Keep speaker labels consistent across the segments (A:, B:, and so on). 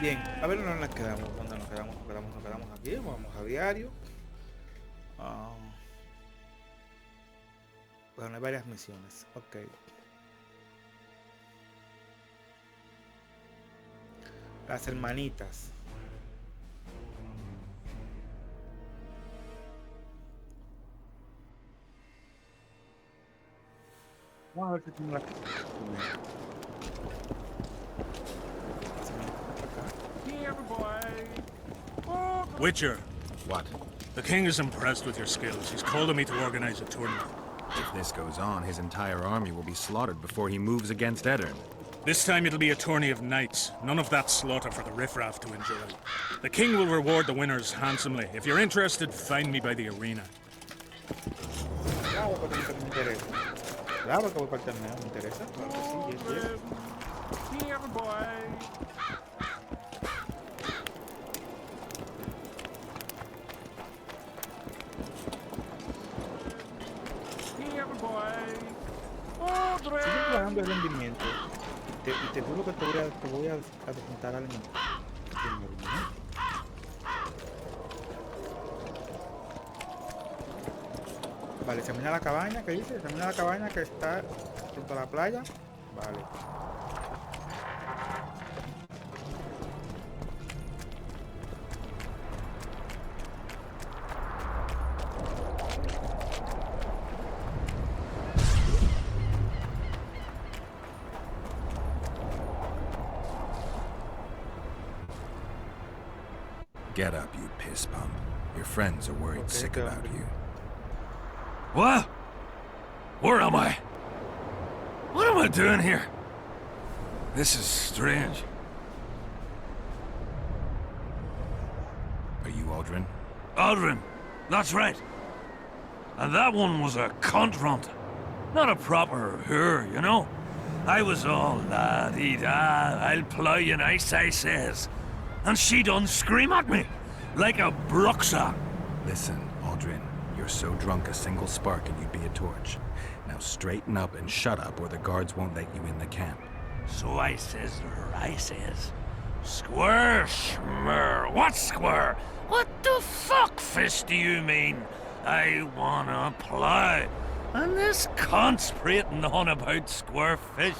A: Bien, a ver dónde nos quedamos. ¿Dónde nos quedamos? Nos quedamos aquí. Vamos a diario. Bueno, hay varias misiones. Ok. Las hermanitas. Vamos a ver si tengo la...
B: Witcher,
C: What?
B: the king is impressed with your skills. He's called on me to organize a tournament.
C: If this goes on, his entire army will be slaughtered before he moves against Edirn.
B: This time it'll be a tourney of knights. None of that slaughter for the riffraff to enjoy. The king will reward the winners handsomely. If you're interested, find me by the arena.
A: Claro, porque me interesa. Claro que voy para el torneo, me interesa. Claro que sí, sigue bajando el rendimiento y te juro que te voy a apuntar al niño. Vale, examina la cabaña, ¿qué dice? Examina la cabaña que está junto a la playa. Vale.
C: Get up, you piss pump. Your friends are worried sick about you.
D: What? Where am I? What am I doing here? This is strange.
C: Are you Aldrin?
D: Aldrin, that's right. And that one was a cunt runt. Not a proper her, you know? I was all la-dee-da, I'll plough you nice, I says. And she done scream at me, like a bruxa.
C: Listen, Aldrin, you're so drunk a single spark and you'd be a torch. Now straighten up and shut up or the guards won't let you in the camp.
D: So I says, square schmer, what square? What the fuck fish do you mean? I wanna plough. And this cunt's prating on about square fish.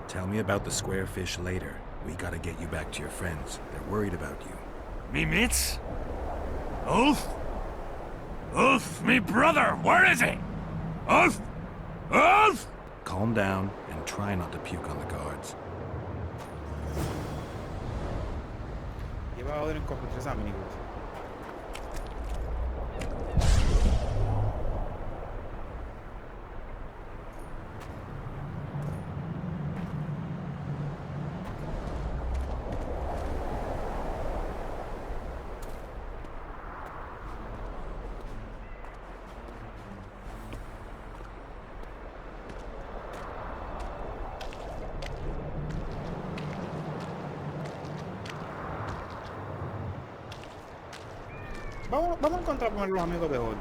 C: Tell me about the square fish later. We gotta get you back to your friends. They're worried about you.
D: Me mates? Ulf? Ulf, me brother, where is he? Ulf? Ulf?
C: Calm down and try not to puke on the guards.
A: Lleva a Odin con 3 amigos. Vamos a encontrar con los amigos de Odin.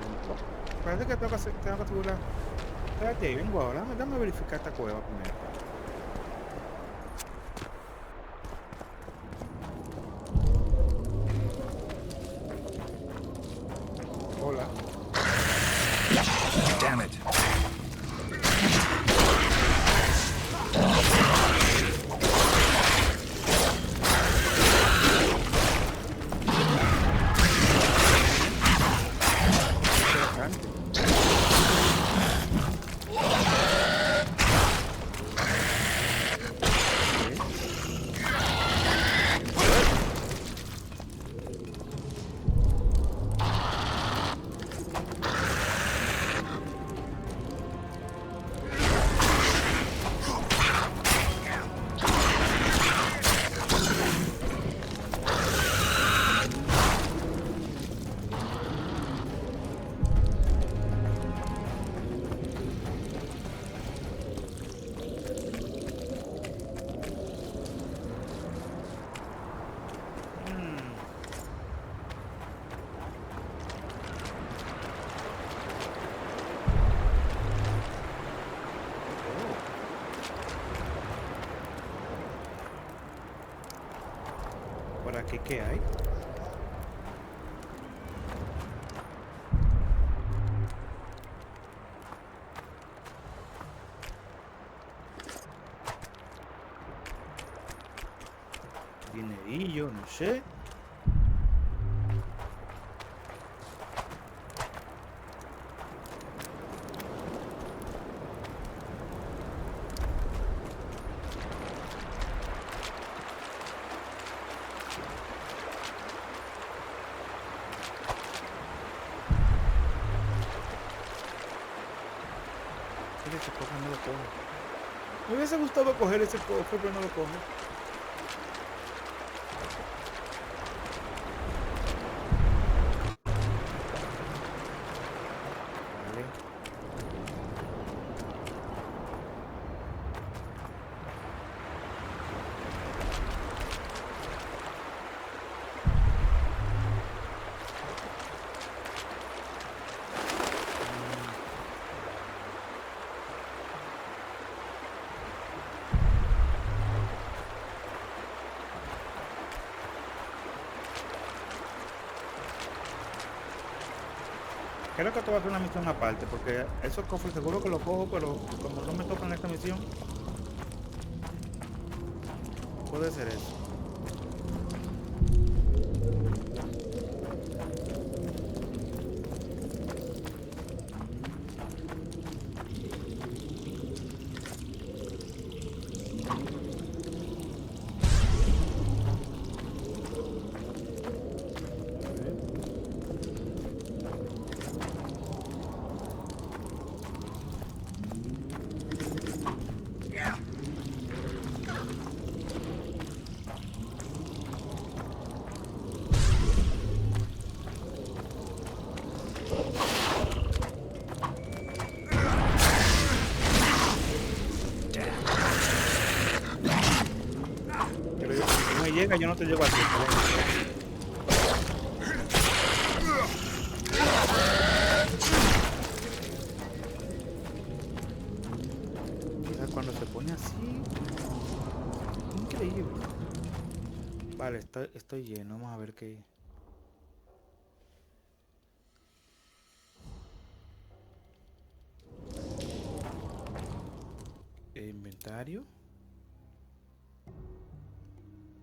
A: Parece que tengo que asegurar. Espérate ahí, vengo ahora. Déjame verificar esta cueva primero. Hola.
C: Damn it.
A: ¿Qué hay? Dinerillo, no sé. Ese cofre no lo coge. Me hubiese gustado coger ese cofre, pero no lo coge. Vale. Creo que esto va a ser una misión aparte, porque esos cofres seguro que los cojo, pero como no me tocan esta misión, puede ser eso. Llega, yo no te llevo a ti. Mira, cuando se pone así, increíble. Vale, estoy lleno. Vamos a ver qué. Inventario.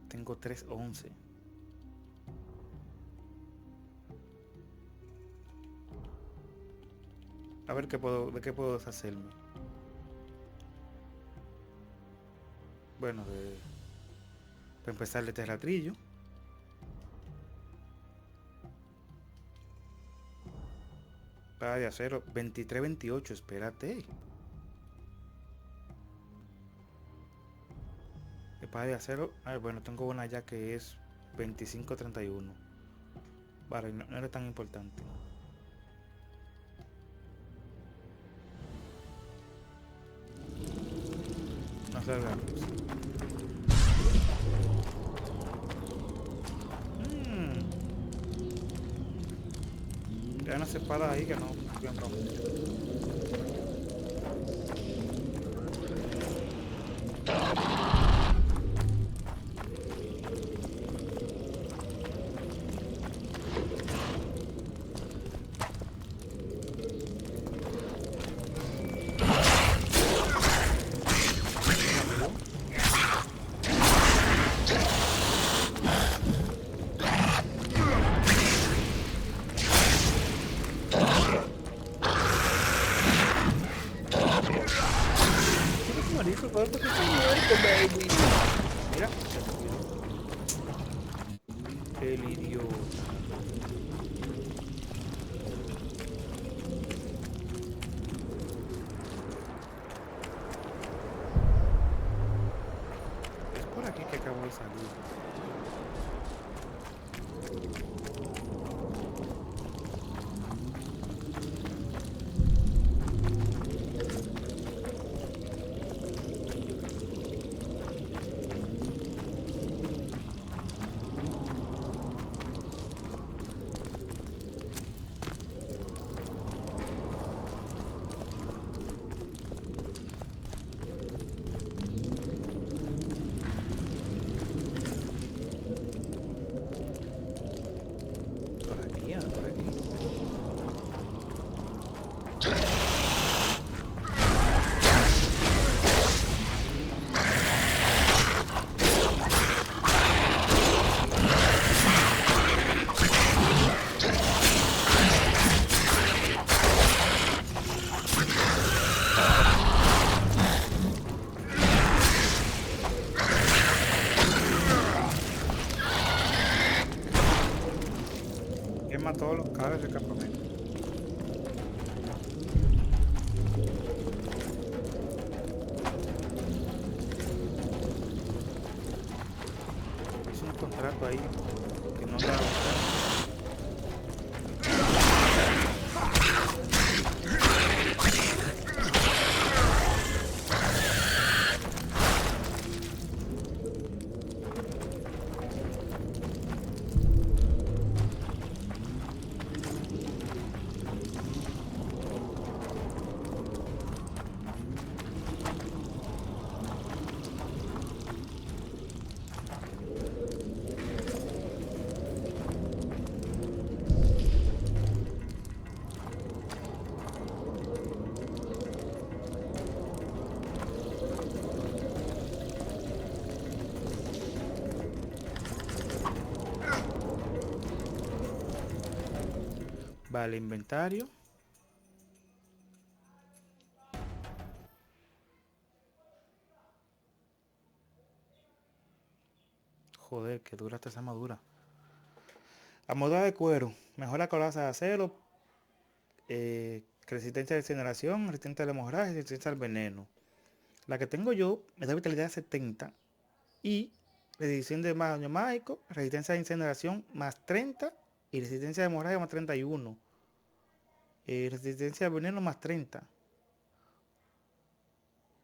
A: Tengo 311. A ver de qué puedo deshacerme. Bueno, para empezar el terratrillo. Espada de acero, 23-28, espérate. Espada de acero, bueno, tengo una ya que es 25-31. Vale, no era tan importante. No se la luz. Hay unas espadas ahí que no bien rojo. Mira, el idiota. Es por aquí que acabo de salir. mierda por aquí. Quema todos los cables del campamento. Es un contrato ahí que no me va a gustar. Vale, inventario. Joder, que dura esta armadura. Armadura de cuero. Mejora coraza de acero. Resistencia de incineración. Resistencia a la hemorragia. Resistencia al veneno. La que tengo yo me da vitalidad de 70. Y resistencia de daño mágico. Resistencia de incineración más 30. Y resistencia de hemorragia más 31. Resistencia al veneno más 30.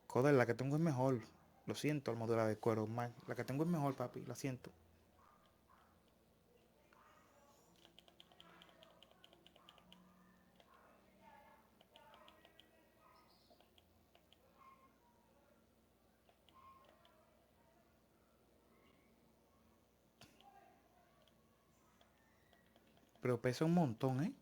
A: Joder, la que tengo es mejor. Lo siento, armadura de cuero. Man. La que tengo es mejor, papi. Lo siento. Pero pesa un montón, ¿eh?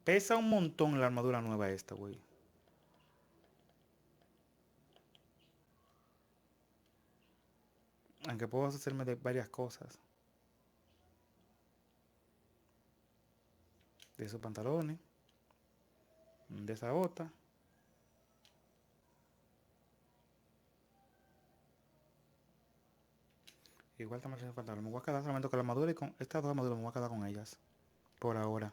A: Pesa un montón la armadura nueva esta, güey. Aunque puedo hacerme de varias cosas. De esos pantalones. De esa bota. Igual también los pantalones. Me voy a quedar solamente con la armadura y con estas dos armaduras me voy a quedar con ellas. Por ahora.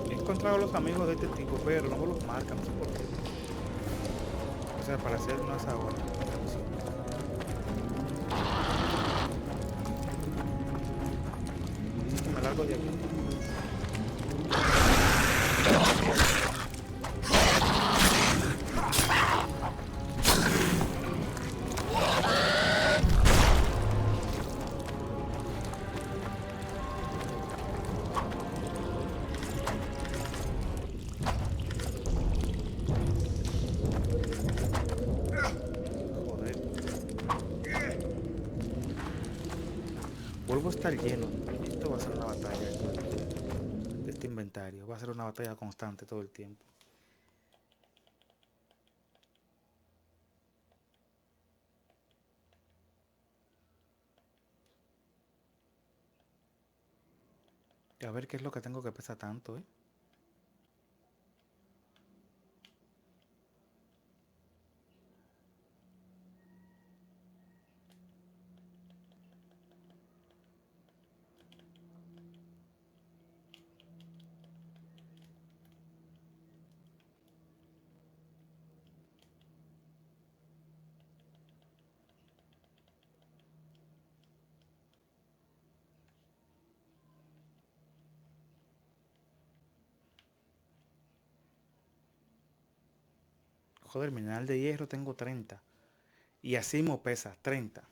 A: He encontrado a los amigos de este tipo, pero no me los marcan, no sé por qué. O sea, para hacer no es ahora. Me largo de aquí. Vuelvo a estar lleno. Esto va a ser una batalla de este inventario. Va a ser una batalla constante todo el tiempo. Y a ver qué es lo que tengo que pesa tanto, ¿eh? Joder, mineral de hierro tengo 30. Y así mismo pesa 30.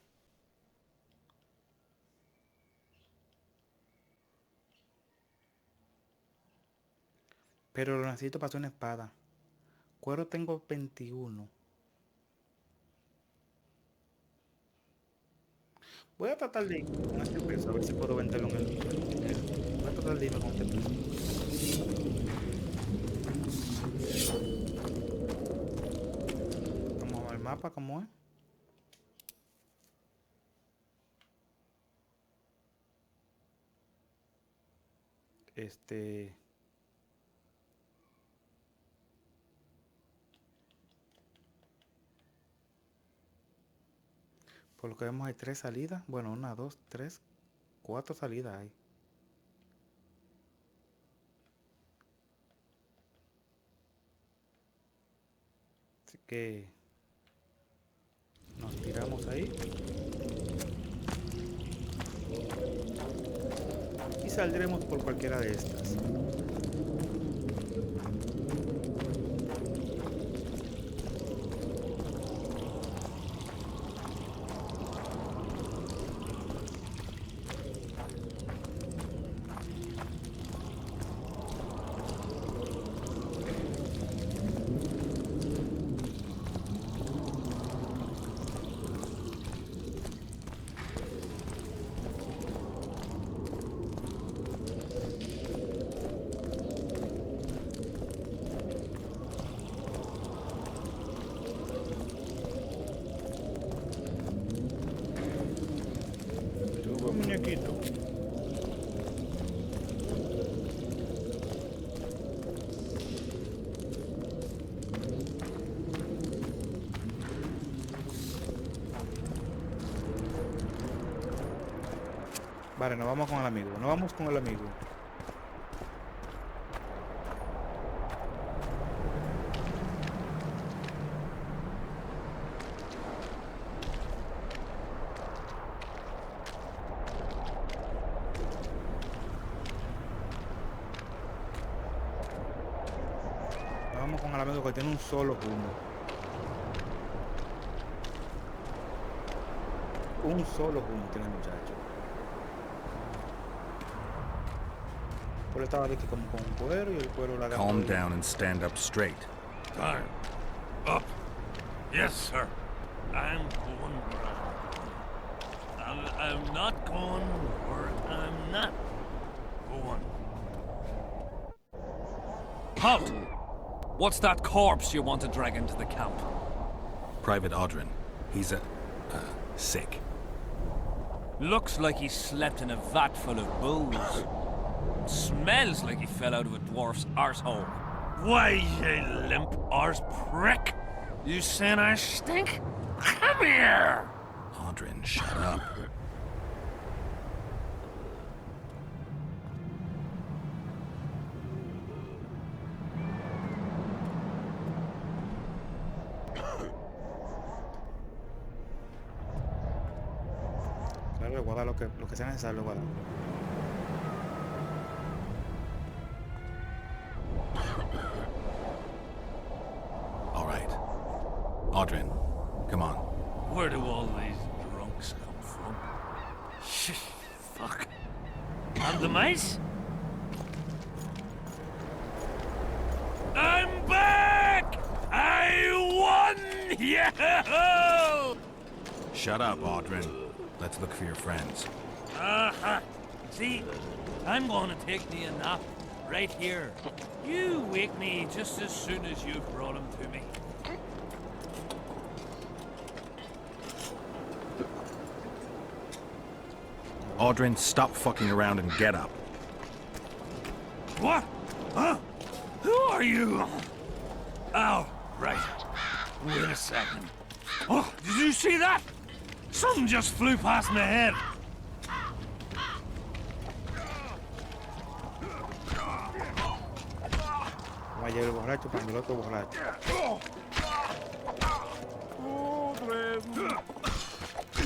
A: Pero lo necesito para hacer una espada. Cuero tengo 21. Voy a tratar de ir con este peso, a ver si puedo venderlo en voy a tratar de irme con este peso. Vamos al mapa, ¿cómo es? Por lo que vemos hay 3 salidas. Bueno, 1, 2, 3, 4 salidas hay. Así que nos tiramos ahí. Y saldremos por cualquiera de estas. Muñequito. Vale, nos vamos con el amigo. Nos vamos con el amigo. Vamos con el amigo que tiene un solo humo. Un solo humo tiene el muchacho. Por estaba aquí como con un cuero y el cuero la agarró.
C: Calm down and stand up straight.
D: Time. Up. Yes, sir. I'm going where I'm not going where I'm not going.
E: Halt! What's that corpse you want to drag into the camp?
C: Private Audrin. He's sick.
E: Looks like he slept in a vat full of booze. Smells like he fell out of a dwarf's arsehole.
D: Why, you limp arse prick? You saying I stink? Come here!
C: Audrin, shut up.
A: Claro, le voy a dar lo que sea necesario, le voy a dar.
C: All right. Audrin, come on.
D: Where do all these drunks come from? Fuck. And the mice? I'm back! I won! Yeah!
C: Shut up, Audrin. Let's look for your friends.
D: Uh-huh. See, I'm going to take me a nap right here. You wake me just as soon as you've brought him to me.
C: Audrin, stop fucking around and get up.
D: What? Huh? Who are you? Oh, right. Wait a second. Oh, did you see that? Something just flew past my head.
A: Vaya el borracho para el otro borracho.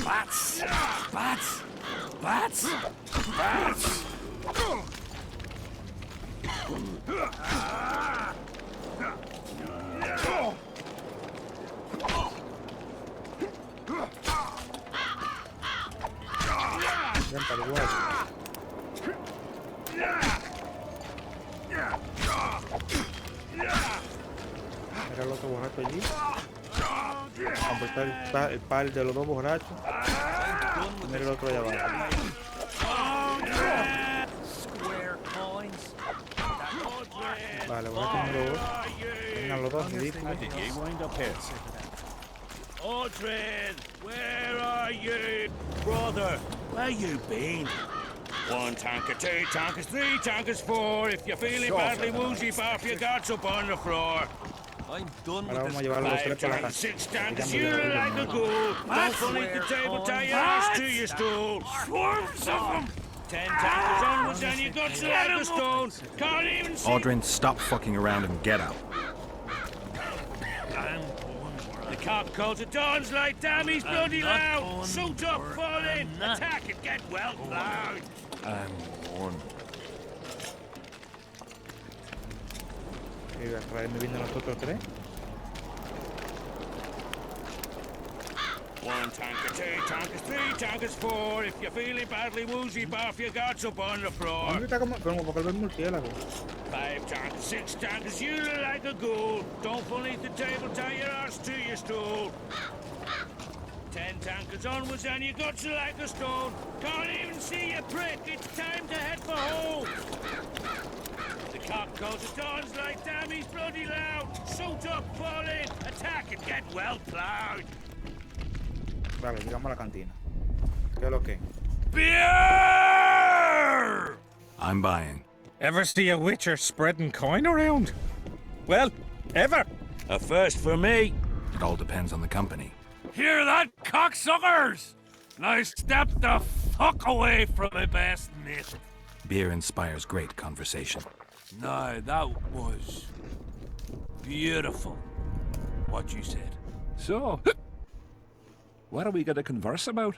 D: Bats! Bats! Bats! Bats!
A: Ven para el guardia. Mira el otro borracho allí. Completar el par de los dos borrachos. Mira el otro allá abajo. Vale, borracho número 2. Vengan los dos ridículos.
F: Aldrin, where are you? Brother, where you been? 1 tanker, 2 tankers, 3 tankers, 4. If you're feeling badly woozy, barf your guards up on the floor.
E: I'm done
A: Ahora
E: with
A: vamos a
E: this.
A: llevar los
F: 5
A: tres por la
F: tankers,
A: casa.
F: 6 tankers, you look like a ghoul. Don't fall into the table, tie your ass to your stool.
D: Swarms of them!
F: 10 tankers onwards and you got to like a stone. Can't even see.
C: Aldrin, stop fucking around and get out.
F: The cock calls at dawn's light, damn he's bloody
D: not
F: loud.
D: going
F: Suit up,
D: for
F: fall in,
D: a nap.
F: attack and get well loud.
D: I'm one.
A: Y a traerme viendo los otros tres.
F: 1 tanker, 2 tankers, 3 tankers, 4. If you're feeling badly woozy, barf your guards up on the floor.
A: ¿Dónde está como porque él ve el murciélago?
F: 5 tankers, 6 tankers, you look like a ghoul. Don't fall beneath the table, tie your ass to your stool. 10 tankers onwards and your guts are like a stone. Can't even see you prick, it's time to head for home. The cock calls at dawn's light, damn he's bloody loud. Suit up, fall in, attack and get well plowed.
A: Vale, llegamos a la cantina. ¿Qué es lo que?
D: Beer!
C: I'm buying.
B: Ever see a witcher spreading coin around? Well, ever.
F: A first for me.
C: It all depends on the company.
D: Hear that, cocksuckers? Now step the fuck away from my best mate.
C: Beer inspires great conversation.
D: No, that was beautiful, what you said.
G: So, what are we going to converse about?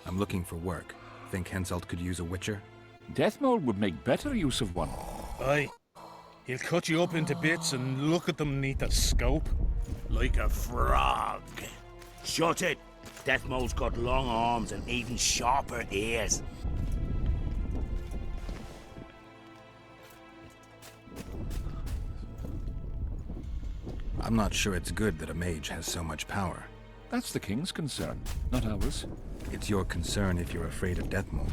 C: I'm looking for work. Think Henselt could use a witcher?
G: Deathmold would make better use of one.
B: Aye. He'll cut you up into bits and look at them neath a scope.
F: Like a frog. Shut it. Deathmold's got long arms and even sharper ears.
C: I'm not sure it's good that a mage has so much power.
G: That's the king's concern, not ours.
C: It's your concern if you're afraid of Deathmold.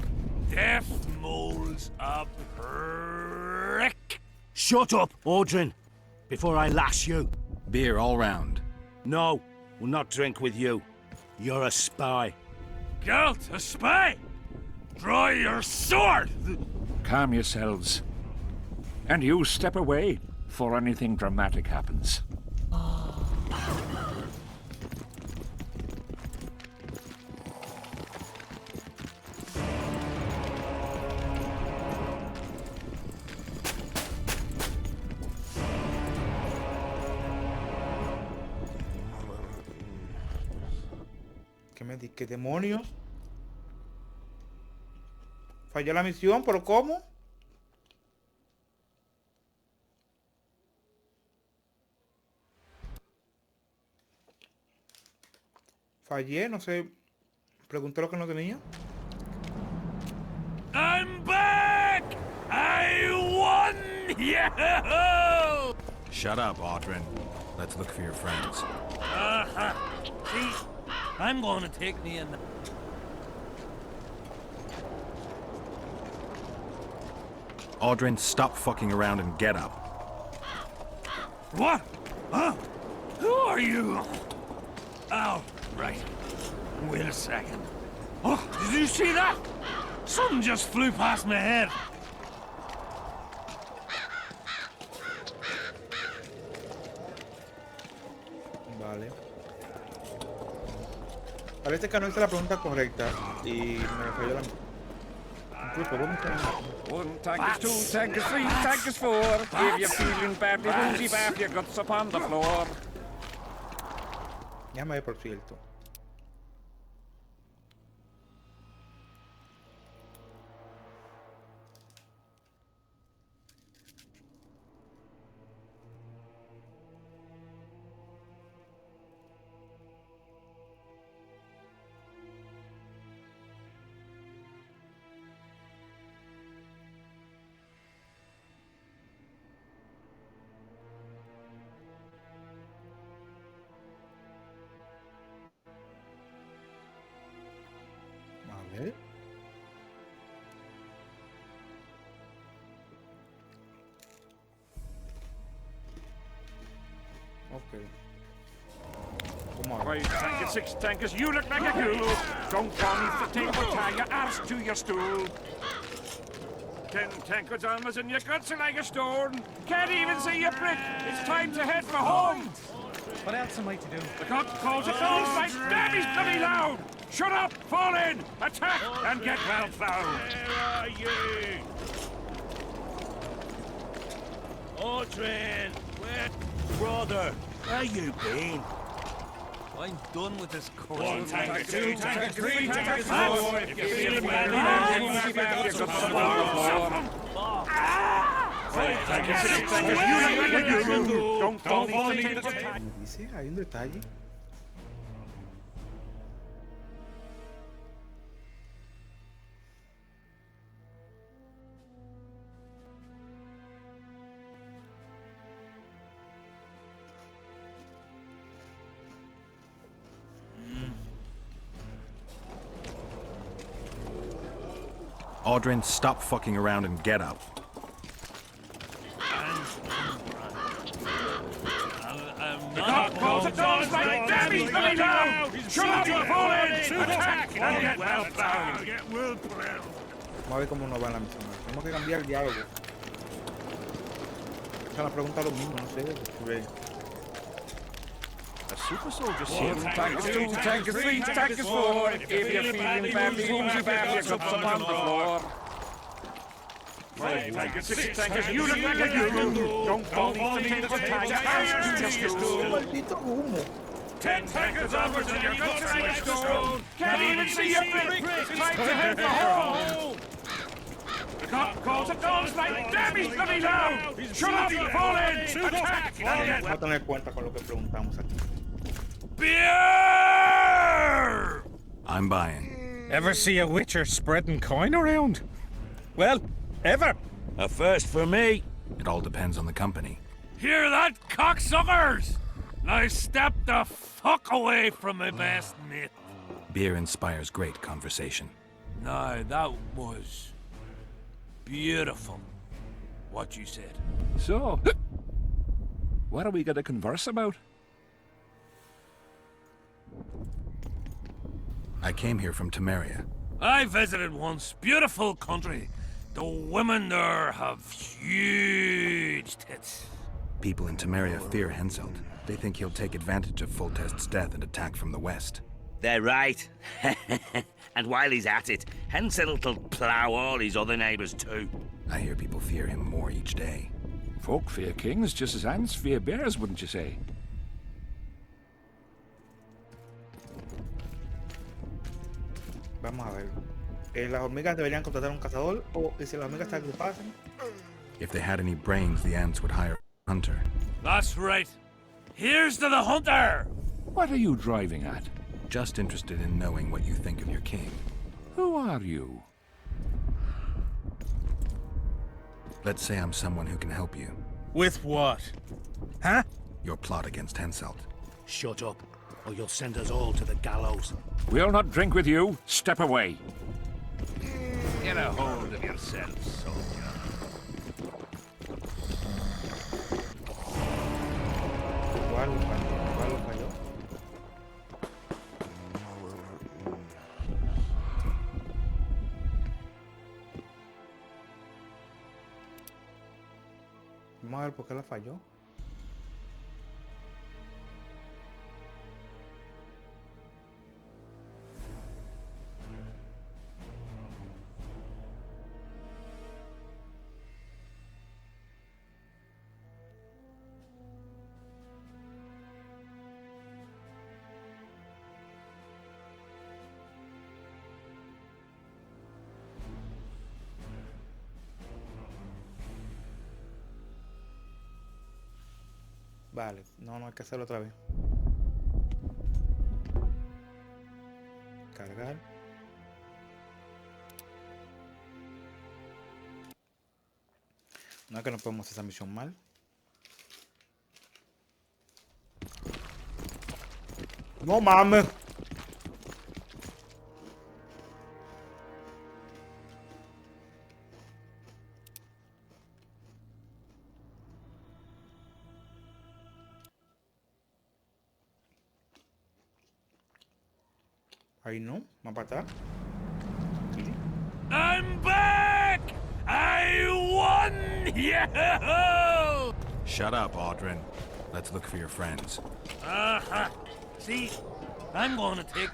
D: Deathmold's a prick.
F: Shut up, Aldrin, before I lash you.
C: Beer all round.
F: No, we'll not drink with you. You're a spy.
D: Geralt, a spy? Draw your sword!
G: Calm yourselves. And you step away before anything dramatic happens.
A: ¿Qué demonios? Falló la misión, pero ¿cómo? Fallé, no sé. Pregunté lo que no tenía.
D: I'm back! I won! Yeah!
C: Shut up, Aldrin. Let's look for your friends.
D: See, I'm going to take me in.
C: Aldrin, stop fucking around and get up.
D: What? Huh? Who are you? Oh, right. Wait a second. Oh, did you see that? Something just flew past my head.
A: Vale. Parece que no hice la pregunta correcta y me falló la... Incluso, ¿dónde está?
G: 1 tankers, 2 tankers, 3 tankers, 4. If you're feeling badly woozy, bath your guts upon the floor.
A: Déjame ver, por cierto. ¿Cómo hago?
G: Right, tankers, 6 tankers, you look like a ghoul. Don't fall me the table, tie your arse to your stool. 10 tankards almost and your guts are like a stone. Can't even see your prick. It's time to head for home.
H: What else am I to do?
G: The cock calls it all like damn he's bloody loud. Shut up, fall in, attack, and get well plowed.
F: Where are you? Aldrin, where, brother? Where you been?
E: I'm done with this course.
F: 1 tanker, 2 tankers, 3 tankers, 4. If you're feeling well,
G: You've got some on the floor. 5 tankers, 6 tankers, you look like a ghoul. Don't fall me the table.
A: Me dice, hay un detalle.
C: Aldrin, stop fucking around and get up.
G: The cock calls it all like damn he's bloody loud. Shut up, fall in, attack, and get well plowed.
A: Vamos a ver cómo nos va la misión. Tenemos que cambiar el diálogo. O sea, la pregunta es lo mismo, no sé.
G: A super soldier said, tankers 2, tankers 3, tankers 4. If you're feeling badly, woozy bad, your guts upon the floor. 5 tankers, 6 tankers, you look like a ghoul. Don't fall me the table, tie your arse to your stool.
A: Maldito humo.
G: 10 tankers onwards and your guts are like a stone. Can't even see your prick. It's time to head for home. The cock calls it dogs like damn he's bloody loud. Shut up, fall in, attack, and get
A: Vamos a tener cuenta con lo que preguntamos aquí.
D: Beer!
C: I'm buying.
B: Ever see a witcher spreading coin around? Well, ever.
F: A first for me.
C: It all depends on the company.
D: Hear that, cocksuckers? Now step the fuck away from my best mate.
C: Beer inspires great conversation.
D: Now, that was beautiful, what you said.
G: So, what are we going to converse about?
C: I came here from Temeria.
D: I visited once. Beautiful country. The women there have huge tits.
C: People in Temeria fear Henselt. They think he'll take advantage of Foltest's death and attack from the west.
F: They're right. And while he's at it, Henselt'll plough all his other neighbours too.
C: I hear people fear him more each day.
G: Folk fear kings just as ants fear bears, wouldn't you say?
A: Vamos a ver. ¿Las hormigas deberían contratar un cazador? ¿O si las hormigas se agrupasen?
C: If they had any brains, the ants would hire a hunter.
D: That's right. Here's to the hunter!
G: What are you driving at?
C: Just interested in knowing what you think of your king.
G: Who are you?
C: Let's say I'm someone who can help you.
B: With what? Huh?
C: Your plot against Henselt.
F: Shut up, or you'll send us all to the gallows.
G: We'll not drink with you. Step away.
D: Get a hold of yourself, soldier.
A: ¿Cuál lo falló? ¿Cuál lo falló? Vamos a ver por qué la falló. Vale, no hay que hacerlo otra vez. Cargar. No es que no podemos hacer esa misión mal. No mames. Ahí no, más para atrás.
D: I'm back! I won! Yeah!
C: Shut up, Audrin. Let's look for your friends.
D: Uh-huh. See, I'm going to take...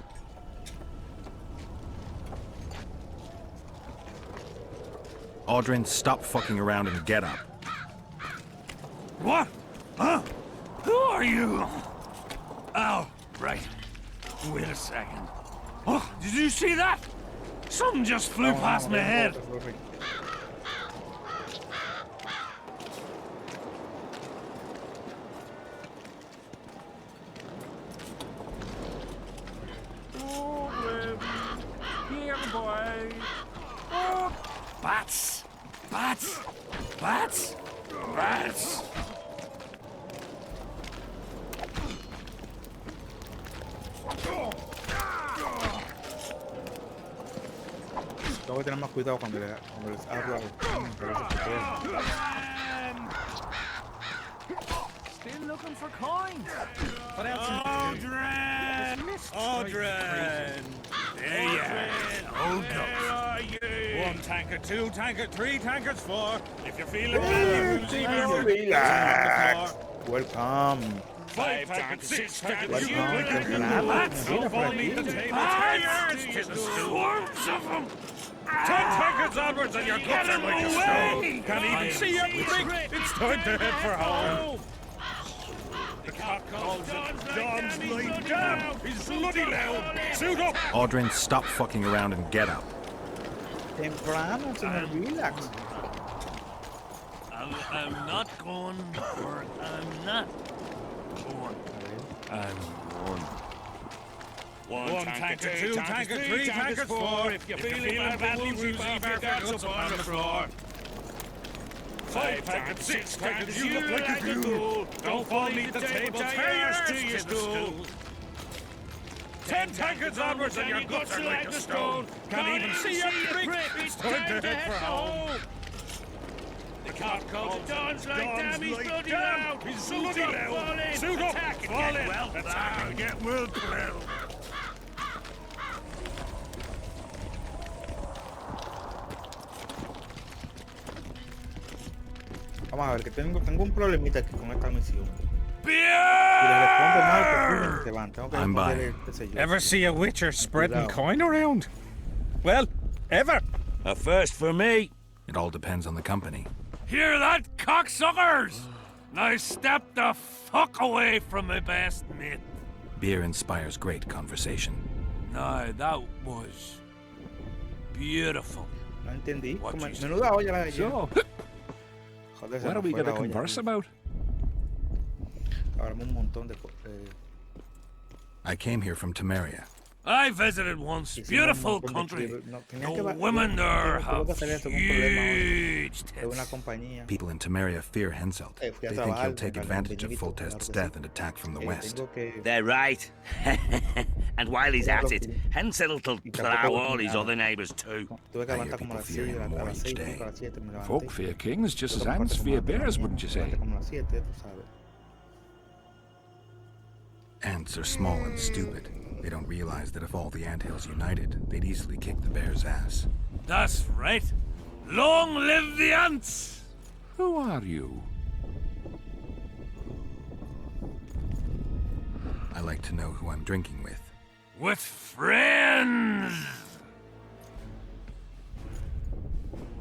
C: Audrin, stop fucking around and get up.
D: What? Huh? Who are you? Oh, right. Wait a second. Oh, did you see that? Something just flew past my head.
G: Here, boy.
D: Oh, bats! Bats! Bats! Bats!
A: Tengo que tener más cuidado cuando les hablo a
E: Still looking for coins.
H: What else?
B: Audrin! There you are. Old ducks. 1 tankard, 2 tankard, 3 tankards, 4. If you're feeling bad,
A: Relax. Welcome.
B: 5 tankards, 6 tankards,
A: Welcome.
B: don't fall beneath the table.
D: Swarms of them!
B: 10 tankards onwards and your guts are like a stone. Can't even see your prick. It's time to head for home. The cock calls it John's like damn. He's bloody loud. Suit up.
C: Audrin, stop fucking around and get up.
A: Temprano, señor, relax.
D: I'm not going, or I'm not going. I'm going.
B: 1 tankard, 2 tankard, 3 tankards, 4. If you're feeling badly woozy, bar your guts upon the floor. 5 tankards, 6 tankards, you look like a fool. Don't fall beneath the table, tie yours to your stool. 10 tankards onwards and your guts are like a stone. Can't even see your prick. It's time to head for home. The cock calls it Don's like damn, he's bloody loud. He's bloody loud. Suit up, fall in. Attack and get well plowed.
A: Vamos a ver, que tengo un problemita aquí con esta misión.
C: I'm buying.
B: Ever see a witcher spreading coin around? Well, ever.
F: A first for me.
C: It all depends on the company.
D: Hear that, cocksuckers? Now step the fuck away from my best mate.
C: Beer inspires great conversation.
D: No, that was beautiful.
A: No entendí.
D: What you said.
A: Menuda olla la de
G: So,
A: Joder, se
G: what
A: me
G: are we
A: fue
G: going to
A: la olla.
G: converse about?
A: Hablamos un montón de
C: I came here from Temeria.
D: I visited once.
A: hicimos un
D: Beautiful
A: montón de
D: country.
A: escribir. No, tenía
D: The
A: que
D: women there
A: tuvo que
D: have
A: salir algún problema
D: huge
A: de una
D: tits.
A: compañía.
C: People in Temeria fear Henselt.
A: Fui a
C: They think
A: trabajar,
C: he'll take
A: me
C: advantage of
A: ganó un
C: Foltest's
A: dinerito,
C: death
A: claro
C: and attack from the
A: que
C: west.
A: tengo que-
F: They're right. And while he's at it, Henselt will plough all his other neighbours too.
A: Tuve que
C: I hear
A: levantar como a
C: people
A: las 6,
C: fearing him
A: a
C: more
A: las
C: each
A: 6,
C: day.
A: a las 7 me levanté.
G: Folk fear kings just as
A: Tuve que
G: ants
A: levantar
G: fear
A: como a las
G: bears,
A: 7,
G: wouldn't you say?
A: como a las 7, tú sabes.
C: Ants are small and stupid. They don't realize that if all the anthills united, they'd easily kick the bear's ass.
D: That's right. Long live the ants!
G: Who are you?
C: I like to know who I'm drinking with.
D: With friends!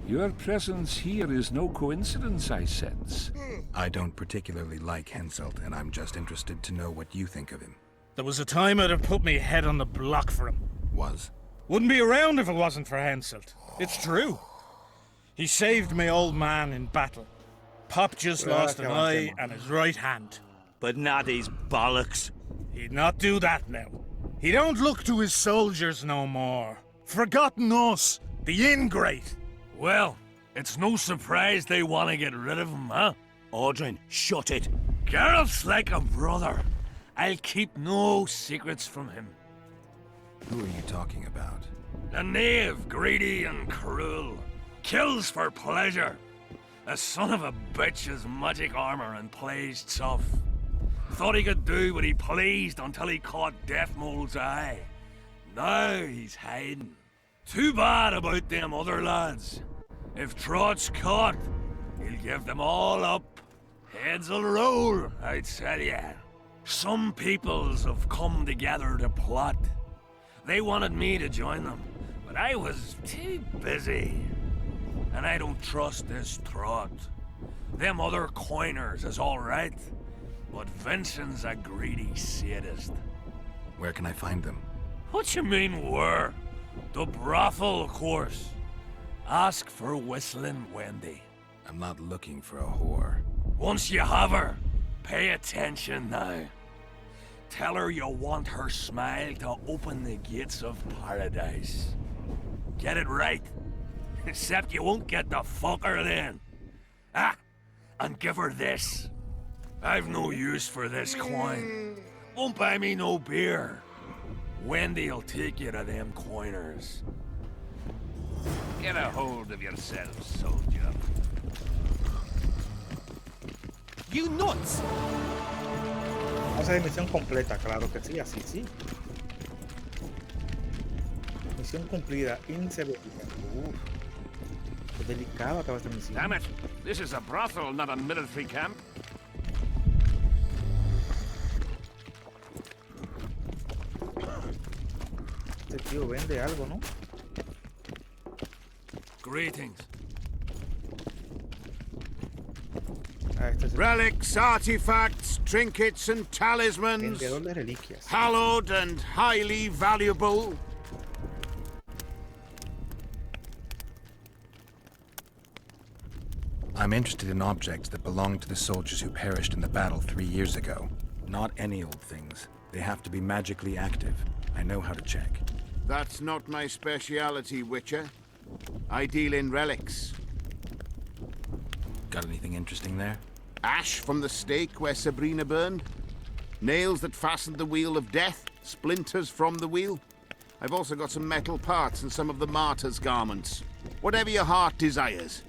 G: Your presence here is no coincidence, I sense.
C: I don't particularly like Henselt, and I'm just interested to know what you think of him.
B: There was a time I'd have put me head on the block for him.
C: Was?
B: Wouldn't be around if it wasn't for Henselt. It's true. He saved my old man in battle. Pop just lost an eye and his right hand.
F: But not his bollocks.
B: He'd not do that now. He don't look to his soldiers no more. Forgotten us, the ingrate.
D: Well, it's no surprise they want to get rid of him, huh?
F: Audrin, shut it.
D: Geralt's like a brother. I'll keep no secrets from him.
C: Who are you talking about?
D: A knave, greedy and cruel. Kills for pleasure. A son of a bitch has magic armor and plays tough. Thought he could do what he pleased until he caught Death Mole's eye. Now he's hiding. Too bad about them other lads. If Trott's caught, he'll give them all up. Heads'll roll, I tell ya. Some peoples have come together to plot. They wanted me to join them, but I was too busy. And I don't trust this Trott. Them other coiners is all right, but Vincent's a greedy sadist.
C: Where can I find them?
D: What you mean, where? The brothel, of course. Ask for Whistling Wendy.
C: I'm not looking for a whore.
D: Once you have her, pay attention now. Tell her you want her smile to open the gates of paradise. Get it right. Except you won't get the fucker then. Ah, and give her this. I've no use for this coin. Won't buy me no beer. Wendy'll take you to them coiners.
F: Get a hold of yourself, soldier.
E: You nuts!
A: Vamos a hacer misión completa, claro que sí, así sí. Misión cumplida, índice vertical. Qué delicado acaba esta misión.
F: Damn it! This is a brothel, not a military camp.
A: Este tío vende algo, ¿no?
D: Greetings.
A: Ah, este es el
B: Relics, artifacts, trinkets, and talismans.
A: vendedor de reliquias.
B: Hallowed and highly valuable.
C: I'm interested in objects that belong to the soldiers who perished in the battle 3 years ago. Not any old things. They have to be magically active. I know how to check.
B: That's not my speciality, Witcher. I deal in relics.
C: Got anything interesting there?
B: Ash from the stake where Sabrina burned. Nails that fastened the wheel of death. Splinters from the wheel. I've also got some metal parts and some of the martyr's garments. Whatever your heart desires.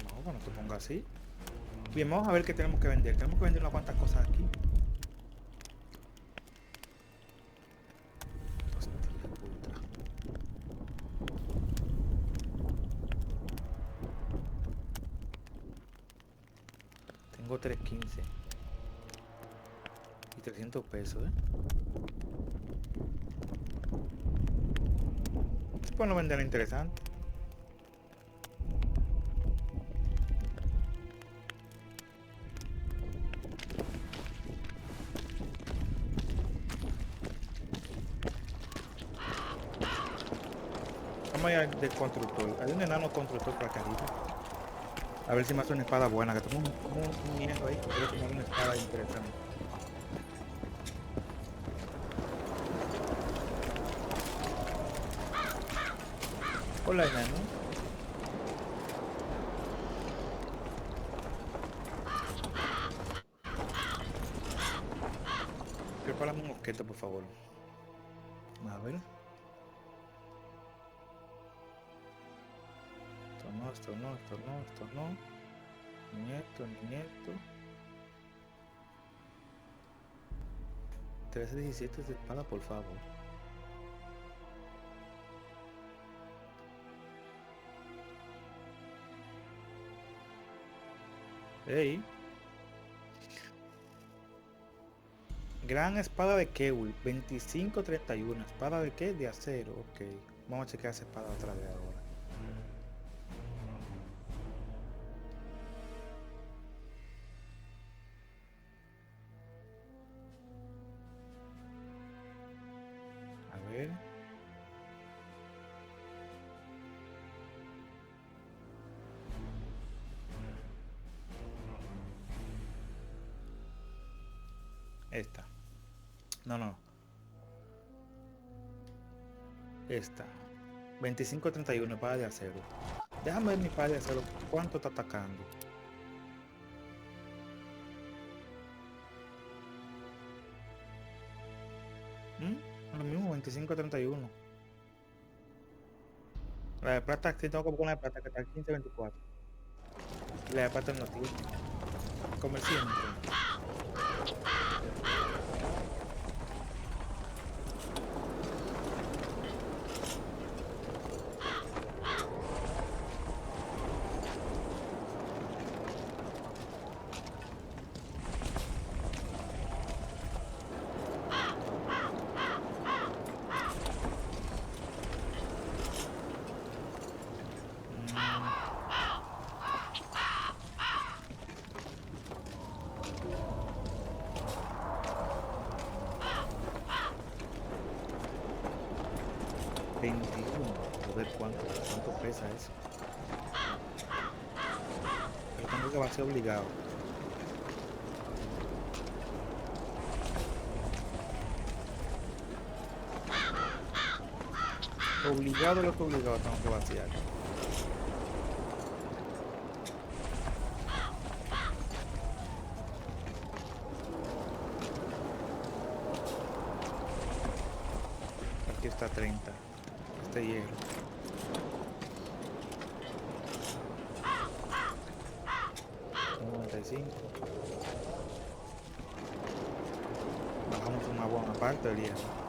A: No, bueno, te pongo así. Bien, vamos a ver qué tenemos que vender. Tenemos que vender unas cuantas cosas aquí. Hostia puta. Tengo 315 y 300 pesos, Pues no vender interesante. Vamos allá del constructor. Hay un enano constructor por acá arriba. A ver si me hace una espada buena, que tengo un miedo ahí. Quiero tener una espada interesante. Hola, enano. Prepárame un mosquete, por favor. A ver. Esto no. Ni esto. 13-17 de espada, por favor. Hey. Gran espada de Keul, 25-31. ¿Espada de qué? De acero, ok. Vamos a checar esa espada otra vez ahora. A ver. Esta. No. Esta. 25-31, espada de acero. Déjame ver mi espada de acero. ¿Cuánto está atacando? Lo mismo, 25-31. La de plata, sí tengo que poner la de plata, que está 15-24. Y la de plata no tiene. Comerciante. 21. Joder, ¿cuánto pesa eso? Pero tengo que va a ser obligado. Obligado lo que obligado tengo que vaciar. Aquí está 30. Este hierro. Son 95. Bajamos una buena parte del hierro.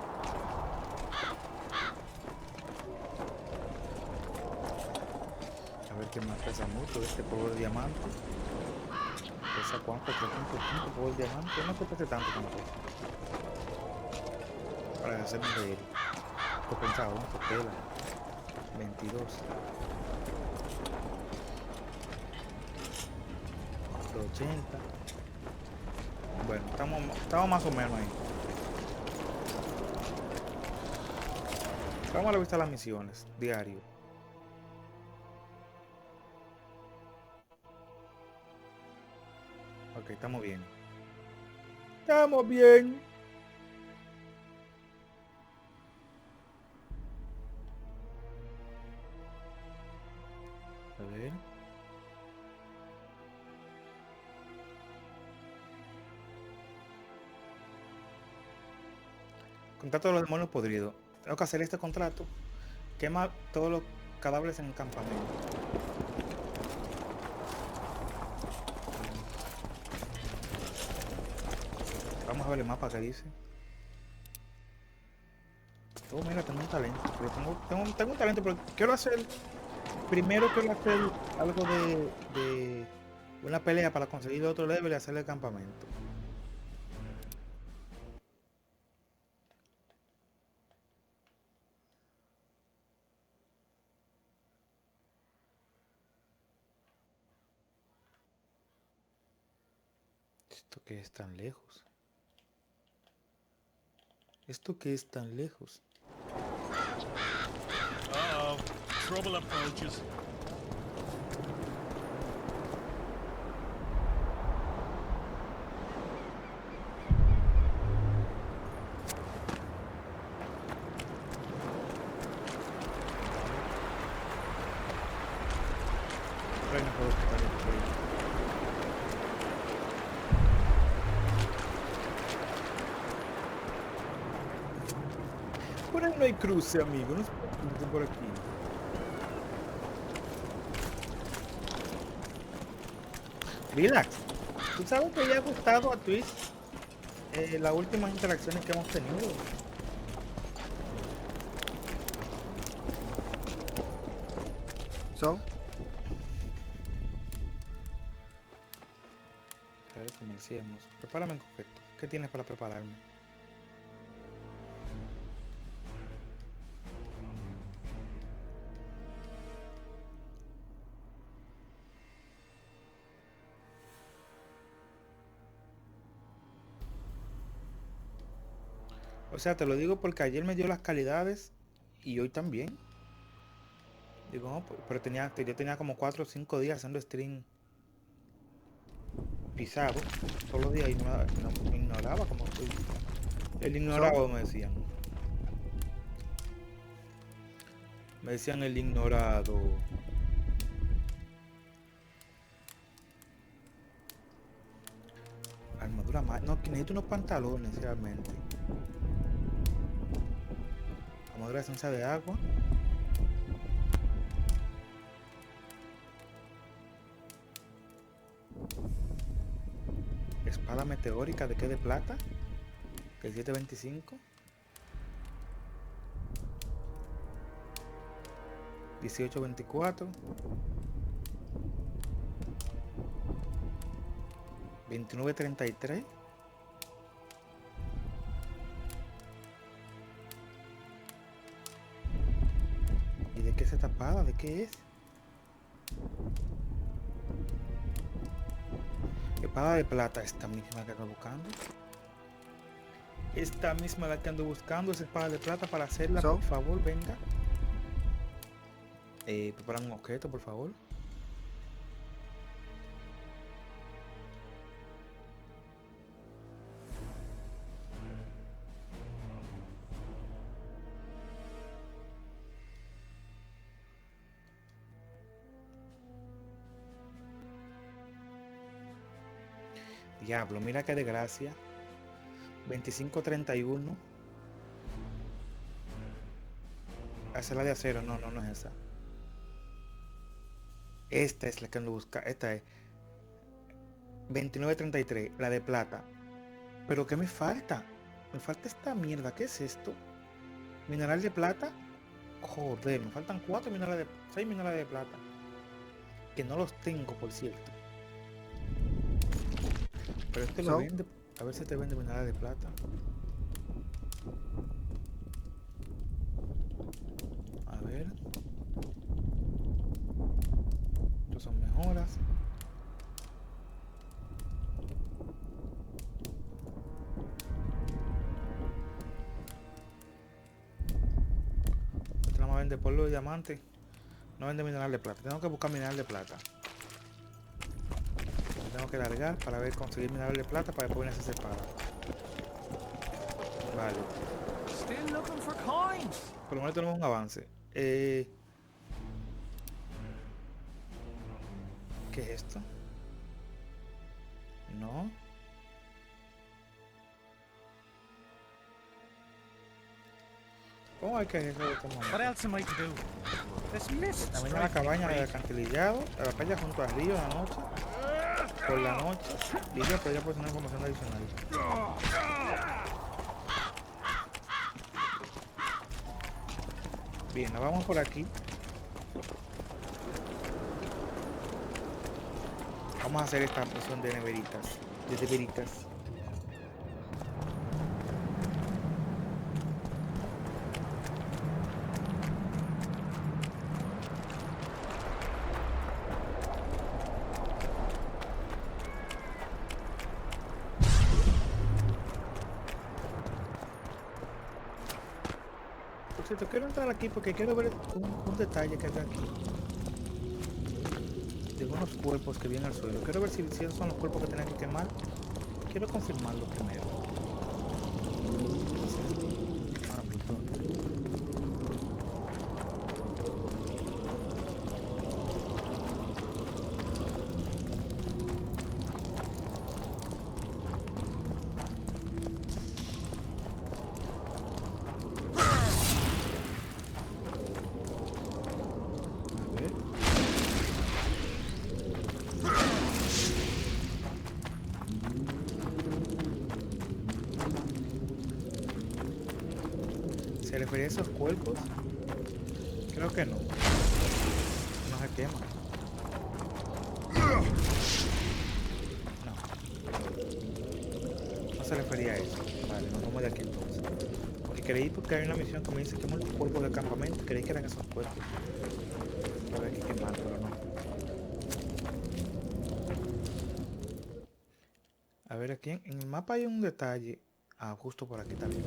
A: A ver qué más pesa mucho este polvo de diamante. ¿Pesa cuánto? 3.5 polvo de diamante. No te pese tanto tampoco. Para hacerme reír. Esto pensaba, ¿no? Tela. 22. 80. Bueno, estamos más o menos ahí. Vamos a la vista de las misiones. Diario. Ok, estamos bien. Estamos bien. A ver. Contrato de los demonios podridos. Tengo que hacer este contrato. Quema todos los cadáveres en el campamento. Vamos a ver el mapa que dice. Oh, mira, tengo un talento. Pero tengo un talento, pero quiero hacer... Primero quiero hacer algo de una pelea para conseguir otro level y hacerle el campamento. ¿Esto qué es tan lejos? ¿Esto qué es tan lejos?
B: Uh-oh. Trouble approaches.
A: Ay, no puedo quitar el cuello. Por ahí no hay cruce, amigo. No se puede cruzar por aquí. Relax. Tú sabes que le ha gustado a Twitch las últimas interacciones que hemos tenido.
C: So?
A: A ver, como decíamos. Prepárame en concreto. ¿Qué tienes para prepararme? O sea, te lo digo porque ayer me dio las calidades y hoy también. Digo, no, pero yo tenía como 4 o 5 días haciendo stream pisado todos los días y no me ignoraba como estoy. El ignorado me decían. Me decían el ignorado. Armadura más. No, que necesito unos pantalones realmente. Armadura de esencia de agua. Espada meteórica de qué, de plata. El 725. 1824. 2933. ¿Y de qué es esta espada? ¿De qué es? Espada de plata, esta misma que ando buscando. Esta misma la que ando buscando es espada de plata para hacerla, por favor, venga. Preparan un objeto, por favor. Diablo, mira qué desgracia. 2531. Esa es la de acero. No, no, no es esa. Esta es la que ando busca. Esta es 2933, la de plata. Pero ¿qué me falta? Me falta esta mierda. ¿Qué es esto? Mineral de plata. Joder, me faltan 6 minerales de plata. Que no los tengo, por cierto. Pero este lo vende. A ver si te vende mineral de plata. A ver. Estos son mejoras. Este no me vende polvo de diamante. No vende mineral de plata. Tengo que buscar mineral de plata. Tengo que largar para ver conseguir mineral de plata para después venirse separado. Vale.
E: Still looking for coins.
A: Por lo menos tenemos un avance. ¿Qué es esto? No. ¿Cómo hay que hacer eso de este momento?
H: What else am I to do? This mist.
A: También a la cabaña del acantilillado, a la playa junto al río de la noche. Por la noche, Lidia podría proporcionar información adicional. Bien, nos vamos por aquí. Vamos a hacer esta misión de neveritas. De neveritas. Quiero entrar aquí porque quiero ver un detalle que hay aquí de unos cuerpos que vienen al suelo. Quiero ver si esos son los cuerpos que tenía que quemar. Quiero confirmarlo primero. ¿Se refería a esos cuerpos? Creo que no. No se quema. No. No se refería a eso. Vale, nos vamos de aquí entonces. Porque creí porque hay una misión que me dice quema los cuerpos del campamento. Creí que eran esos cuerpos. Pero hay que quemar, pero no. A ver aquí en el mapa hay un detalle. Ah, justo por aquí también.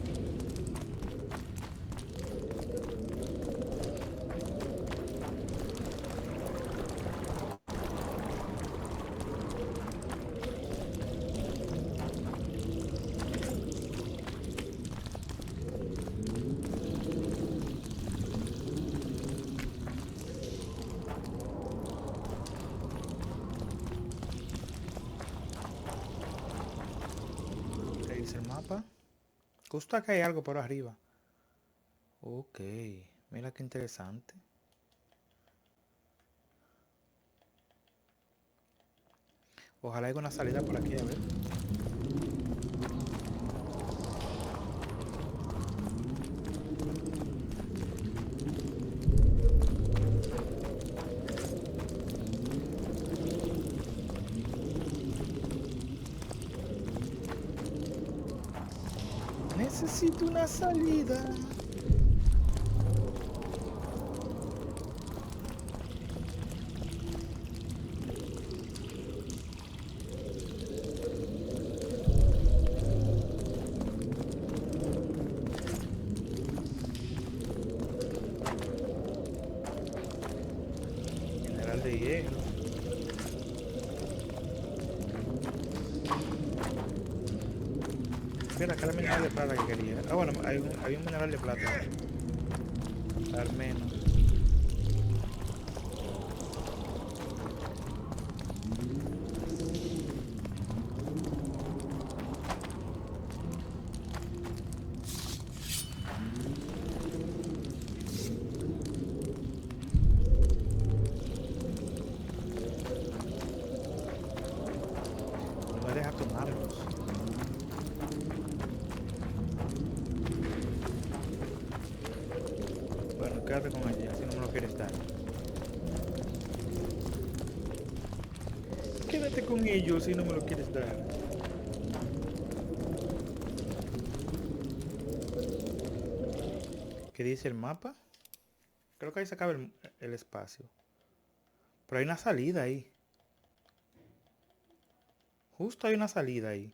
A: El mapa. Justo acá hay algo por arriba. Ok, mira qué interesante. Ojalá haya una salida por aquí, a ver. Necesito una salida. hierro. Mira, acá el mineral de plata que quería. Ah, bueno, hay un mineral de plata. Al menos. No me deja tomarlos. Bueno, quédate con ella, si no me lo quieres dar. Quédate con ellos si no me lo quieres dar. ¿Qué dice el mapa? Creo que ahí se acaba el espacio. Pero hay una salida ahí. Justo hay una salida ahí.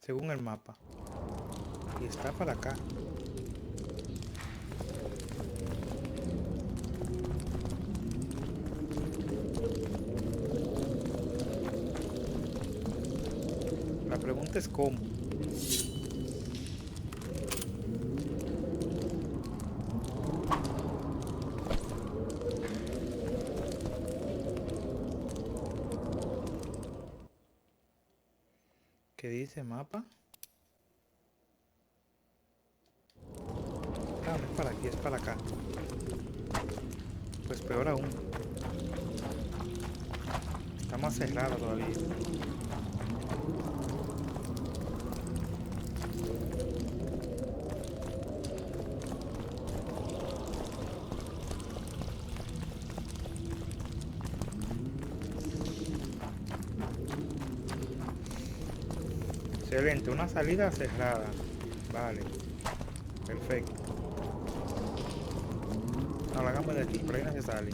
A: Según el mapa. Y está para acá. La pregunta es cómo. ¿Qué dice mapa? Ah, no es para aquí, es para acá. Pues peor aún. Está más cerrado todavía. Excelente, una salida cerrada. Vale. Perfecto. No, la hagamos de aquí, por ahí no se sale.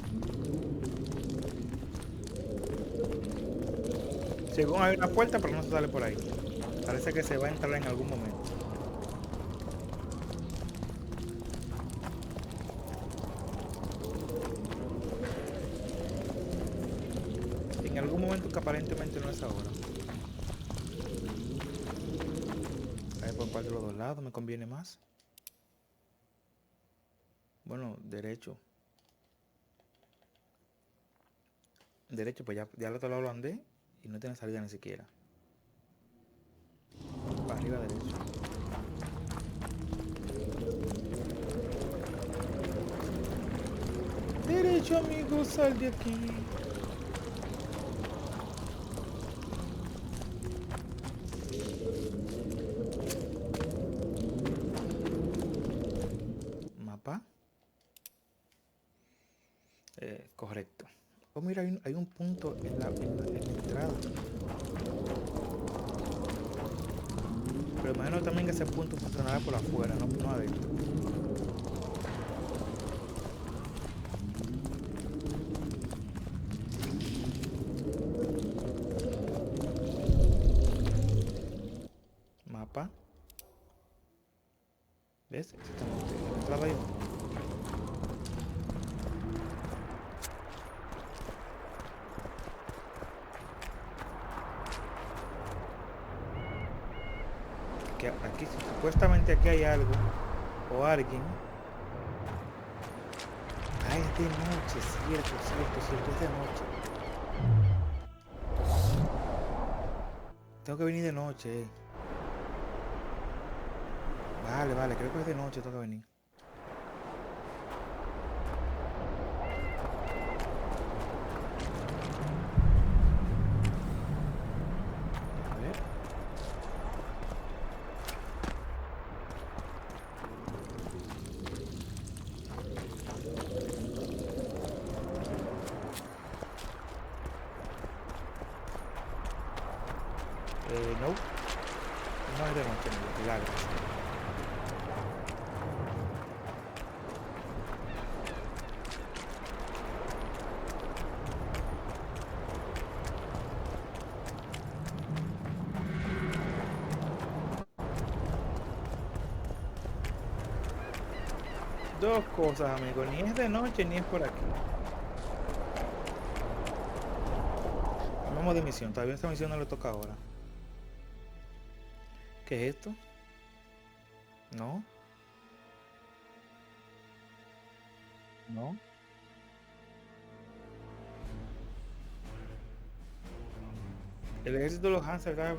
A: Según hay una puerta, pero no se sale por ahí. Parece que se va a entrar en algún momento. En algún momento que aparentemente no es ahora. A ver por cuál de los dos lados me conviene más. Bueno, derecho. Derecho, pues ya al otro lado lo andé y no tiene salida ni siquiera. Para arriba derecho. Derecho, amigo, sal de aquí. Mapa. Correcto. Oh, mira, hay un punto en la entrada. Pero imagino también que ese punto funcionará por afuera, no adentro. Mapa. ¿Ves? Exactamente. En la entrada hay uno. Aquí, supuestamente aquí hay algo o alguien. Ah, es de noche, cierto, es de noche. Tengo que venir de noche. Vale, creo que es de noche, tengo que venir. No es de noche, claro. Dos cosas, amigo. Ni es de noche ni es por aquí. Vamos de misión. Todavía esta misión no le toca ahora. ¿Qué es esto? No. No. El ejército de los Hansa, ¿verdad?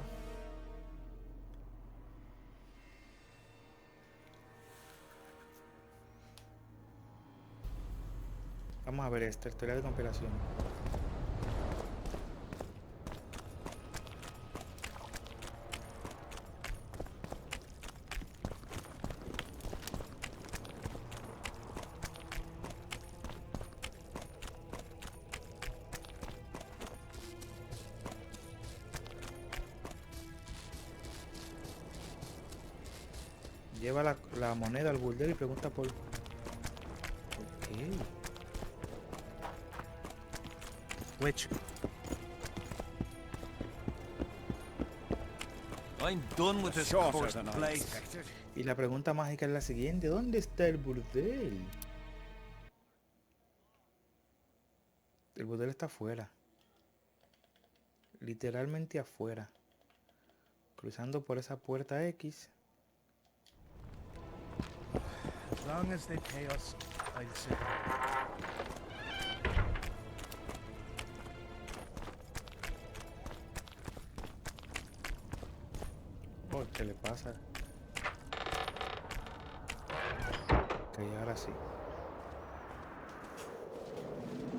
A: Vamos a ver esta historia de compilación. Lleva la moneda al burdel y pregunta por qué.
C: Which?
E: I'm done with this cursed place.
A: Y la pregunta mágica es la siguiente: ¿dónde está el burdel? El burdel está afuera. Literalmente afuera. Cruzando por esa puerta X.
H: As long as they pay us, I'll say.
A: Oh, ¿qué le pasa? Ok, ahora sí.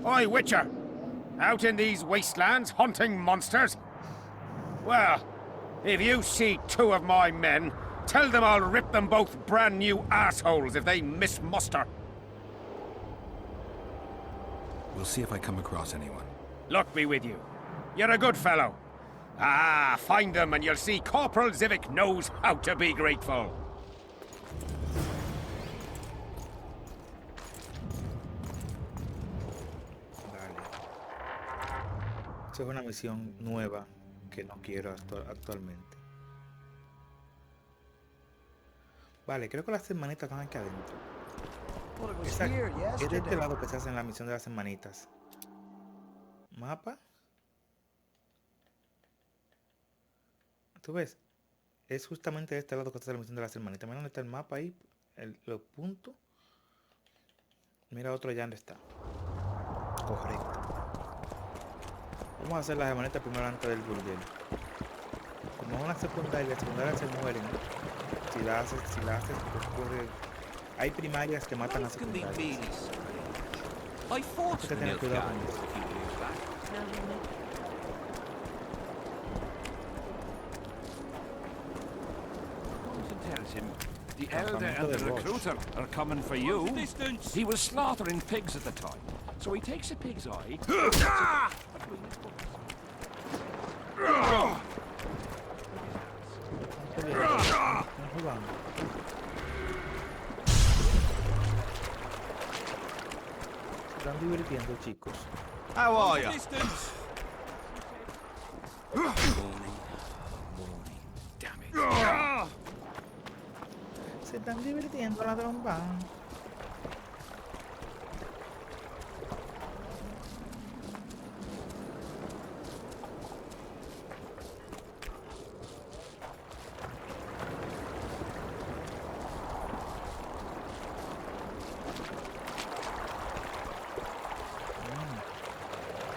G: Oi, Witcher! Out in these wastelands hunting monsters? Well, if you see two of my men, tell them I'll rip them both brand new assholes if they miss muster.
C: We'll see if I come across anyone.
G: Luck be with you. You're a good fellow. Ah, find them and you'll see Corporal Zivik knows how to be grateful.
A: Vale. Esta es una misión nueva que no quiero actualmente. Vale, creo que las hermanitas están aquí adentro. Es de este lado que se hace la misión de las hermanitas. Mapa. ¿Tú ves? Es justamente de este lado que está la misión de las hermanitas. Mira dónde está el mapa ahí. Los puntos. Mira otro allá donde está. Correcto. Vamos a hacer las hermanitas primero antes del burdel. Como es una secundaria, las secundarias se mueren. Si la haces, ocurre. Hay primarias que matan a secundarias.
E: I fought
A: Hay que
E: the
A: tener cuidado con
E: Nilfgaard
A: eso.
E: a few years back. Tells him the elder and the recruiter are coming for you. He was slaughtering pigs at the time, so he takes a pig's eye.
A: Están jugando. Se están divirtiendo, chicos.
E: How are you?
A: Se están divirtiendo la trompa.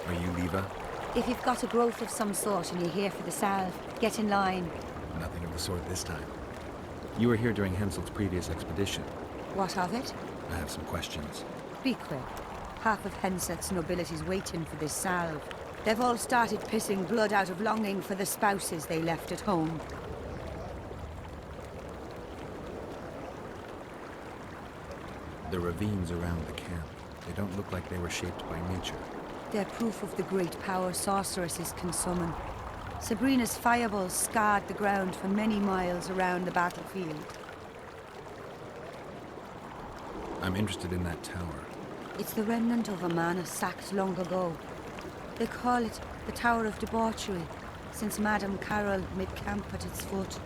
C: Are you Leva?
I: If you've got a growth of some sort and you're here for the salve, get in line.
C: Nothing of the sort this time. You were here during Hensel's previous expedition.
I: What of it?
C: I have some questions.
I: Be quick. Half of Hensel's nobility's waiting for this salve. They've all started pissing blood out of longing for the spouses they left at home.
C: The ravines around the camp. They don't look like they were shaped by nature.
I: They're proof of the great power sorceresses can summon. Sabrina's fireballs scarred the ground for many miles around the battlefield.
C: I'm interested in that tower.
I: It's the remnant of a manor sacked long ago. They call it the Tower of Debauchery, since Madame Carol made camp at its foot.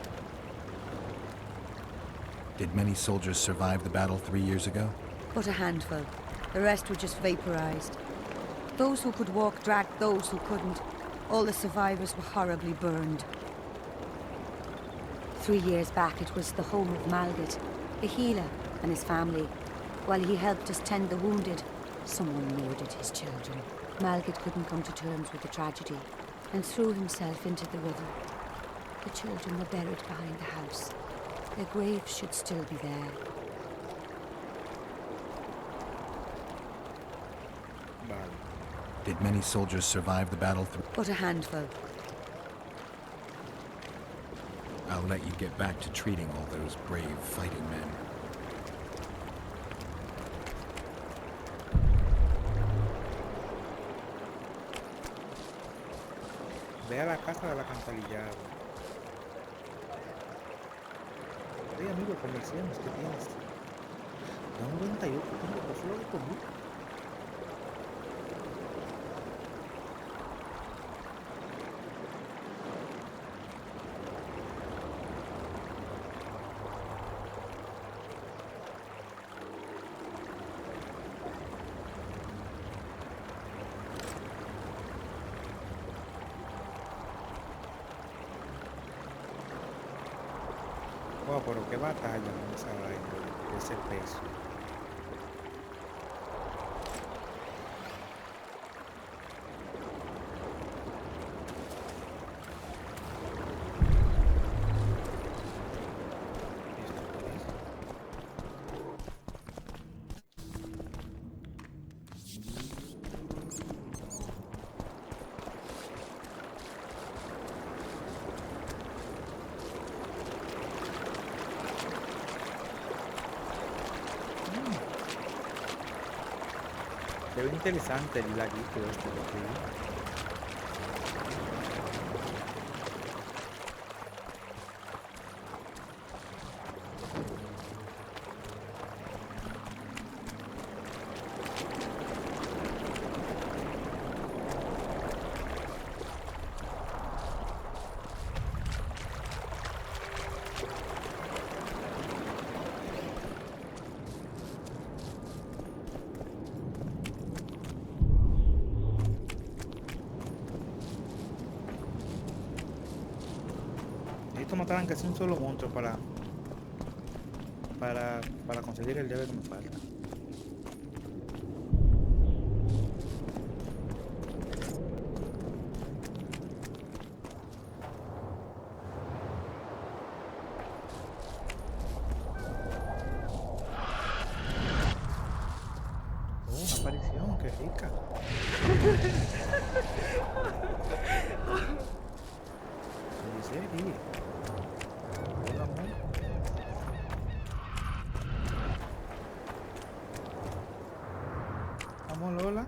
C: Did many soldiers survive the battle 3 years ago?
I: But a handful. The rest were just vaporized. Those who could walk dragged those who couldn't. All the survivors were horribly burned. 3 years back, it was the home of Malgat, the healer, and his family. While he helped us tend the wounded, someone murdered his children. Malgat couldn't come to terms with the tragedy and threw himself into the river. The children were buried behind the house. Their graves should still be there.
C: Did many soldiers survive the battle through?
I: But a handful.
C: I'll let you get back to treating all those brave fighting men.
A: Ve a la casa del alcantarillado. Hey amigo, conversemos, ¿qué tienes? Da un 98, tengo solo de conmigo. Wow, pero qué batalla con esa vaina, ese peso. Se ve interesante el laguito este de aquí. Mataran que es un solo monstruo para conseguir el llave que me falta. Oh, una aparición, qué rica. ¿En serio? Vamos, Lola.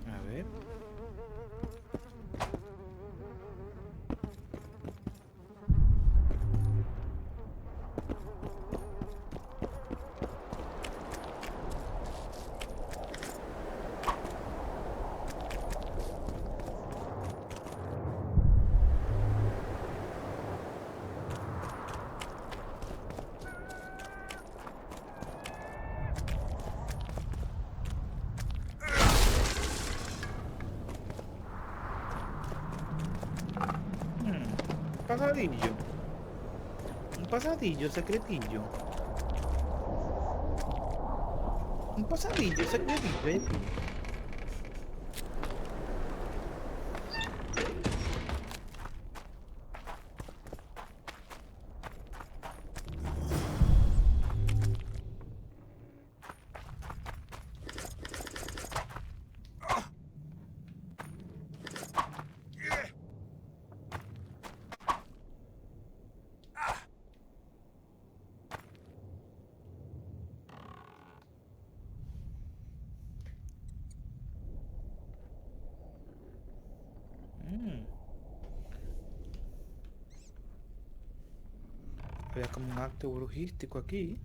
A: A ver. Pasadillo. Un pasadillo secretillo. Un pasadillo secretillo. Había como un acto brujístico aquí.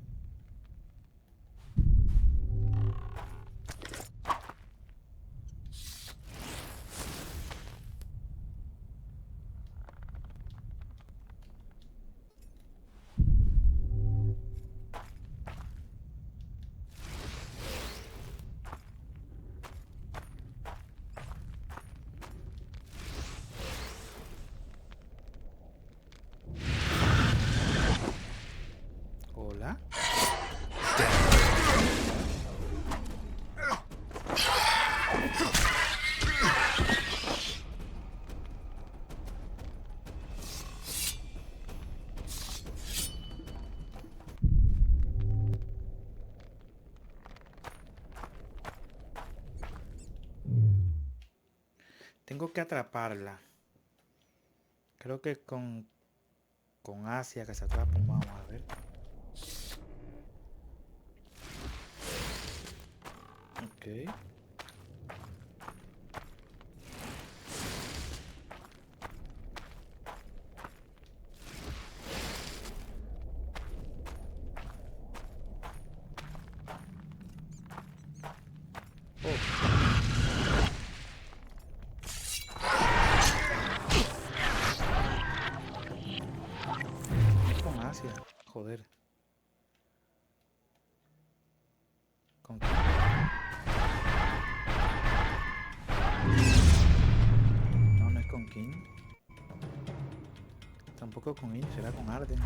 A: Tengo que atraparla. Creo que con Asia que se atrapan. Vamos a ver. Ok. Joder. ¿Con qué? No es con King. Tampoco con In, será con Arden.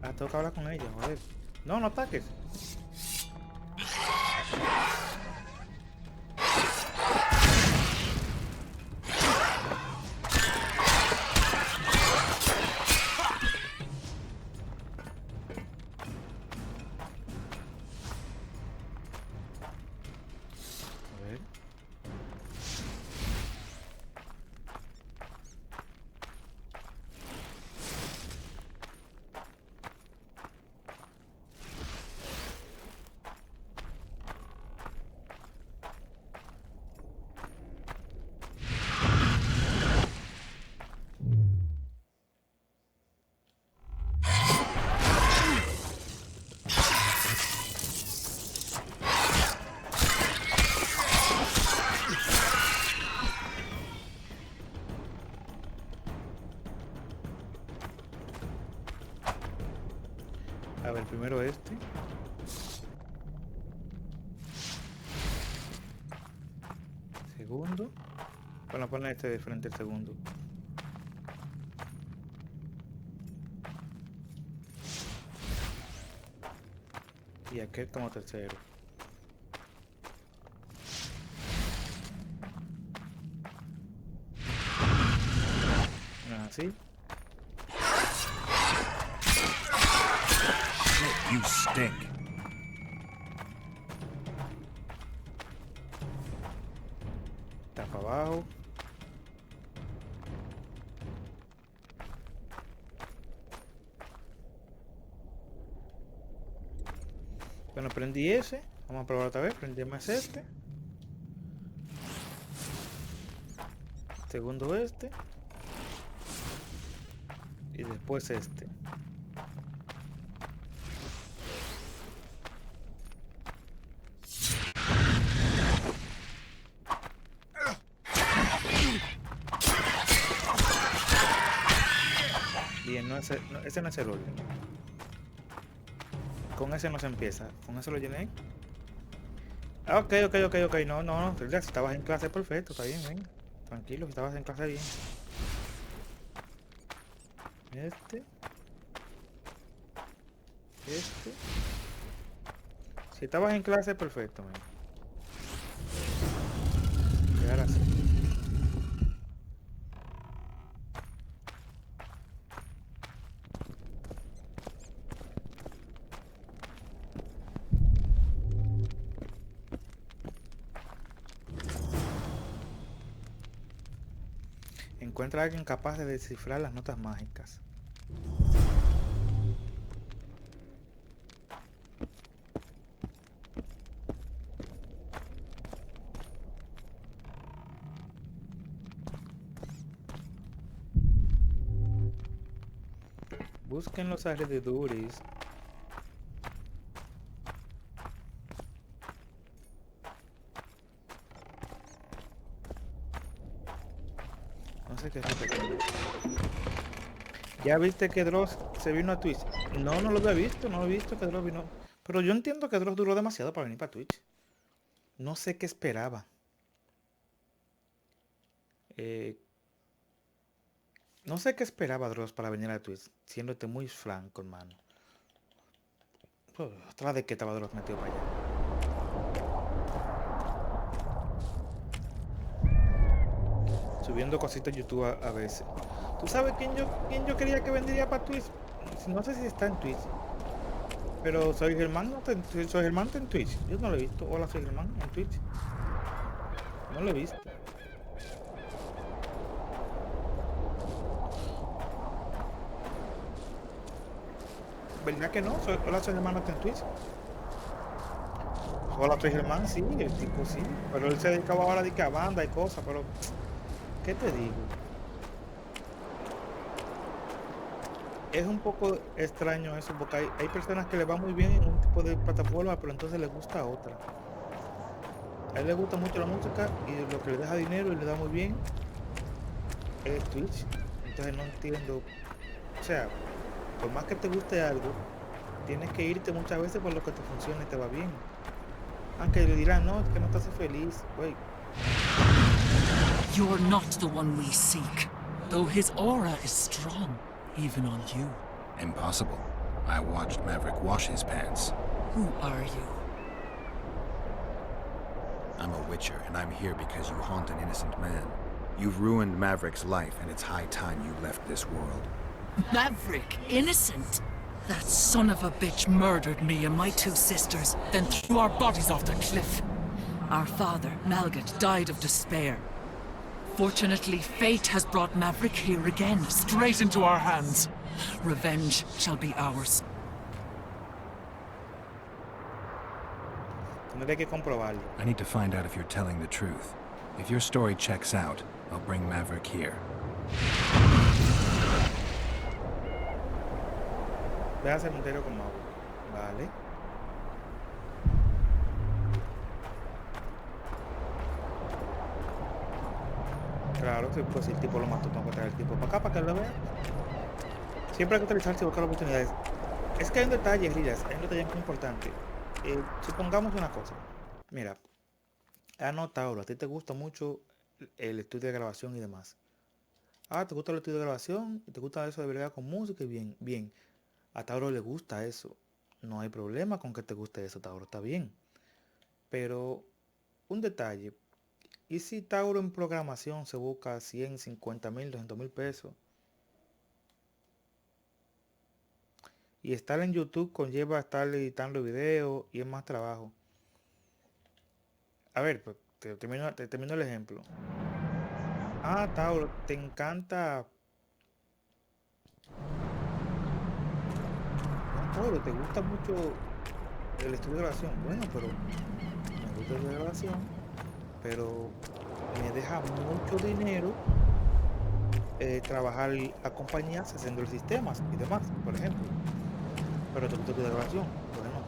A: Ah, tengo que hablar con ella, joder. No ataques. A ver, primero este. Segundo. Bueno, poner este de frente el segundo. Y aquel como tercero. Así.
C: You stink.
A: Está para abajo. Bueno, prendí ese. Vamos a probar otra vez. Prendí más este. Segundo este. Y después este. Bien, ese no es el orden. Con ese no se empieza. Con eso lo llené. Ah, ok. No. Si estabas en clase, perfecto. Está bien, ven. Tranquilo, si estabas en clase, bien. Este. Si estabas en clase, perfecto, ven. Y ahora sí. Encuentra a alguien capaz de descifrar las notas mágicas. Busquen los alrededores. No sé qué es lo que tengo. ¿Ya viste que Dross se vino a Twitch? No lo había visto, no lo he visto que Dross vino. Pero yo entiendo que Dross duró demasiado para venir para Twitch. No sé qué esperaba. No sé qué esperaba Dross para venir a Twitch, siéndote muy franco, hermano. Otra de que estaba Dross metido para allá. Subiendo cositas en YouTube a veces. ¿Tú sabes quién yo quería que vendría para Twitch? No sé si está en Twitch. Pero soy Germán, soy Germán en Twitch. Yo no lo he visto. Hola, soy Germán en Twitch. No lo he visto. ¿Verdad que no? Hola, soy Germán en Twitch. Hola, soy Germán, sí, el tipo sí. Pero él se dedicaba ahora a banda y cosas, pero ¿qué te digo? Es un poco extraño eso, porque hay personas que le va muy bien en un tipo de plataforma, pero entonces les gusta otra. A él le gusta mucho la música y lo que le deja dinero y le da muy bien es Twitch. Entonces no entiendo. O sea, por más que te guste algo, tienes que irte muchas veces por lo que te funciona y te va bien. Aunque le dirán, no, es que no te hace feliz, güey.
J: You're not the one we seek, though his aura is strong, even on you.
C: Impossible. I watched Maverick wash his pants.
J: Who are you?
C: I'm a Witcher, and I'm here because you haunt an innocent man. You've ruined Maverick's life, and it's high time you left this world.
J: Maverick? Innocent? That son of a bitch murdered me and my two sisters, then threw our bodies off the cliff. Our father, Malgat, died of despair. Fortunately, fate has brought Maverick here again, straight into our hands. Revenge shall be ours.
A: Tendré que comprobarlo.
C: I need to find out if you're telling the truth. If your story checks out, I'll bring Maverick here.
A: Ve al cementerio con Mau. Vale. Claro, pues si el tipo lo mató, tengo que traer el tipo para acá para que lo vea. Siempre hay que utilizarse y buscar oportunidades. Es que hay un detalle, Rillas, hay un detalle muy importante. Supongamos una cosa. Mira, Tauro, a ti te gusta mucho el estudio de grabación y demás. Te gusta el estudio de grabación y te gusta eso de verdad con música y bien, bien. A Tauro le gusta eso. No hay problema con que te guste eso, Tauro, está bien. Pero un detalle. ¿Y si Tauro en programación se busca 100, 50 mil, 200 mil pesos? Y estar en YouTube conlleva estar editando videos y es más trabajo. A ver, pues te termino el ejemplo. Tauro, te encanta... Tauro, te gusta mucho el estudio de grabación. Bueno, pero me gusta el estudio de grabación, pero me deja mucho dinero trabajar a compañías haciendo los sistemas y demás, por ejemplo. Pero te gusta el estudio de grabación. Bueno,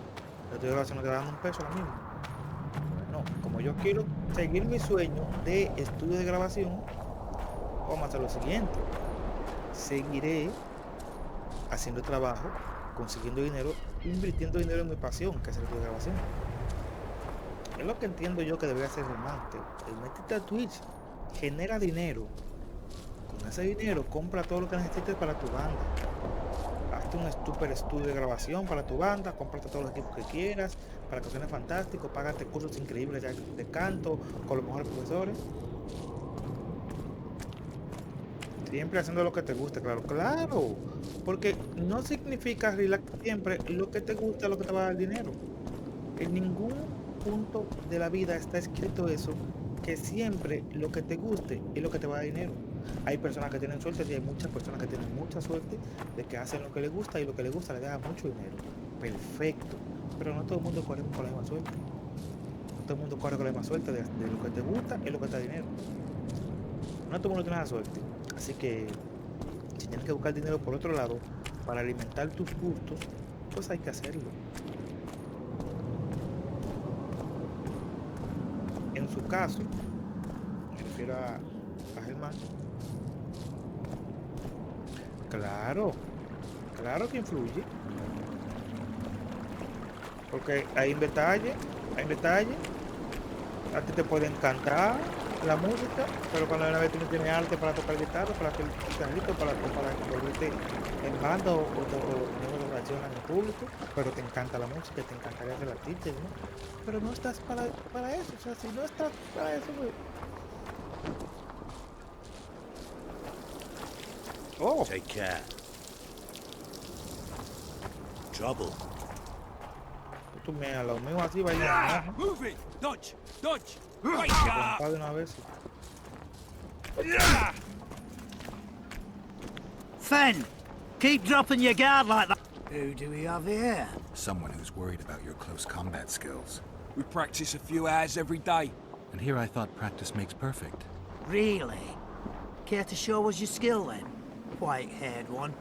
A: el estudio de grabación no te da dando un peso ahora mismo. Bueno, como yo quiero seguir mi sueño de estudio de grabación, vamos a hacer lo siguiente. Seguiré haciendo trabajo, consiguiendo dinero, invirtiendo dinero en mi pasión, que es el estudio de grabación. Es lo que entiendo yo que debería ser el mante. Métete a Twitch, genera dinero. Con ese dinero compra todo lo que necesites para tu banda. Hazte un super estudio de grabación para tu banda, cómprate todos los equipos que quieras, para que suene fantástico, págate cursos increíbles de canto, con los mejores profesores. Siempre haciendo lo que te guste, claro, porque no significa relax siempre lo que te gusta, lo que te va a dar dinero. En ningún punto de la vida está escrito eso, que siempre lo que te guste es lo que te va a dar dinero. Hay personas que tienen suerte y hay muchas personas que tienen mucha suerte de que hacen lo que les gusta y lo que les gusta les da mucho dinero. Perfecto, pero no todo el mundo corre con la misma suerte. No todo el mundo corre con la misma suerte de lo que te gusta es lo que te da dinero. No todo el mundo tiene esa suerte. Así que si tienes que buscar dinero por otro lado para alimentar tus gustos, pues hay que hacerlo. En su caso, me refiero a Germán. Claro que influye. Porque hay un detalle. A ti te puede encantar la música, pero cuando una vez tú no tienes arte para tocar guitarra, para hacer guitarrito, para volverte en banda o tener relación en el público, pero te encanta la música, te encantaría ser artista, ¿no? Pero no estás para eso, o sea, si no estás para eso, pues...
F: Take care. Trouble.
A: Tú me a lo mío así va a ir
E: Move it! Dodge! Dodge! Wake up!
A: de una vez.
H: Fen! Keep dropping your guard like that. Who do we have here?
C: Someone who's worried about your close combat skills.
E: We practice a few hours every day.
C: And here I thought practice makes perfect.
H: Really? Care to show us your skill then? White-haired one.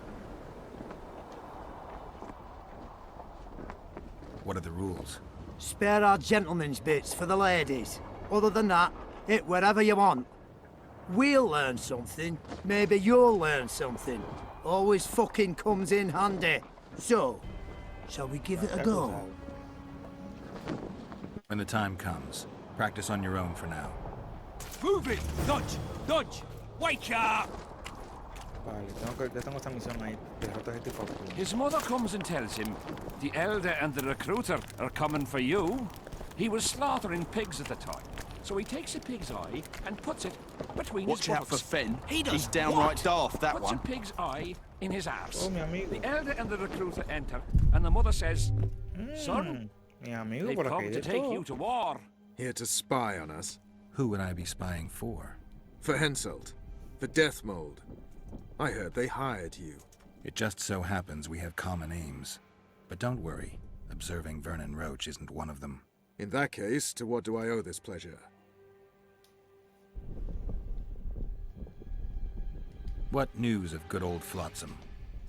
C: What are the rules?
H: Spare our gentlemen's bits for the ladies. Other than that, hit wherever you want. We'll learn something. Maybe you'll learn something. Always fucking comes in handy. So, shall we give it a go?
C: When the time comes, practice on your own for now.
E: Move it! Dodge! Dodge! Wake up!
A: Vale, ya tengo esta misión ahí. Derrota a este tipo.
E: His mother comes and tells him, the elder and the recruiter are coming for you. He was slaughtering pigs at the time, so he takes a pig's eye and puts it between his
K: Watch out for
E: buttocks.
K: Fen.
E: He does
K: He's downright
E: what?
K: daft, that
E: Puts
K: one.
E: a pig's eye in his arse.
A: Oh, mi amigo.
E: The elder and the recruiter enter, and the mother says, son,
A: Mi amigo,
E: they've
A: por
E: come
A: aquí
E: to
A: de
E: take
A: todo.
E: you to war.
L: Here to spy on us.
C: Who would I be spying for?
L: For Henselt. The Death Mold. I heard they hired you.
C: It just so happens we have common aims. But don't worry, observing Vernon Roach isn't one of them.
L: In that case, to what do I owe this pleasure?
C: What news of good old Flotsam?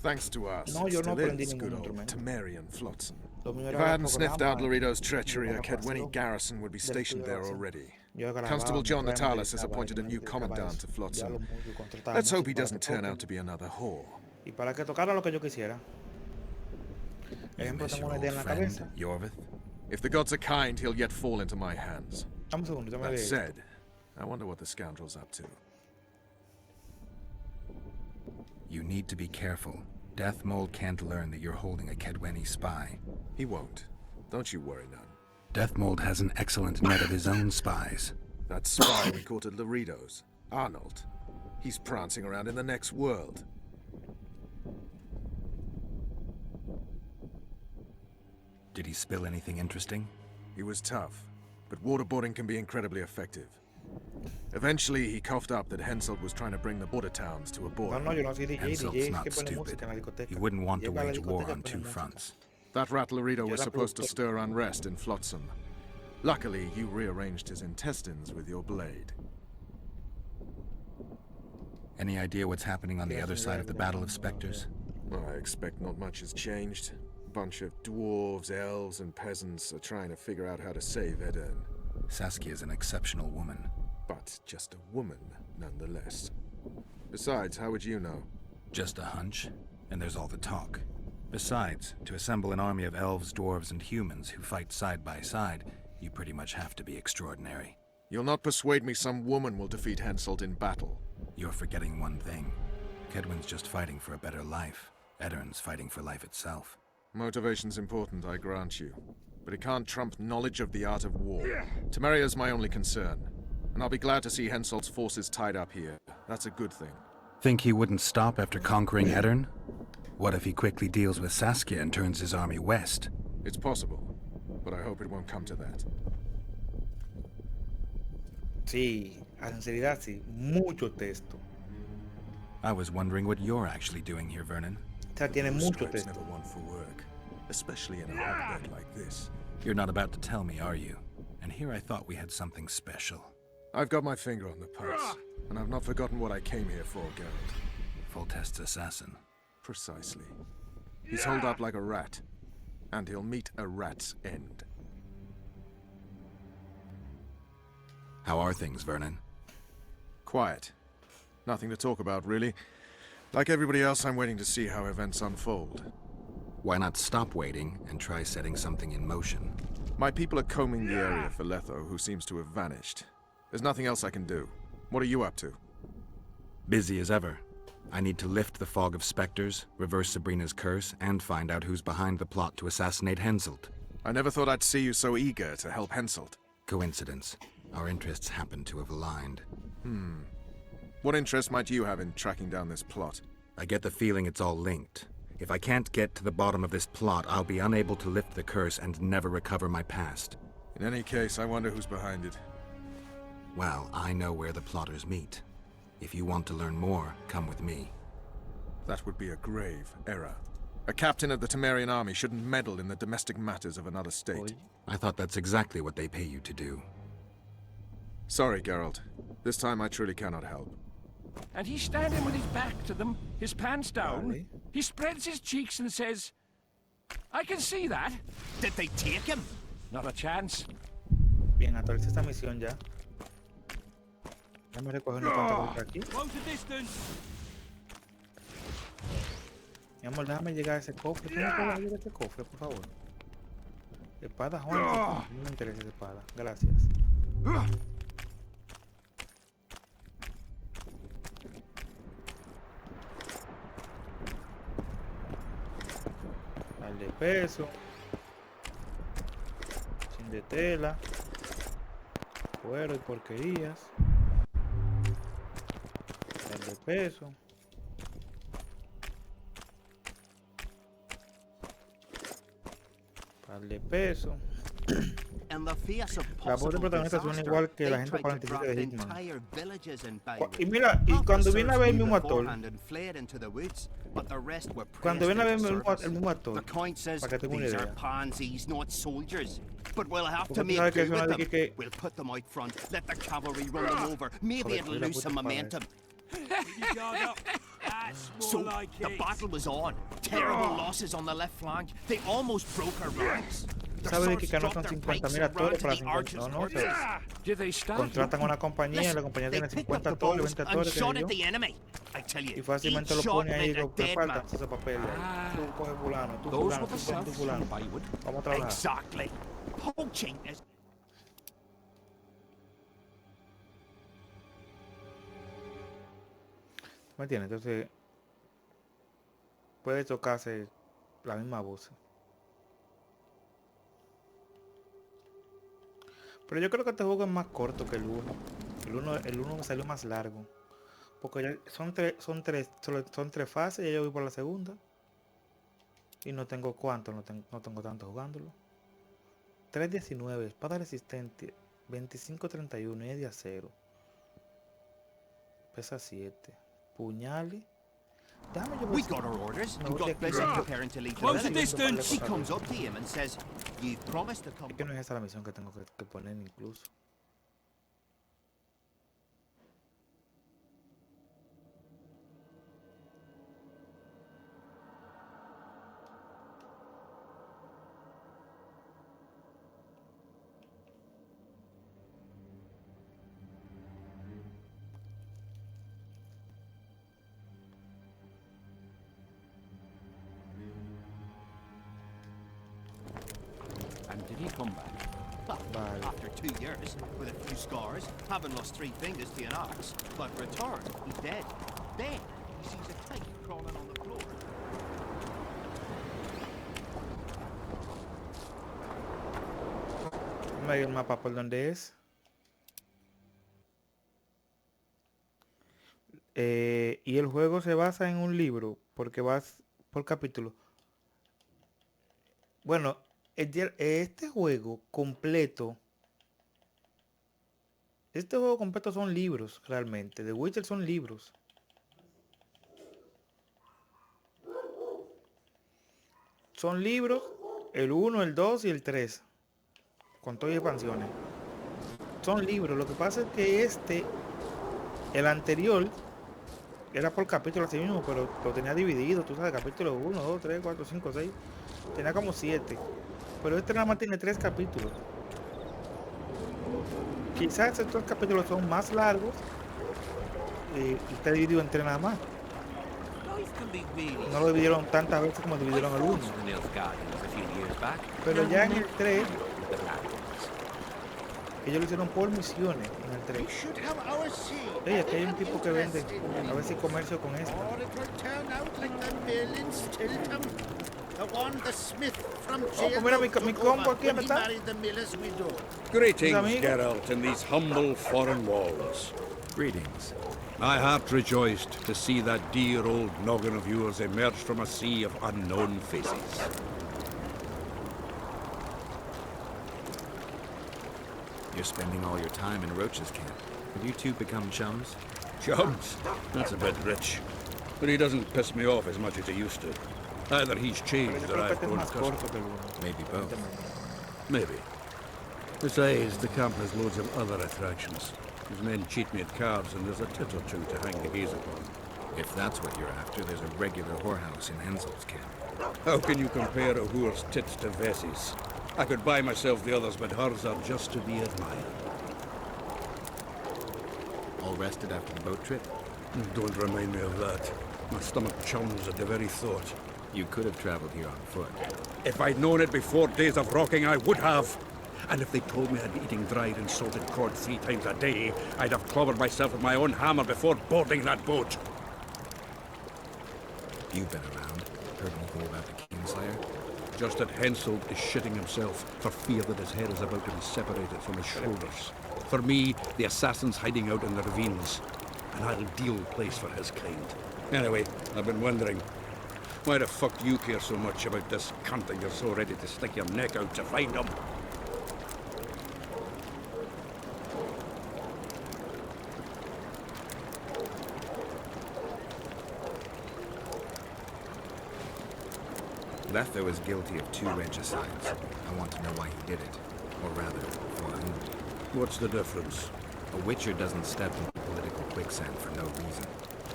L: Thanks to us,
A: No,
L: it
A: yo no
L: still
A: aprendí
L: is good
A: ningún
L: old
A: instrumento.
L: Temerian Flotsam.
A: Lo mío
L: If
A: era
L: I hadn't sniffed out
A: programa,
L: Laredo's treachery, a
A: programación
L: Kedweni garrison would be stationed there already.
A: Yo grababa,
L: Constable John
A: me
L: Natalis has
A: editaba,
L: appointed a
A: me
L: new
A: editaba
L: commandant
A: eso.
L: to Flotsam.
A: Ya lo mucho, contrataba
L: Let's hope he
A: música para
L: doesn't
A: que
L: turn
A: toque.
L: out to be another whore.
A: Y para que tocara lo que yo quisiera.
C: You
A: Ejemplo,
C: miss
A: tengo
C: your
A: una idea
C: old
A: en la
C: friend,
A: cabeza.
C: Yorvith?
L: If the gods are kind, he'll yet fall into my hands.
A: Dame un segundo, ya me
L: That
A: leí.
L: said, I wonder what the scoundrel's up to.
C: You need to be careful. Death Mold can't learn that you're holding a Kedweni spy.
L: He won't. Don't you worry none.
C: Death Mold has an excellent net of his own spies.
L: That spy we caught at Laredo's, Arnold. He's prancing around in the next world.
C: Did he spill anything interesting?
L: He was tough, but waterboarding can be incredibly effective. Eventually, he coughed up that Henselt was trying to bring the border towns to a
A: No,
L: boil.
A: no, yo no soy DJ,
C: Henselt's
A: DJ es
C: not
A: que pone
C: stupid.
A: música en la discoteca.
C: You wouldn't want to
A: Llega a la
C: wage war
A: discoteca,
C: on
A: pone
C: two
A: música.
C: fronts.
L: That rat Laredo
A: Yo
L: was
A: era
L: supposed to
A: productor.
L: stir unrest in Flotsam. Luckily, you rearranged his intestines with your blade.
C: Any idea what's happening on the other side of the Battle of Spectres?
L: I expect not much has changed. A bunch of dwarves, elves, and peasants are trying to figure out how to save Edirn.
C: Saskia's an exceptional woman.
L: But just a woman, nonetheless. Besides, how would you know?
C: Just a hunch, and there's all the talk. Besides, to assemble an army of elves, dwarves, and humans who fight side by side, you pretty much have to be extraordinary.
L: You'll not persuade me some woman will defeat Henselt in battle.
C: You're forgetting one thing. Kedwen's just fighting for a better life. Edirn's fighting for life itself.
L: Motivation's important, I grant you. But it can't trump knowledge of the art of war. Temeria's my only concern. And I'll be glad to see Henselt's forces tied up here. That's a good thing.
C: Think he wouldn't stop after conquering Edirn? What if he quickly deals with Saskia and turns his army west?
L: It's possible, but I hope it won't come to that.
A: Sí, a sinceridad sí, mucho texto.
C: I was wondering what you're actually doing here, Vernon.
A: O sea, tiene mucho
L: Stripes
A: texto.
L: never one for work, especially in a hotbed like this.
C: You're not about to tell me, are you? And here I thought we had something special.
L: I've got my finger on the pulse, and I've not forgotten what I came here for, Geralt.
C: Foltest's assassin.
L: Precisely. He's holed up like a rat, and he'll meet a rat's end.
C: How are things, Vernon?
L: Quiet. Nothing to talk about, really. Like everybody else, I'm waiting to see how events unfold.
C: Why not stop waiting and try setting something in motion?
L: My people are combing the area for Letho, who seems to have vanished. There's nothing else I can do. What are you up to?
C: Busy as ever. I need to lift the fog of specters, reverse Sabrina's curse, and find out who's behind the plot to assassinate Henselt.
L: I never thought I'd see you so eager to help Henselt.
C: Coincidence. Our interests happen to have aligned.
L: What interest might you have in tracking down this plot?
C: I get the feeling it's all linked. If I can't get to the bottom of this plot, I'll be unable to lift the curse and never recover my past.
L: In any case, I wonder who's behind it.
C: Well, I know where the plotters meet. If you want to learn more, come with me.
L: That would be a grave error. A captain of the Temerian army shouldn't meddle in the domestic matters of another state.
C: I thought that's exactly what they pay you to do.
L: Sorry, Geralt. This time I truly cannot help.
E: And he's standing with his back to them, his pants down.
A: Vale.
E: He spreads his cheeks and says, I can see that.
F: Did they take him?
E: Not a chance.
A: Bien, actualiza esta misión ya. Déjame recoger una cuanta cosas aquí.
F: Close the distance.
A: Mi amor, déjame llegar a ese cofre. ¿Tienes que llegar a ese cofre, por favor? Espada, Juan. No me interesa esa espada. Gracias. Al de peso. Sin de tela. Cuero y porquerías. Al de peso. Al de peso. La voz de protagonista suena igual que la gente 47 de Hitman. Y mira, y cuando viene a ver el mismo actor, cuando viene a ver el mismo actor, para que tenga una idea.
F: But we'll have to
A: Porque tú
F: make
A: sabes que
F: do
A: suena
F: with
A: de
F: them.
A: que
F: We'll put them out front, let the cavalry run them over. Maybe it'll lose some momentum. So, the battle was on. Terrible losses on the left flank. They almost broke our ranks.
A: ¿Sabes de que no son 50.000 actores para 50? No, no, o sea, contratan una compañía y la compañía tiene 50 actores, 20 actores, que yo, y fácilmente lo pone ahí y lo repartan esos papeles. Tú coges fulano, tú fulano, tú fulano. Vamos a trabajar.
F: Exactly. Poaching is...
A: ¿Me entiendes? Entonces, puede chocarse la misma voz. Pero yo creo que este juego es más corto que el 1. El 1 me salió más largo. Porque ya son tres fases y yo voy por la segunda. Y no tengo cuánto, no tengo tanto jugándolo. 3.19, espada resistente, 25.31 y es de acero. Pesa 7. Puñales. Déjame yo
F: We got our orders and got busy preparing to leave.
A: Close the distance.
F: She comes up to him and says, "You've promised to come."
A: Es que no es esa la misión que tengo que poner incluso.
F: And did he come back? Well, after 2 years, with a few scars, having lost 3 fingers to an axe, but returned, he's dead. Then, he sees a tyke crawling on the floor.
A: Me dio el mapa por donde es. Y el juego se basa en un libro, porque vas por capítulo. Bueno, este juego completo son libros, realmente. The Witcher son libros. Son libros, el 1, el 2 y el 3. Con todas las expansiones. Son libros. Lo que pasa es que el anterior, era por capítulo así mismo, pero lo tenía dividido, tú sabes, capítulo 1, 2, 3, 4, 5, 6. Tenía como 7. Pero este nada más tiene 3 capítulos. Quizás estos capítulos son más largos y está dividido en 3 nada más. No lo dividieron tantas veces como dividieron el 1. Pero ya en el 3, ellos lo hicieron por misiones en el 3. Oye, aquí hay un tipo que vende. A ver si comercio con esto. Oh, pues mira mi combo aquí, ¿dónde está?
B: Greetings, Geralt, in these humble foreign walls.
C: Greetings.
K: My heart rejoiced to see that dear old noggin of yours emerge from a sea of unknown faces.
C: You're spending all your time in Roach's camp. Have you two become chums?
K: Chums? That's a bit rich. But he doesn't piss me off as much as he used to. Either he's changed or I've grown accustomed.
C: Maybe both.
K: Maybe. Besides, the camp has loads of other attractions. His men cheat me at cards, and there's a tit or two to hang the gaze upon.
C: If that's what you're after, there's a regular whorehouse in Hensel's camp.
K: How can you compare a whore's tits to Vessi's? I could buy myself the others, but hers are just to be admired.
C: All rested after the boat trip?
K: Don't remind me of that. My stomach churns at the very thought.
C: You could have traveled here on foot.
K: If I'd known it before days of rocking, I would have. And if they told me I'd be eating dried and salted cod 3 times a day, I'd have clobbered myself with my own hammer before boarding that boat.
C: You've been around. Heard anything about the Kingslayer?
K: Just that Hensel is shitting himself for fear that his head is about to be separated from his shoulders. For me, the assassin's hiding out in the ravines. An ideal place for his kind. Anyway, I've been wondering, why the fuck do you care so much about this cunt that you're so ready to stick your neck out to find him?
C: Lethar is guilty of 2 regicides. I want to know why he did it. Or rather, for whom.
K: What's the difference?
C: A Witcher doesn't step into political quicksand for no reason.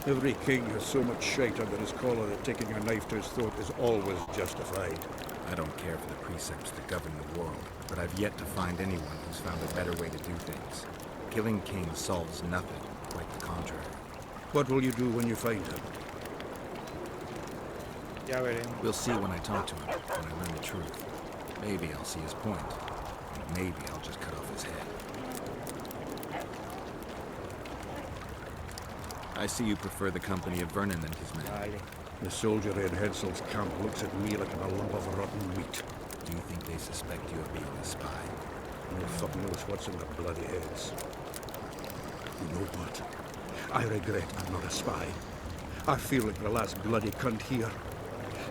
K: Every king has so much shite under his collar that taking a knife to his throat is always justified.
C: I don't care for the precepts that govern the world, but I've yet to find anyone who's found a better way to do things. Killing kings solves nothing, quite the contrary.
K: What will you do when you find him?
A: Ya veremos.
C: We'll see when I talk to him, when I learn the truth. Maybe I'll see his point, and maybe I'll just cut off his head. I see you prefer the company of Vernon and his men.
A: Vale.
K: The soldiery in Hensel's camp looks at me like I'm a lump of rotten meat.
C: Do you think they suspect you of being a spy?
K: No fuck knows what's in their bloody heads. You know what? I regret I'm not a spy. I feel like the last bloody cunt here.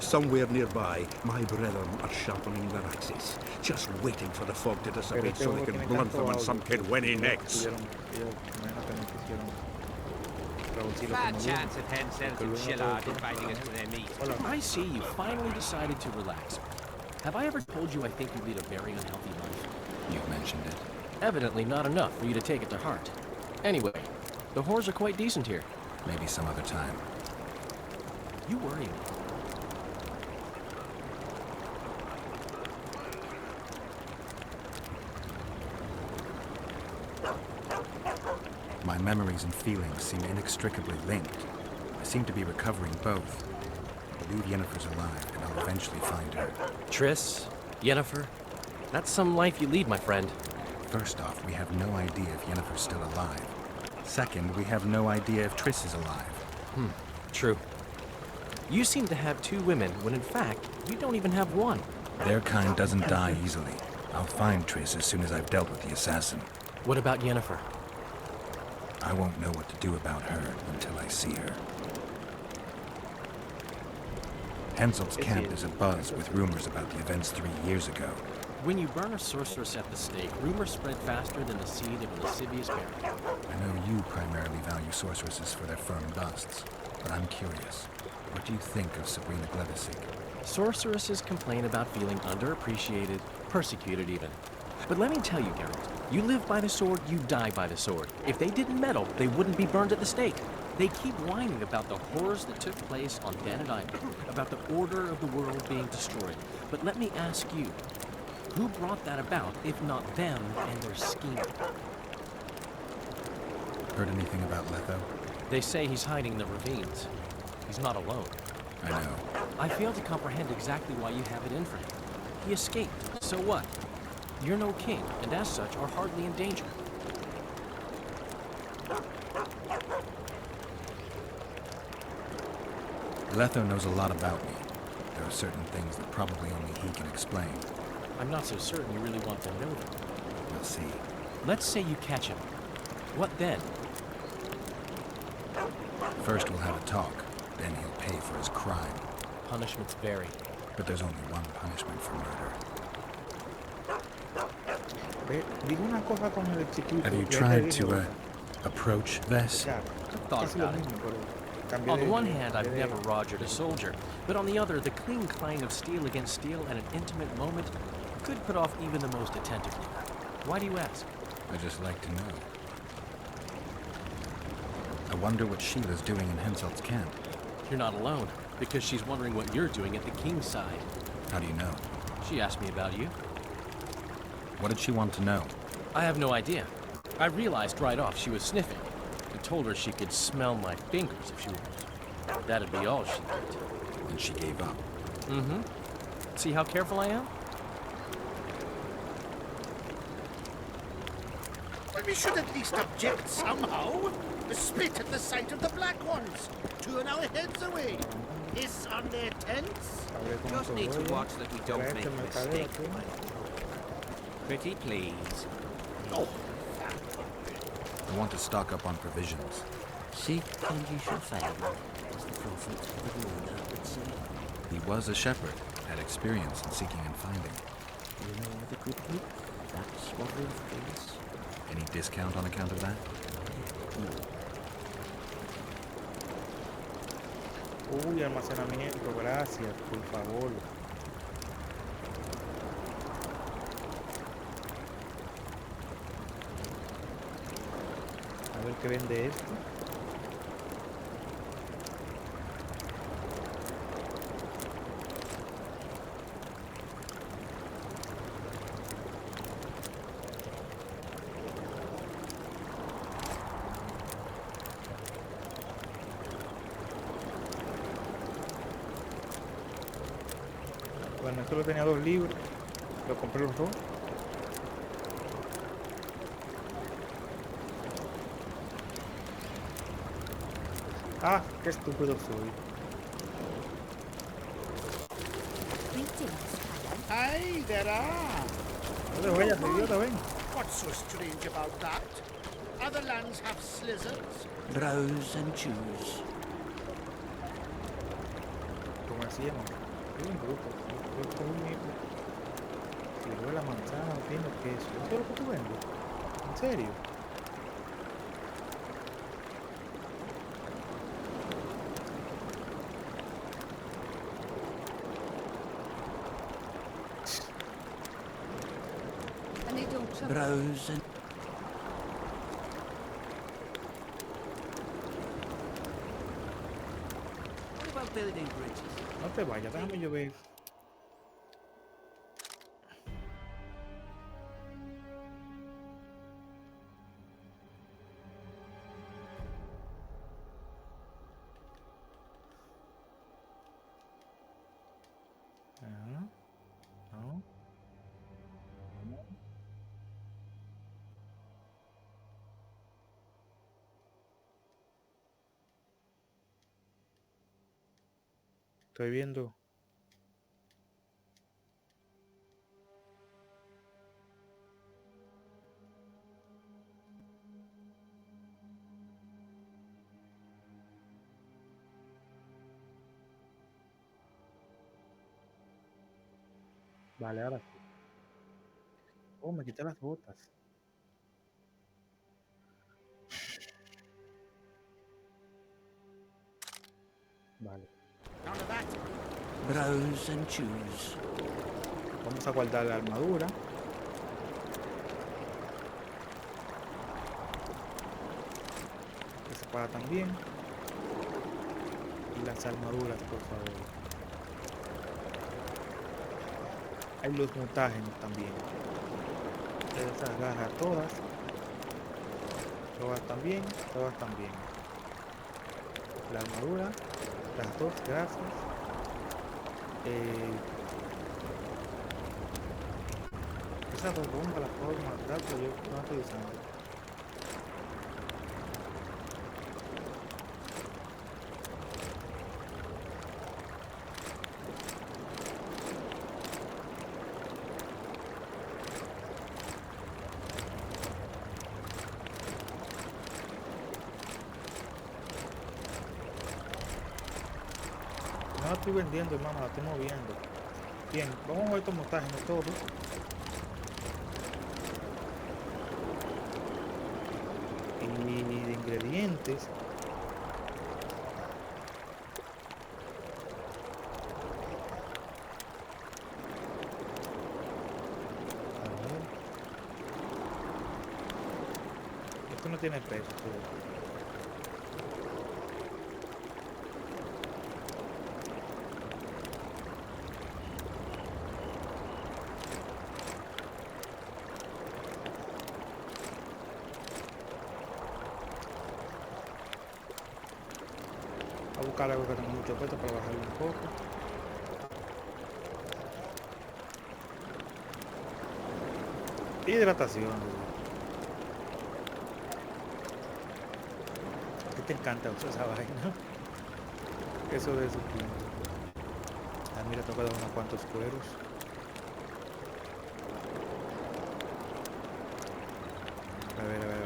K: Somewhere nearby, my brethren are sharpening their axes, just waiting for the fog to dissipate so they can blunt them on some kid when he necks.
M: Bad chance of Hensel's and Shillard inviting us to their meet.
N: I see you finally decided to relax. Have I ever told you I think you lead a very unhealthy life?
C: You've mentioned it.
N: Evidently not enough for you to take it to heart. Anyway, the whores are quite decent here.
C: Maybe some other time.
N: You worry me.
C: My memories and feelings seem inextricably linked. I seem to be recovering both. I believe Yennefer's alive, and I'll eventually find her.
N: Triss, Yennefer, that's some life you lead, my friend.
C: First off, we have no idea if Yennefer's still alive. Second, we have no idea if Triss is alive.
N: True. You seem to have 2 women, when in fact, you don't even have one.
C: Their kind doesn't die easily. I'll find Triss as soon as I've dealt with the assassin.
N: What about Yennefer?
C: I won't know what to do about her until I see her. Hensel's camp is abuzz with rumors about the events 3 years ago.
N: When you burn a sorceress at the stake, rumors spread faster than the seed of a lascivious berry.
C: I know you primarily value sorceresses for their firm busts, but I'm curious. What do you think of Sabrina Glevissig?
N: Sorceresses complain about feeling underappreciated, persecuted even. But let me tell you, Geralt, you live by the sword, you die by the sword. If they didn't meddle, they wouldn't be burned at the stake. They keep whining about the horrors that took place on Danid Island, about the order of the world being destroyed. But let me ask you, who brought that about, if not them and their scheming?
C: Heard anything about Letho?
N: They say he's hiding in the ravines. He's not alone.
C: I know.
N: I fail to comprehend exactly why you have it in for him. He escaped, so what? You're no king, and as such are hardly in danger.
C: Letho knows a lot about me. There are certain things that probably only he can explain.
N: I'm not so certain you really want to know them.
C: We'll see.
N: Let's say you catch him. What then?
C: First we'll have a talk, then he'll pay for his crime.
N: Punishments vary.
C: But there's only one punishment for murder. Have you tried to, approach Vess?
N: I've thought about it. On the one hand, I've never rogered a soldier, but on the other, the clean clang of steel against steel at an intimate moment could put off even the most attentive look. Why do you ask?
C: I just like to know. I wonder what Sheila's doing in Henselt's camp.
N: You're not alone, because she's wondering what you're doing at the king's side.
C: How do you know?
N: She asked me about you.
C: What did she want to know?
N: I have no idea. I realized right off she was sniffing. I told her she could smell my fingers if she wanted. That'd be all she did.
C: And she gave up.
N: Mm-hmm. See how careful I am?
O: Well, we should at least object somehow. Spit at the sight of the black ones. Turn our heads away. Hiss on their tents.
M: Just need to watch that we don't make a mistake. Pretty please.
O: Oh.
C: I want to stock up on provisions.
M: Seek and ye shall find, as the prophet of the Lord would say.
C: He was a shepherd, had experience in seeking and finding.
M: You know the good book? That's what we'll face.
C: Any discount on account of that?
A: Uy, almacenamiento, gracias, por favor. A ver qué vende esto. Bueno, solo tenía 2 libros. Lo compré los 2. Ah, qué estúpido soy.
O: Aye, there are.
A: No te vayas, idiota, ven.
O: What's so strange about that? Other lands have slizzards.
M: Browse and choose.
A: Como hacíamos. Bien bruto. Yo con un hijo. Tiró la manzana, tiene queso. ¿Eso es lo que tú vendes? ¿En serio?
M: Browse and... What about building bridges?
A: No te vayas, déjame yo ver. No. Estoy viendo. Vale, ahora sí. Oh, me quité las botas. Vale.
M: Browse and choose.
A: Vamos a guardar la armadura. Esa espada también. Y las armaduras, por favor. Hay los mutágenos también. Esas garras todas. Todas también. Todas también. La armadura. Las dos, gracias. Esas dos bombas las puedo matar, pero yo no las estoy usando. estoy vendiendo, hermano, la estoy moviendo. Bien, vamos a ver estos montajes, no todo. Y de ingredientes. A ver. Esto no tiene peso, tío. Buscar algo que tenga mucho peso para bajarlo un poco. Hidratación. ¿Qué te encanta usar esa vaina? Eso de su punto. Ah, mira, toca dar unos cuantos cueros. A ver.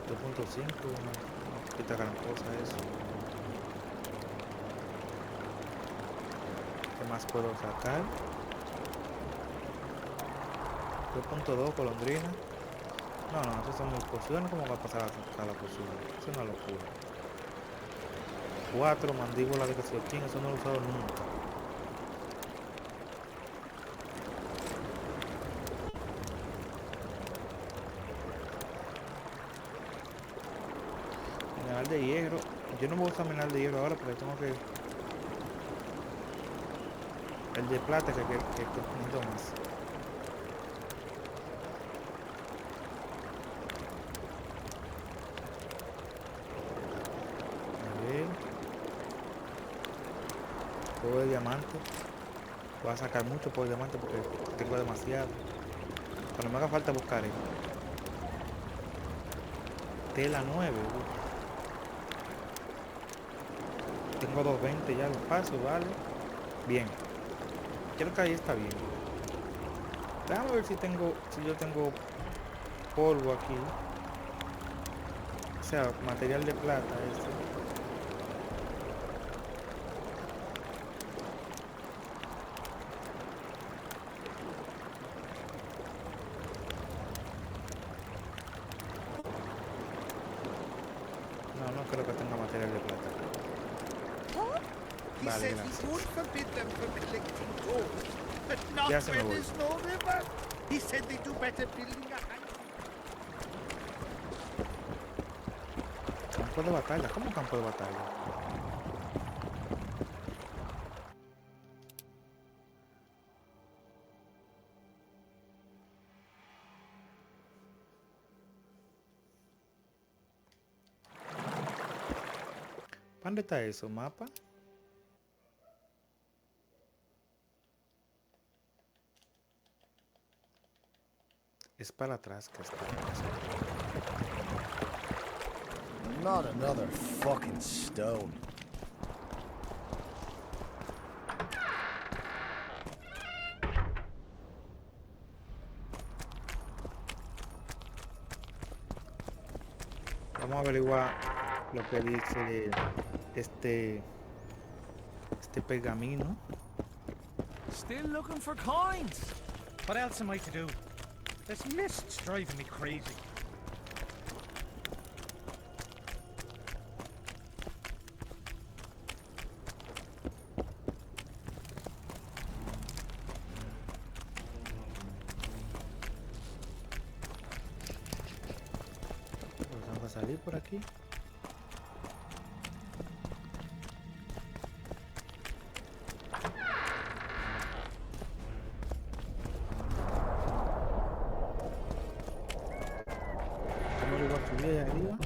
A: 2.5, quita gran cosa eso. ¿Qué más puedo sacar? 2.2 golondrina. No, eso son muy pociones. ¿Cómo va a pasar a sacar la poción? Es una locura. 4 mandíbulas de casillín, eso no lo he usado nunca. Mineral de hierro. Yo no voy a usar mineral de hierro ahora porque tengo que... El de plata que necesito más. A ver. Polvo de diamante. Voy a sacar mucho polvo de diamante porque tengo demasiado. Cuando me haga falta buscar esto. Tela 9. Tengo 220 ya los pasos, vale. Bien. Creo que ahí está bien. Déjame ver si yo tengo polvo aquí. O sea, material de plata este. No creo que tenga material de plata.
O: He
A: Vale,
O: said
A: gracias.
O: he won't forbid them from collecting gold, but not
A: Ya se me
O: when
A: voy.
O: there's no river. He said they do better building a house.
A: Campo de batalla. ¿Cómo campo de batalla? ¿Dónde está eso? ¿Mapa? Es para atrás que está.
P: Not another fucking stone.
A: Vamos a averiguar lo que dice este pergamino.
G: Still looking for coins. What else am I to do? This mist's driving me crazy.
A: Pues vamos a salir por aquí. Subir allá arriba.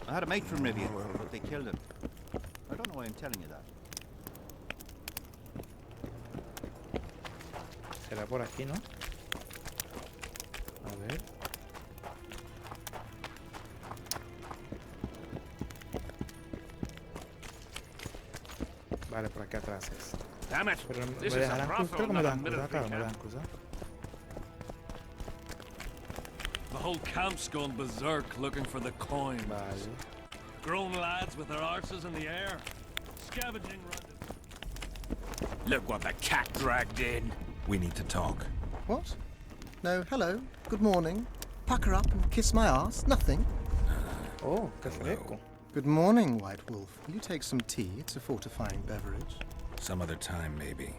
Q: I had a mate from Rivia, but they killed him. I don't know why I'm telling you that.
A: Será por aquí, ¿no? A ver. Vale, por aquí atrás es.
E: Damn it!
A: Pero me
E: This is a
A: dejarán cruzar,
E: brothel,
A: creo que me
E: not a
A: dejan cruzar,
E: military
A: acá, me
E: camp.
A: dejan cruzar.
D: The whole camp's gone berserk looking for the coin.
A: Vale.
D: Grown lads with their arses in the air, scavenging round.
E: Look what the cat dragged in.
C: We need to talk.
P: What? No, hello. Good morning. Pucker up and kiss my ass. Nothing.
A: Oh, qué fresco.
P: Good morning, White Wolf. Will you take some tea? It's a fortifying beverage.
C: Some other time, maybe.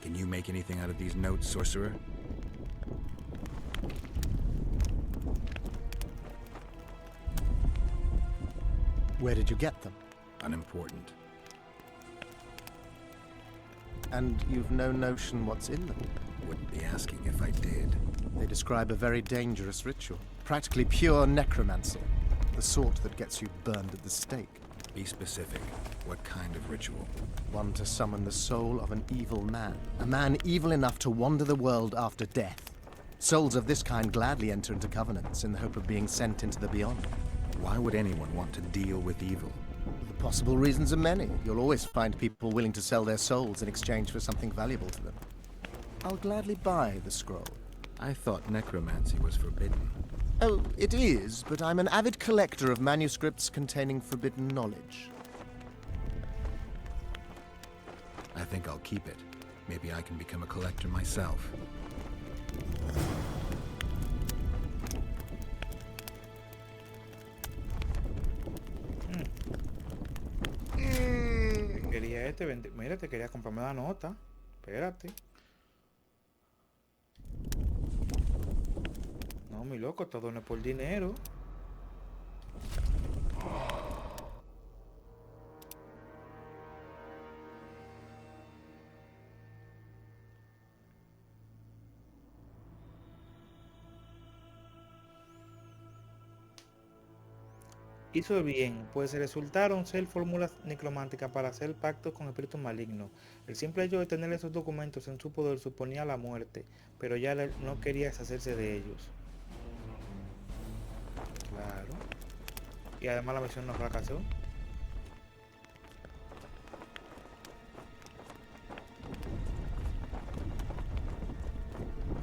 C: Can you make anything out of these notes, sorcerer?
P: Where did you get them?
C: Unimportant.
P: And you've no notion what's in them?
C: Wouldn't be asking if I did.
P: They describe a very dangerous ritual. Practically pure necromancy. The sort that gets you burned at the stake.
C: Be specific. What kind of ritual?
P: One to summon the soul of an evil man. A man evil enough to wander the world after death. Souls of this kind gladly enter into covenants in the hope of being sent into the beyond.
C: Why would anyone want to deal with evil?
P: The possible reasons are many. You'll always find people willing to sell their souls in exchange for something valuable to them. I'll gladly buy the scroll.
C: I thought necromancy was forbidden.
P: Oh, it is, but I'm an avid collector of manuscripts containing forbidden knowledge.
C: I think I'll keep it. Maybe I can become a collector myself.
A: Quería mira, te quería comprarme la nota. Espérate. No, mi loco, todo no es por dinero. Hizo bien, pues resultaron ser fórmulas necrománticas para hacer pactos con espíritus malignos. El simple hecho de tener esos documentos en su poder suponía la muerte, pero ya él no quería deshacerse de ellos. Claro. Y además la misión no fracasó.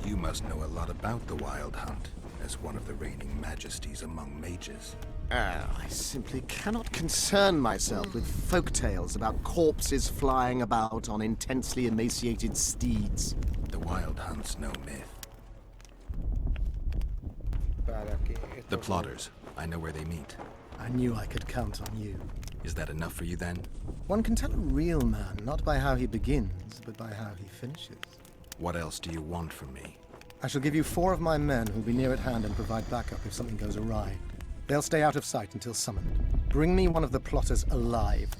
C: You must know a lot about the Wild Hunt, as one of the reigning majesties among mages.
P: I simply cannot concern myself with folk tales about corpses flying about on intensely emaciated steeds.
C: The Wild Hunt's no myth. The plotters. I know where they meet.
P: I knew I could count on you.
C: Is that enough for you then?
P: One can tell a real man not by how he begins, but by how he finishes.
C: What else do you want from me?
P: I shall give you 4 of my men who'll be near at hand and provide backup if something goes awry. They'll stay out of sight until summoned. Bring me one of the plotters alive.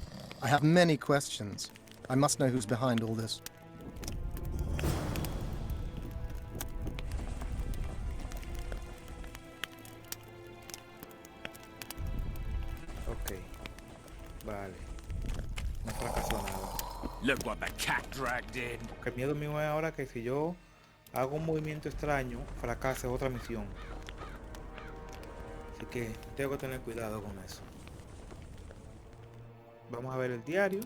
P: I have many questions. I must know who's behind all this.
A: Ok. Vale. No fracasó nada.
E: Look what the cat dragged in.
A: El miedo mío es ahora que si yo hago un movimiento extraño, fracase otra misión. Así que tengo que tener cuidado con eso. Vamos a ver el diario.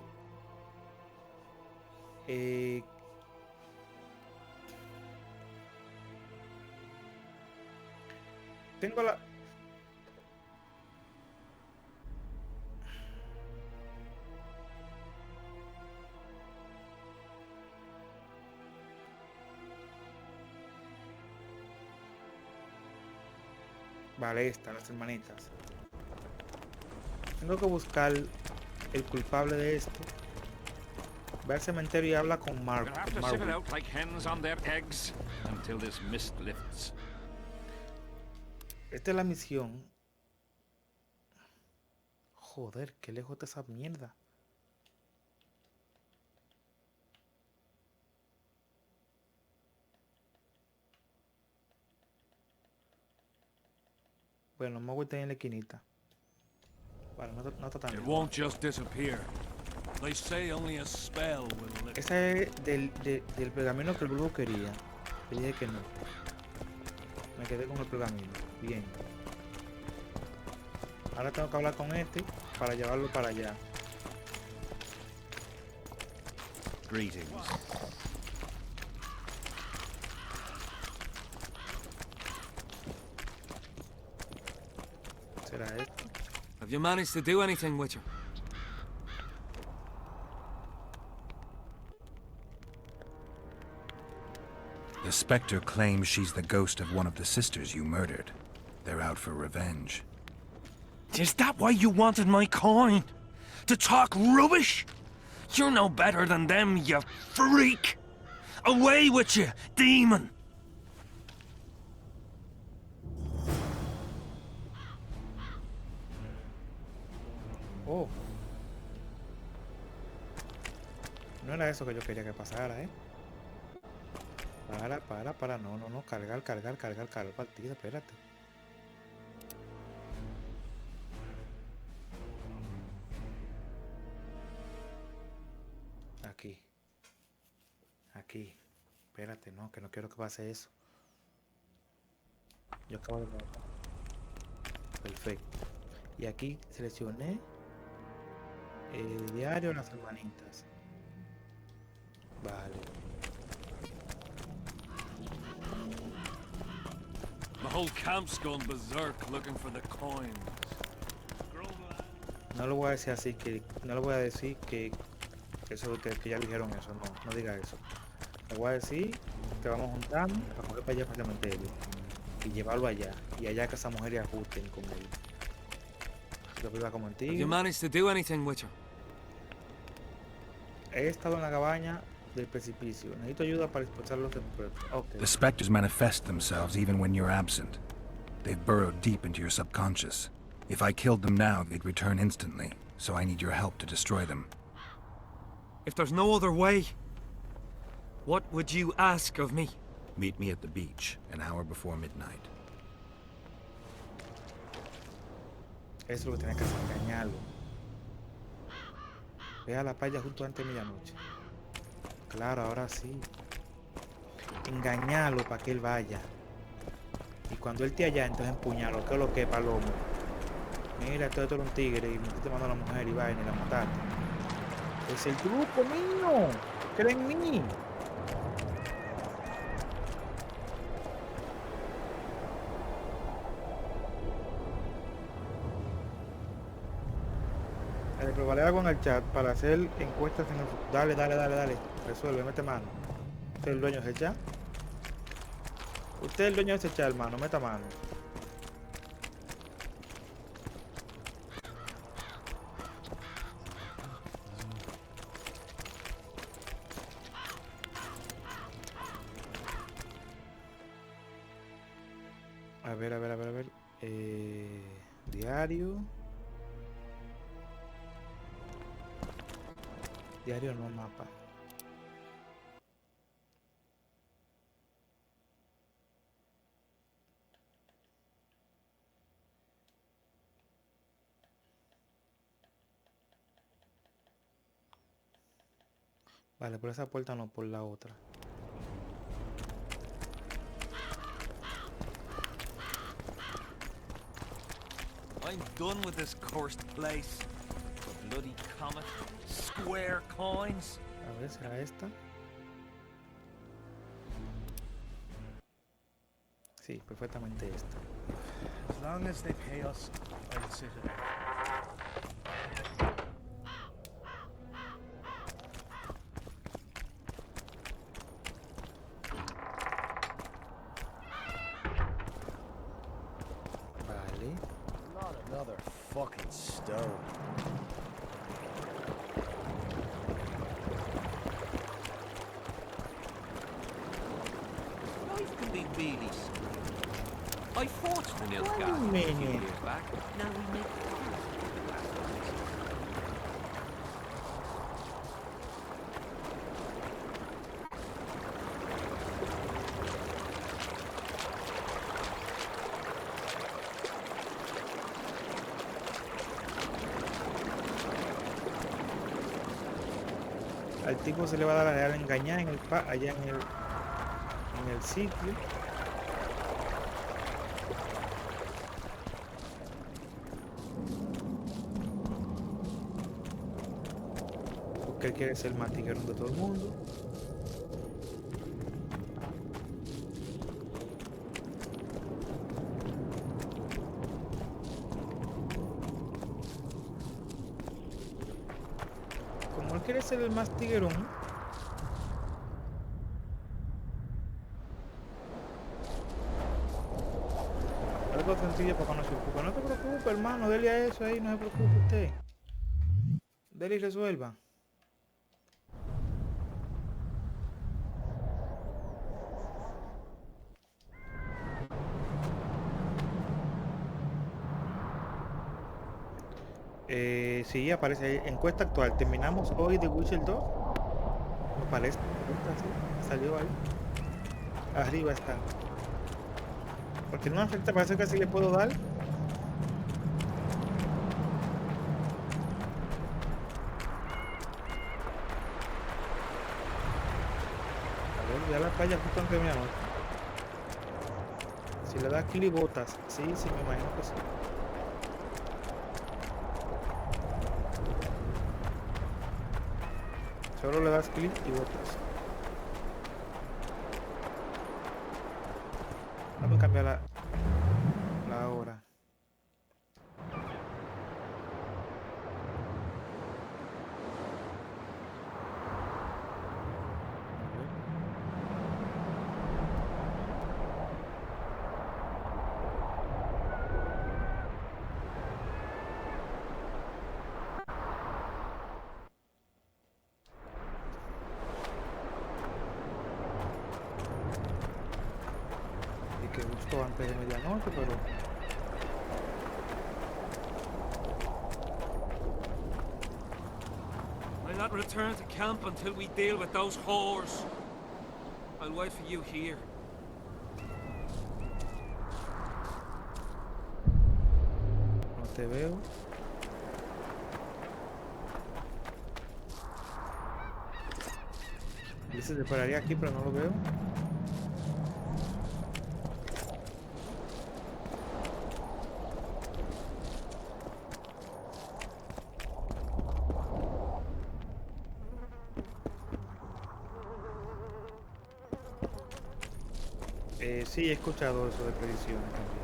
A: Tengo la... Vale, esta, las hermanitas. Tengo que buscar el culpable de esto. Va al cementerio y habla con
E: We'll have to sit it out like hens on their eggs until this mist lifts.
A: Esta es la misión. Joder, qué lejos está esa mierda. Bueno, me voy a tener en la esquinita. Vale, no está tan
D: It
A: lejos.
D: won't just disappear. They say only a spell will lift.
A: Ese es del pergamino que el brujo quería. Le dije que no. Me quedé con el pergamino. Bien. Ahora tengo que hablar con este para llevarlo para allá.
Q: Greetings.
A: ¿Será esto?
D: Have you managed to do anything, Witcher?
C: The Spectre claims she's the ghost of one of the sisters you murdered. They're out for revenge.
D: Is that why you wanted my coin? To talk rubbish? You're no better than them, you freak! Away with you, demon!
A: Oh. No era eso que yo quería que pasara, ¿eh? Para. No. Cargar partida, espérate. Aquí. Espérate, no, que no quiero que pase eso. Yo acabo de... Perfecto. Y aquí seleccioné el diario de las hermanitas. Vale.
D: The whole camp's gone berserk looking for the coin.
A: No lo voy a decir así, que no le voy a decir que eso que ya dijeron eso, no diga eso. Le voy a decir que vamos juntando para coger para allá para el cementerio y llevarlo allá, y allá que esa mujer ajusten con él. Yo viva como antiguo.
D: Have you managed to do anything, Witcher?
A: He estado en la cabaña del precipicio. Necesito ayuda para expulsar los despuestos. Okay.
C: The specters manifest themselves even when you're absent. They've burrowed deep into your subconscious. If I killed them now, they'd return instantly, so I need your help to destroy them.
D: If there's no other way, what would you ask of me?
C: Meet me at the beach, an hour before midnight.
A: Eso es lo que tienes que hacer, engañarlo. Ve a la playa justo antes de medianoche. Claro, ahora sí. Engañarlo para que él vaya. Y cuando él esté allá, entonces empuñarlo. ¿Qué es lo que es, palomo? Mira, esto era un tigre y me estoy mandando a la mujer y vaina y la mataste. Es el truco mío. Cree en mí. Probaré algo en el chat para hacer encuestas en el... Dale. Resuelve, mete mano. Usted es el dueño de ese chat. Usted es el dueño de ese chat, hermano. Meta mano. A ver. Diario. Diario no mapa. Vale, por esa puerta no, por la otra.
D: I'm done with this cursed place. The bloody comet. Square coins.
A: A ver, ¿será esta? Sí, perfectamente esta.
O: As long as they pay us, I'll sit it out.
A: Vale.
O: Not another fucking stone.
E: Really, I fought the Nilfgaard a few years back. Now we make
A: Al tipo se le va a dar a dejar engañar en el allá en el sitio. Que él quiere ser el más tiguerón de todo el mundo. Como él quiere ser el más tiguerón, algo sencillo para que no se preocupe. No te preocupes, hermano, dele a eso ahí, no se preocupe usted. Dele y resuelva. Sí, aparece ahí, encuesta actual. Terminamos hoy de Witcher 2. Me parece. Sí, salió ahí. Arriba está. Porque no me afecta, parece que así le puedo dar. A ver, ya la playa justo antes de mi amor. Si le das clic y botas. Sí, me imagino que sí. Solo le das clic y botas. Vamos a cambiar la hora. Que justo antes de medianoche, pero
D: I'll not return to camp until we deal with those whores. I'll wait for you here.
A: no te veo. Él se separaría aquí, pero no lo veo. Sí, he escuchado eso de predicciones también.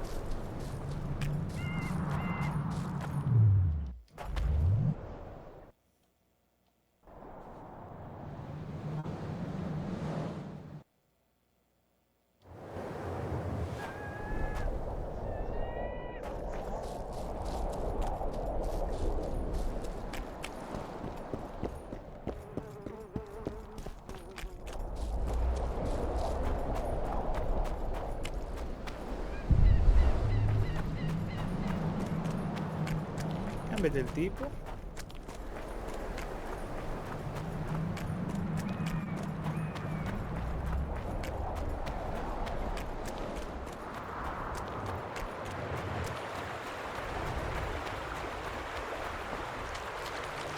A: En vez del tipo.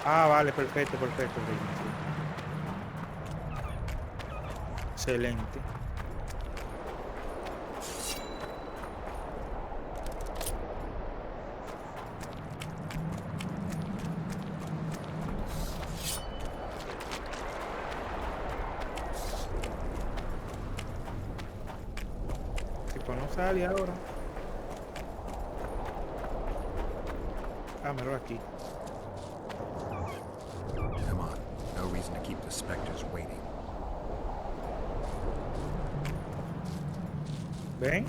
A: Ah, vale, perfecto, Reina, sí. Excelente. No sale ahora. Ah, mejor aquí.
C: Come on. No reason to keep the specters waiting.
A: ¿Ven?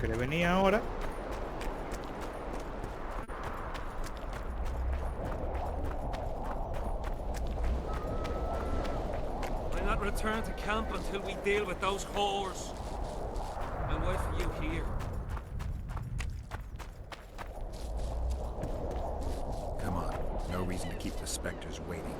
A: Que le venía ahora.
D: I'll not return to camp until we deal with those whores. I'll wait for you here.
C: Come on. No reason to keep the specters waiting.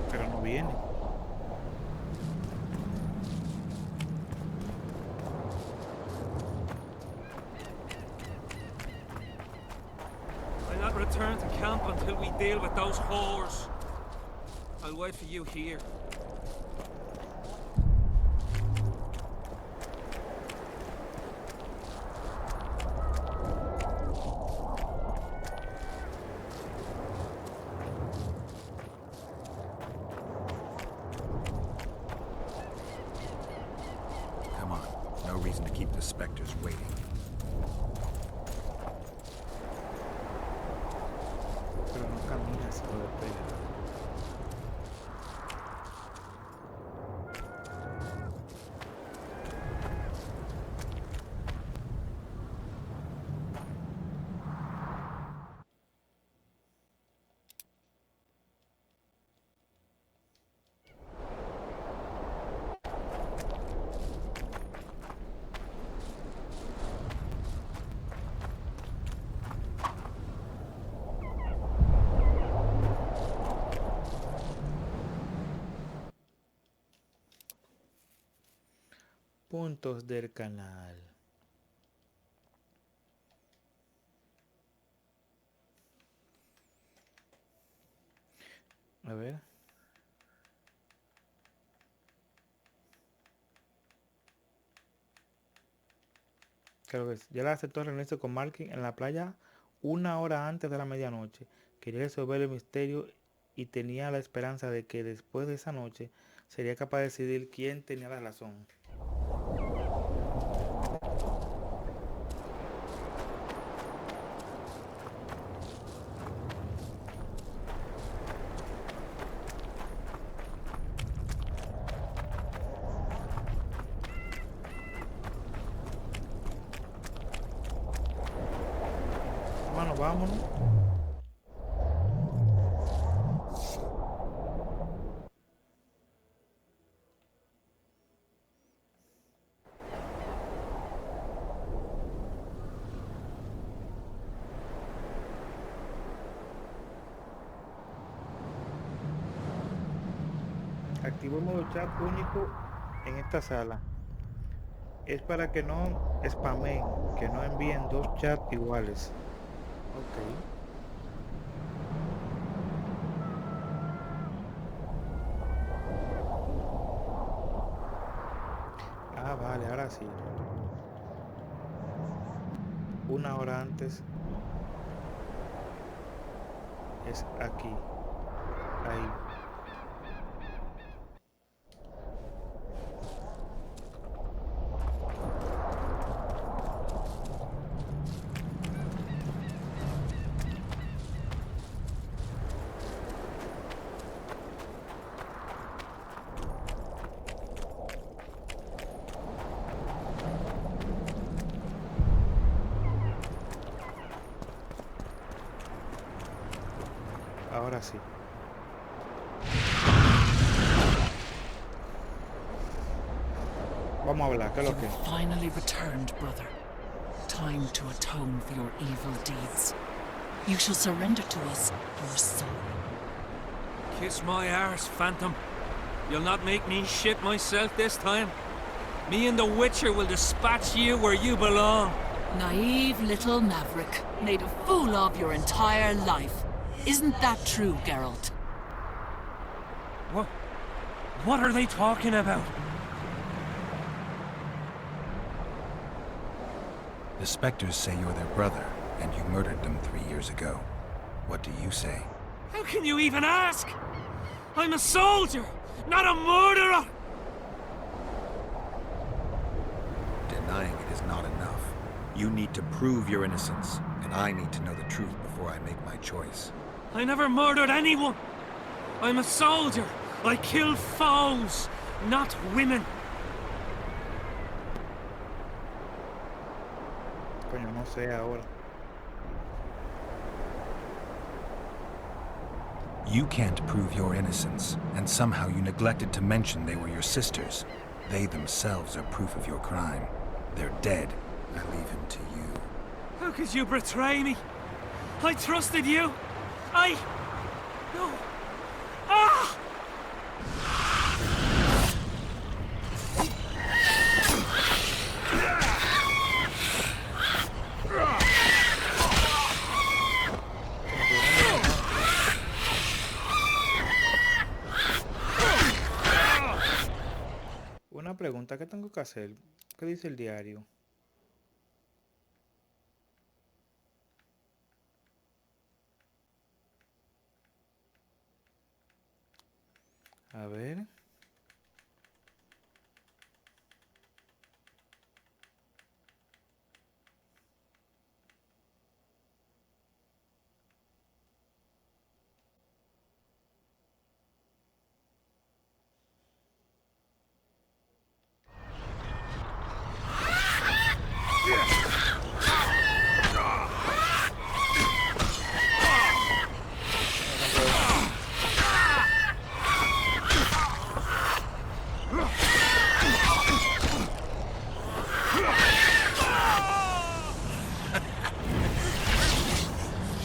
A: Pero no viene.
D: I'll not return to camp until we deal with those whores. I'll wait for you here.
C: Come on. No reason to keep the specters waiting.
A: Pero no camina, se lo despega. Puntos del canal. A ver. Creo que ya la aceptó reunirse con Markin en la playa 1 hora antes de la medianoche. Quería resolver el misterio y tenía la esperanza de que después de esa noche sería capaz de decidir quién tenía la razón. Bueno, vámonos. Activo el modo chat único en esta sala. Es para que no spamen, que no envíen dos chats iguales. Ok. Ah, vale, ahora sí. 1 hora antes es aquí. Ahí. Ahora sí. Vamos a hablar, ¿qué es lo que?
J: Finally returned, brother. Time to atone for your evil deeds. You shall surrender to us your soul.
D: Kiss my arse, Phantom. You'll not make me shit myself this time. Me and the Witcher will dispatch you where you belong.
J: Naive little maverick. Made a fool of your entire life. Isn't that true, Geralt?
D: What are they talking about?
C: The specters say you're their brother, and you murdered them 3 years ago. What do you say?
D: How can you even ask? I'm a soldier, not a
C: You need to prove your innocence, and I need to know the truth before I make my choice.
D: I never murdered anyone. I'm a soldier. I kill foes, not women.
A: Coño, no sé ahora.
C: You can't prove your innocence, and somehow you neglected to mention they were your sisters. They themselves are proof of your crime. They're dead. I leave him to you.
D: How could you betray me? I trusted you. No. Ah!
A: Una pregunta, ¿qué tengo que hacer? ¿Qué dice el diario? A ver.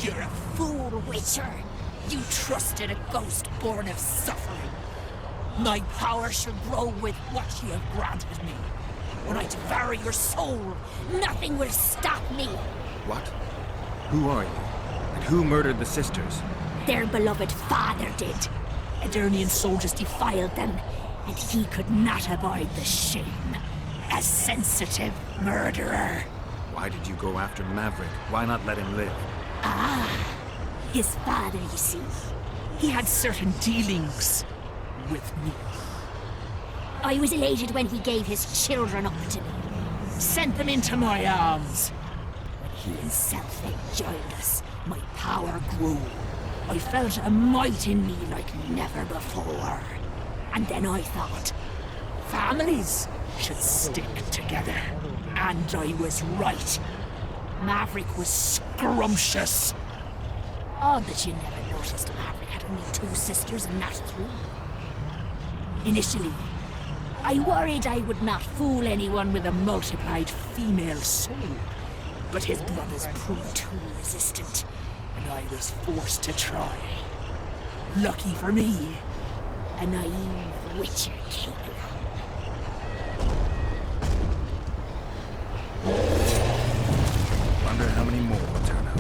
J: You're a fool, Witcher. You trusted a ghost born of suffering. My power shall grow with what you have granted me. When I devour your soul, nothing will stop me.
C: What? Who are you? And who murdered the sisters?
J: Their beloved father did. Edirnian soldiers defiled them, and he could not abide the shame. A sensitive murderer.
C: Why did you go after Maverick? Why not let him live?
J: His father, you see. He had certain dealings with me. I was elated when he gave his children up to me. Sent them into my arms. When he himself joined us, my power grew. I felt a might in me like never before. And then I thought, families should stick together. And I was right. Maverick was scrumptious. Odd that you never noticed Maverick had only 2 sisters and not 3. Initially, I worried I would not fool anyone with a multiplied female soul. But his brothers proved too resistant, and I was forced to try. Lucky for me, a naive Witcher came along.
C: Wonder how many more will turn out.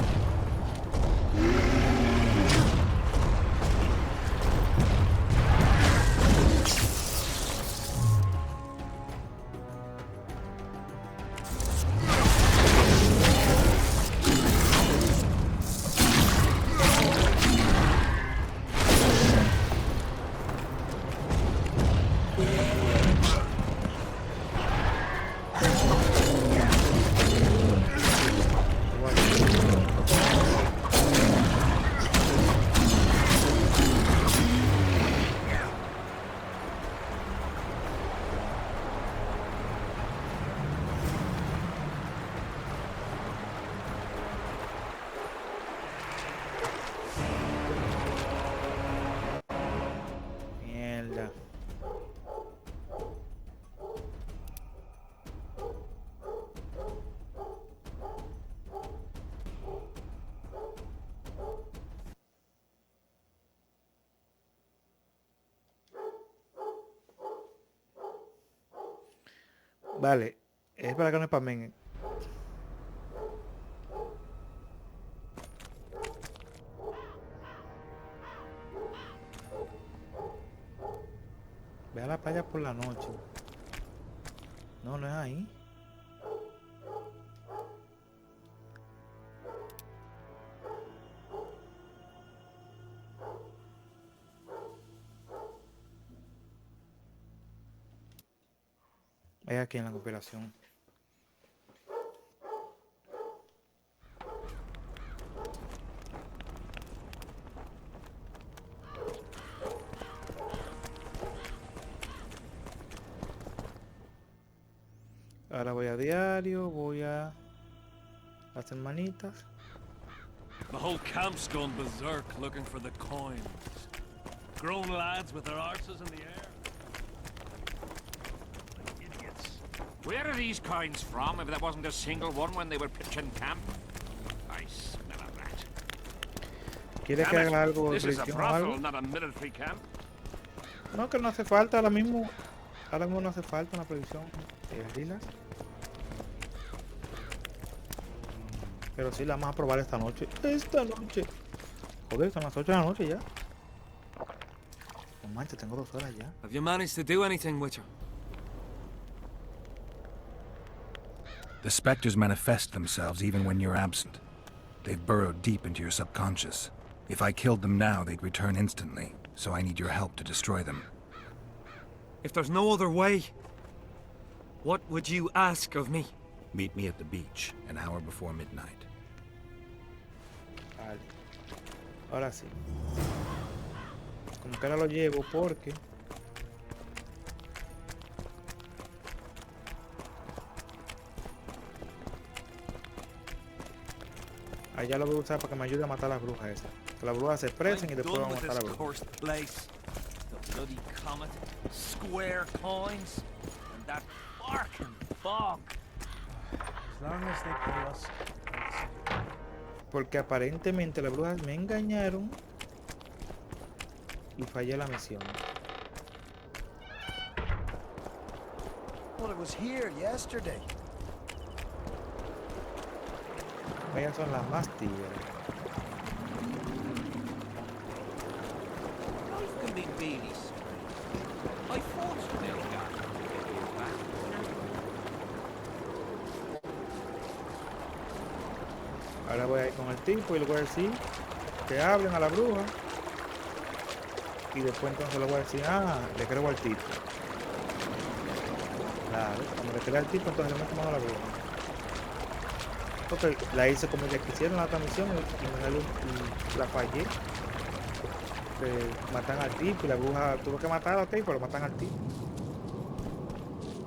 A: Vale, es para que no spamen. Ve a la playa por la noche. No, no es ahí. Es aquí en la compilación. Ahora voy a diario, voy a las hermanitas.
D: The whole camp's gone berserk looking for the coins. Grown lads with their arses in the air. Idiots.
E: Where are these coins from if there wasn't a single one when they were pitching camp? I smell a rat.
A: ¿Quieres que haga algo de
E: This is a
A: prisión o algo?
E: brothel, not a military camp.
A: No, que no hace falta ahora mismo. Ahora mismo no hace falta una previsión. Rilas. Pero sí la vamos a probar esta noche. Esta noche. Joder, son las 8 de la noche ya. No manches, tengo 2 horas ya.
R: Have you managed to do anything, Witcher?
C: The specters manifest themselves even when you're absent. They've burrowed deep into your subconscious. If I killed them now, they'd return instantly, so I need your help to destroy them.
R: If there's no other way, what would you ask of me?
C: Meet me at the beach, an hour before midnight.
A: Vale. Ahora sí. Como que ahora lo llevo porque... allá lo voy a usar para que me ayude a matar a las brujas esas. Que las brujas se expresen y después vamos a matar a las brujas.
D: The bloody comet, square coins, and that barking fog.
A: As long as they pay us. Porque aparentemente las brujas me engañaron y fallé la misión.
O: Well, it was here yesterday.
A: Ellas son las más tigres.
M: Life can be really strange. I fought Lethar to get you back.
A: Ahora voy a ir con el tipo y le voy a decir que hablen a la bruja. Y después entonces le voy a decir, le creo al tipo. Claro, cuando le creo al tipo entonces le meto mano a la bruja. Porque la hice como ya quisieron la otra misión y la fallé. Matan al tipo y la bruja tuvo que matar al tipo, lo matan al tipo.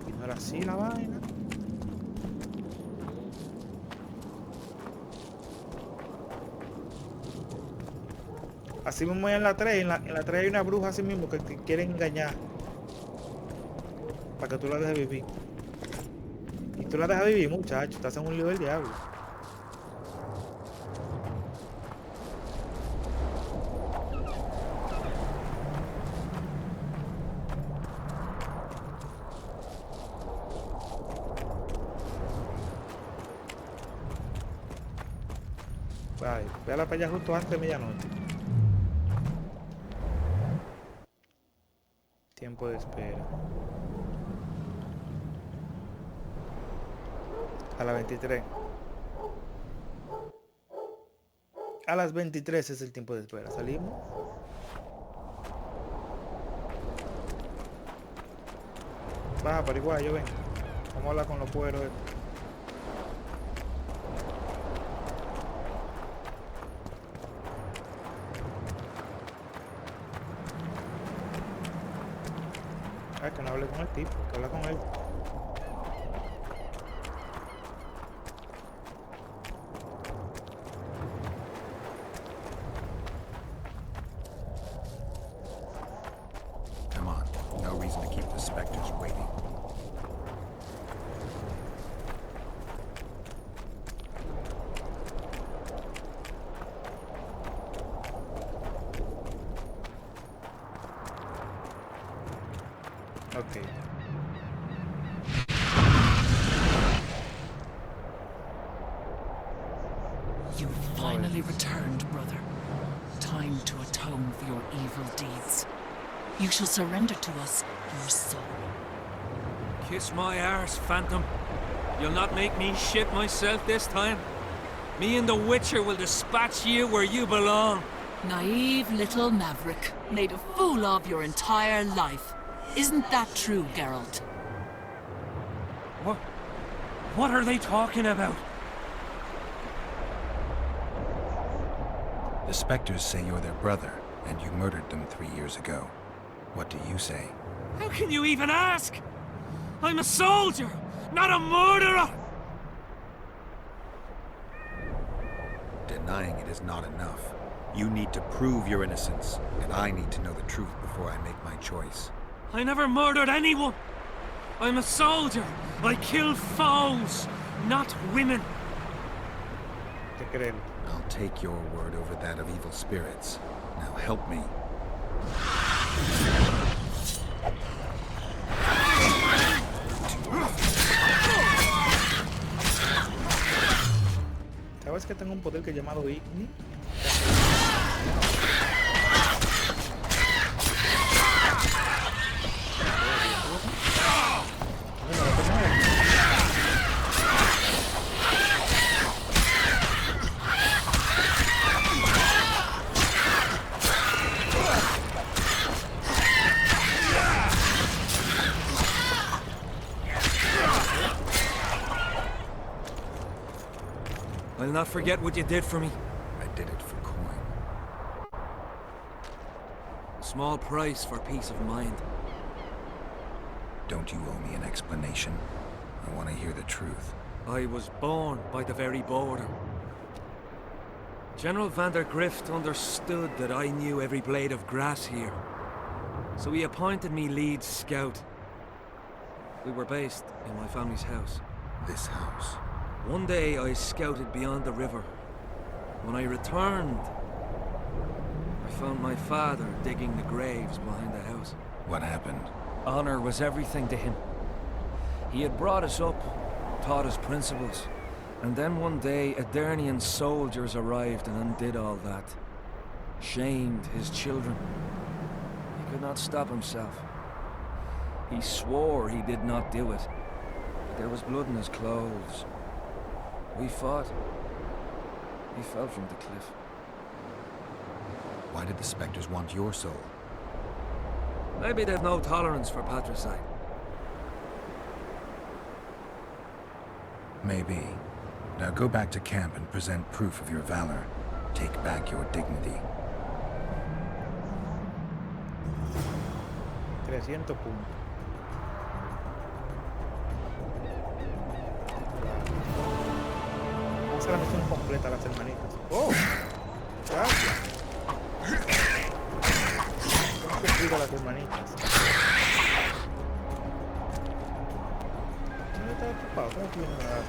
A: Y no era así la vaina. Así mismo en la 3, en la 3 hay una bruja así mismo que te quiere engañar. Para que tú la dejes vivir. Y tú la dejas vivir, muchacho, te hacen un lío del diablo. Vale, véala para allá justo antes de medianoche. Tiempo de espera. A las 23. A las 23 es el tiempo de espera. Salimos. Baja, pariguayo, ven. Vamos a hablar con los pueros. Que no hable con el tipo, que habla con él.
C: Come on, no reason to keep the specters waiting.
A: Okay.
J: You finally returned, brother. Time to atone for your evil deeds. You shall surrender to us your soul.
R: Kiss my arse, Phantom. You'll not make me shit myself this time. Me and the Witcher will dispatch you where you belong.
J: Naive little maverick, made a fool of your entire life. Isn't that true, Geralt?
R: What are they talking about?
C: The specters say you're their brother, and you murdered them 3 years ago. What do you say?
R: How can you even ask? I'm a soldier, not a murderer!
C: Denying it is not enough. You need to prove your innocence, and I need to know the truth before I make my choice.
R: I never murdered anyone. I'm a soldier. I kill foes, not women.
C: I'll take your word over that of evil spirits. Now help me.
A: ¿Sabes que tengo un poder que llamado Igni?
R: I'll not forget what you did for me.
C: I did it for coin.
R: A small price for peace of mind.
C: Don't you owe me an explanation? I want to hear the truth.
R: I was born by the very border. General van der Grift understood that I knew every blade of grass here. So he appointed me lead scout. We were based in my family's house.
C: This house?
R: One day I scouted beyond the river. When I returned, I found my father digging the graves behind the house.
C: What happened?
R: Honor was everything to him. He had brought us up, taught us principles, and then one day Adernian soldiers arrived and undid all that. Shamed his children. He could not stop himself. He swore he did not do it, but there was blood in his clothes. We fought. He fell from the cliff.
C: Why did the Spectres want your soul?
R: Maybe they've no tolerance for patricide.
C: Maybe. Now go back to camp and present proof of your valor. Take back your dignity.
A: 300 puntos. Vamos a la misión completa, las hermanitas. ¡Oh! Gracias. Hemos cumplido las hermanitas. ¿Dónde está ocupado? ¿Cómo que viene a dar?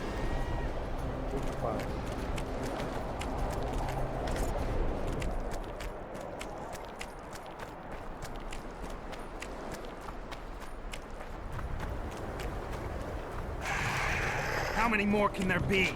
A: Ocupado.
G: How many more can there be?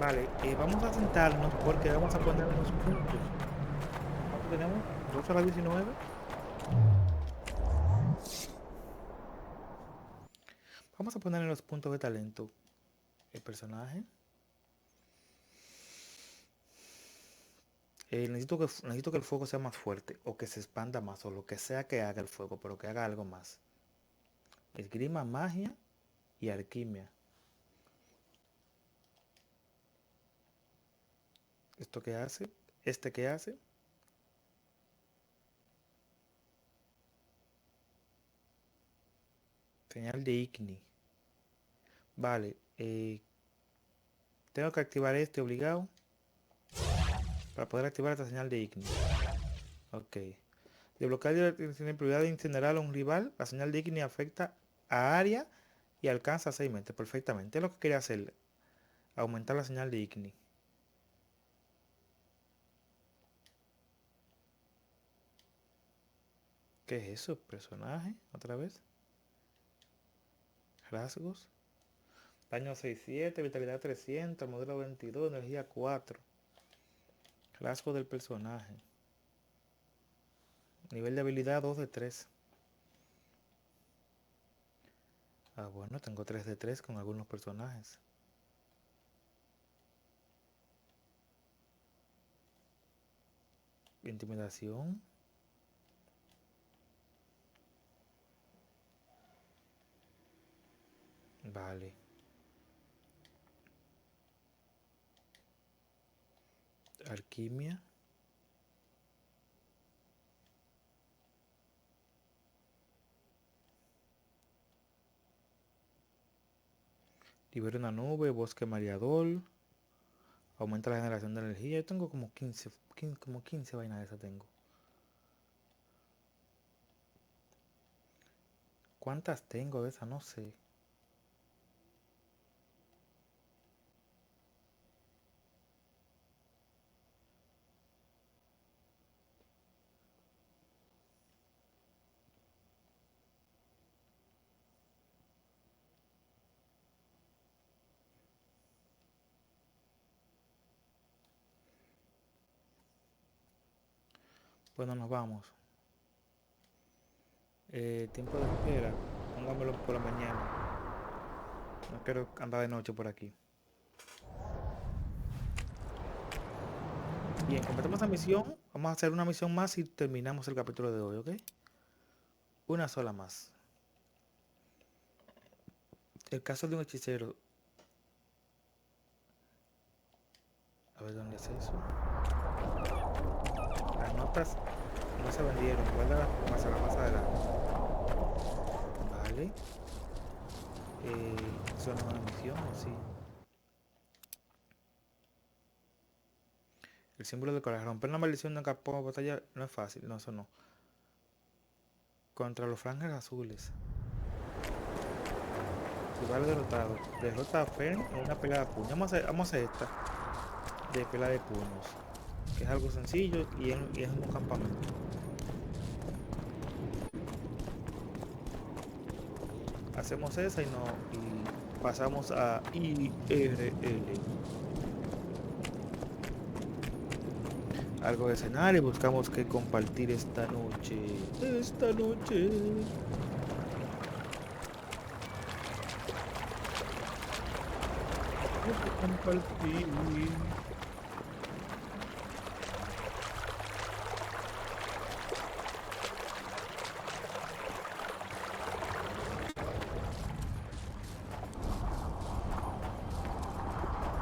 A: Vale, vamos a sentarnos porque vamos a poner unos puntos. ¿Cuánto tenemos? 12 a la 19. Vamos a poner en los puntos de talento el personaje. Necesito que el fuego sea más fuerte o que se expanda más o lo que sea que haga el fuego, pero que haga algo más. Esgrima, magia y alquimia. ¿Esto qué hace? ¿Este qué hace? Señal de Igni. Vale. Tengo que activar este obligado. Para poder activar esta señal de Igni. Ok. Desbloquear la prioridad de incinerar a un rival. La señal de Igni afecta a área y alcanza 6 metros. Perfectamente. Es lo que quería hacer. Aumentar la señal de Igni. ¿Qué es eso? Personaje, otra vez. Rasgos. Daño 6-7, vitalidad 300, modelo 22, energía 4. Rasgo del personaje. Nivel de habilidad 2 de 3. Ah, bueno, tengo 3 de 3 con algunos personajes. Intimidación. Vale. Alquimia. Libera una nube, bosque mareador. Aumenta la generación de energía. Yo tengo como 15 vainas de esas tengo. ¿Cuántas tengo de esas? No sé. Bueno, nos vamos. Tiempo de espera. Póngamelo por la mañana. No quiero andar de noche por aquí. Bien, completamos la misión. Vamos a hacer una misión más y terminamos el capítulo de hoy, ¿ok? Una sola más. El caso de un hechicero. A ver dónde es eso. Las notas no se vendieron. Guárdalas más adelante. Vale. ¿Eso no es una misión o sí? El símbolo del coraje. Romper la maldición de un campo de batalla no es fácil. No, eso no. Contra los frangos azules. Rival derrotado. Derrota a Fern en una pelea de puños. Vamos a hacer esta. De pelea de puños. Que es algo sencillo y es un campamento. Hacemos esa y pasamos a IRL. Algo de cenar y buscamos que compartir esta noche. Compartir.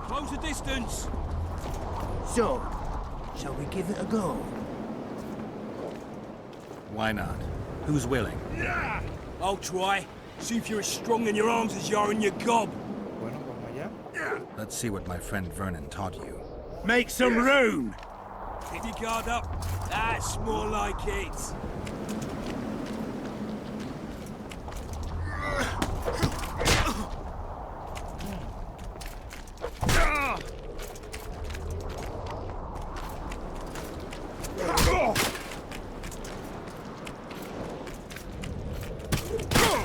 F: Close the distance.
H: So, shall we give it a go?
C: Why not? Who's willing?
F: Yeah. I'll try. See if you're as strong in your arms as you are in your gob.
A: Bueno, vamos allá.
C: Let's see what my friend Vernon taught you.
F: Make some room. Keep your guard up. That's more like it.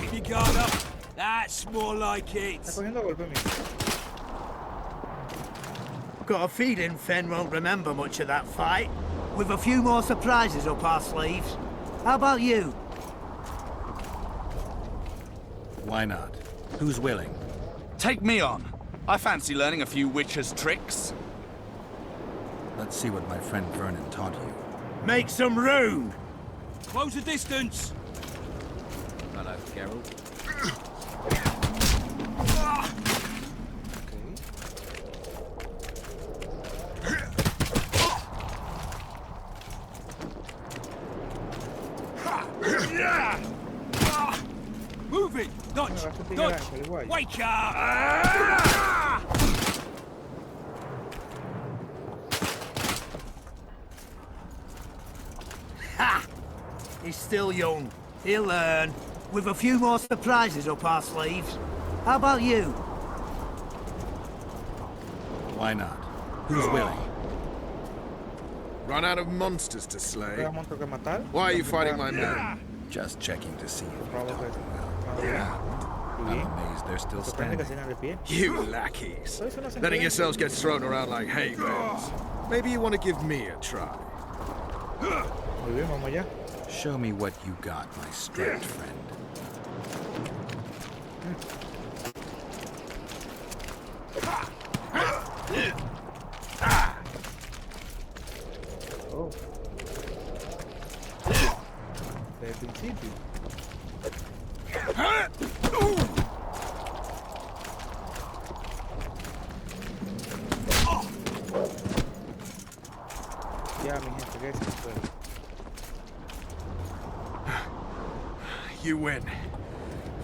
F: Keep your guard up. That's more like it.
A: Está cogiendo golpe mío.
H: Got a feeling Fen won't remember much of that fight. With a few more surprises up our sleeves. How about you?
C: Why not? Who's willing?
S: Take me on. I fancy learning a few Witcher's tricks.
C: Let's see what my friend Vernon taught you.
F: Make some room. Close the distance.
Q: Hello, Geralt.
F: Move it! Dodge! Dodge! Wake up!
H: Ha! He's still young. He'll learn. With a few more surprises up our sleeves. How about you?
C: Why not? Who's willing?
L: Run out of monsters to slay?
A: ¿Qué monstruo que matar?
L: Why are you fighting my men?
C: Just checking to see if
A: Vamos
C: you've
A: a ver.
C: taught them well.
A: Muy bien.
C: amazed they're still
A: Sorprende que
C: standing.
A: sigan de pie.
L: You lackeys.
A: Eso no se
L: Letting
A: entiende.
L: yourselves get thrown around like hay bales. Maybe you want to give me a try.
A: Muy bien, vamos allá.
C: Show me what you got, my striped friend.
A: Oh. Desde el principio. Ya, mi gente, que se fue.
L: You win.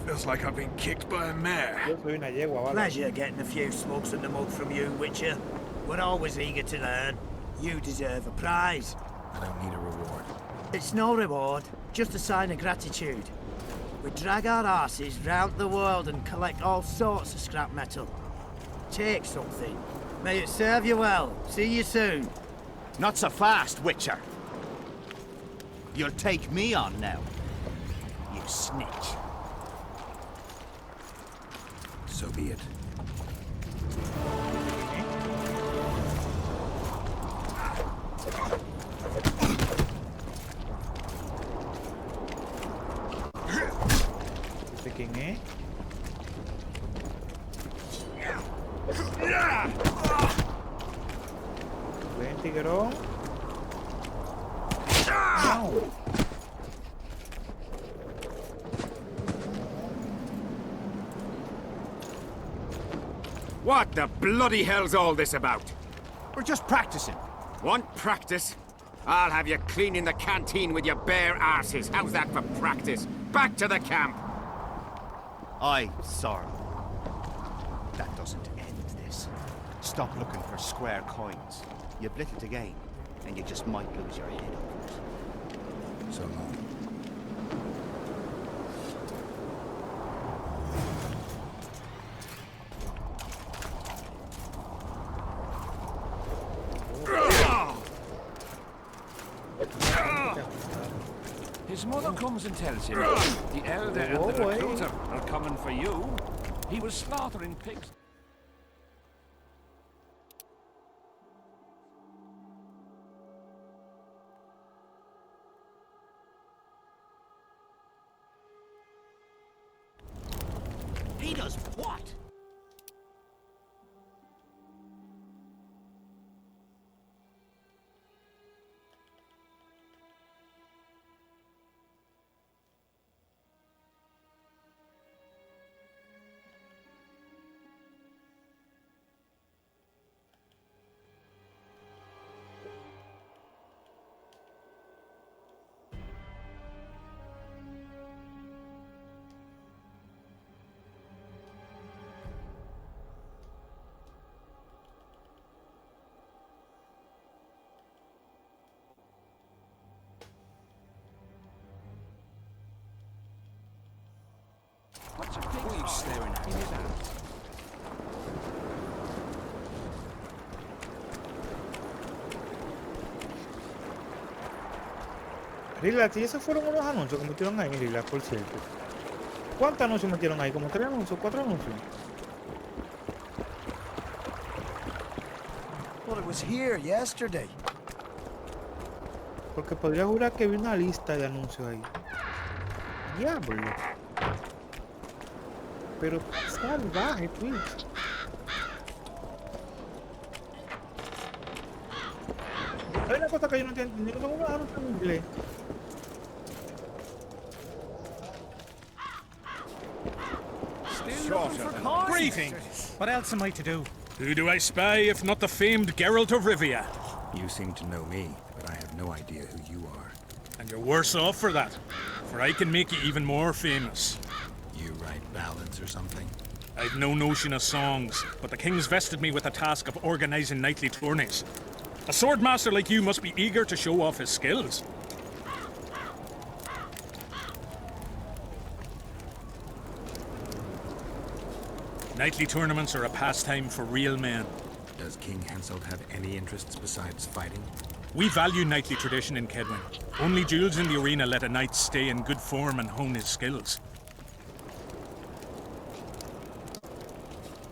L: Feels like I've been kicked by a mare.
A: Yo soy una yegua, vale.
H: Pleasure getting a few slugs in the mug from you, Witcher. We're always eager to learn. You deserve a prize.
C: I don't need a reward.
H: It's no reward, just a sign of gratitude. We drag our asses round the world and collect all sorts of scrap metal. Take something. May it serve you well. See you soon.
Q: Not so fast, Witcher. You'll take me on now. You snitch.
C: So be it.
A: ¿Este quién es? Ven, tiguerón. No.
G: What the bloody hell's all this about?
Q: We're just practicing.
G: Want practice? I'll have you cleaning the canteen with your bare arses. How's that for practice? Back to the camp!
Q: Aye, sorry. That doesn't end this. Stop looking for square coins. You've little to gain, and you just might lose your head over it.
C: So long.
E: His mother comes and tells him the elder and the recruiter are coming for you. He was slaughtering pigs.
O: He does what?
E: What's a pig's eye
Q: staring at
E: in his hand?
A: Relax, y esos fueron unos anuncios que metieron ahí, Relax, por cierto. ¿Cuántos anuncios metieron ahí? ¿Como 3 anuncios? ¿4 anuncios?
H: Well, it was here yesterday.
A: Porque podría jurar que vi una lista de anuncios ahí. Diablo. Pero salvaje, Twitch. Hay una cosa que yo no entiendo. Yo no tengo unos anuncios en inglés.
T: Greetings. What else am I to do? Who do I spy if not the famed Geralt of Rivia?
C: You seem to know me, but I have no idea who you are.
T: And you're worse off for that, for I can make you even more famous.
C: You write ballads or something?
T: I've no notion of songs, but the king's vested me with the task of organizing knightly tourneys. A swordmaster like you must be eager to show off his skills. Knightly tournaments are a pastime for real men.
C: Does King Henselt have any interests besides fighting?
T: We value knightly tradition in Kedwin. Only duels in the arena let a knight stay in good form and hone his skills.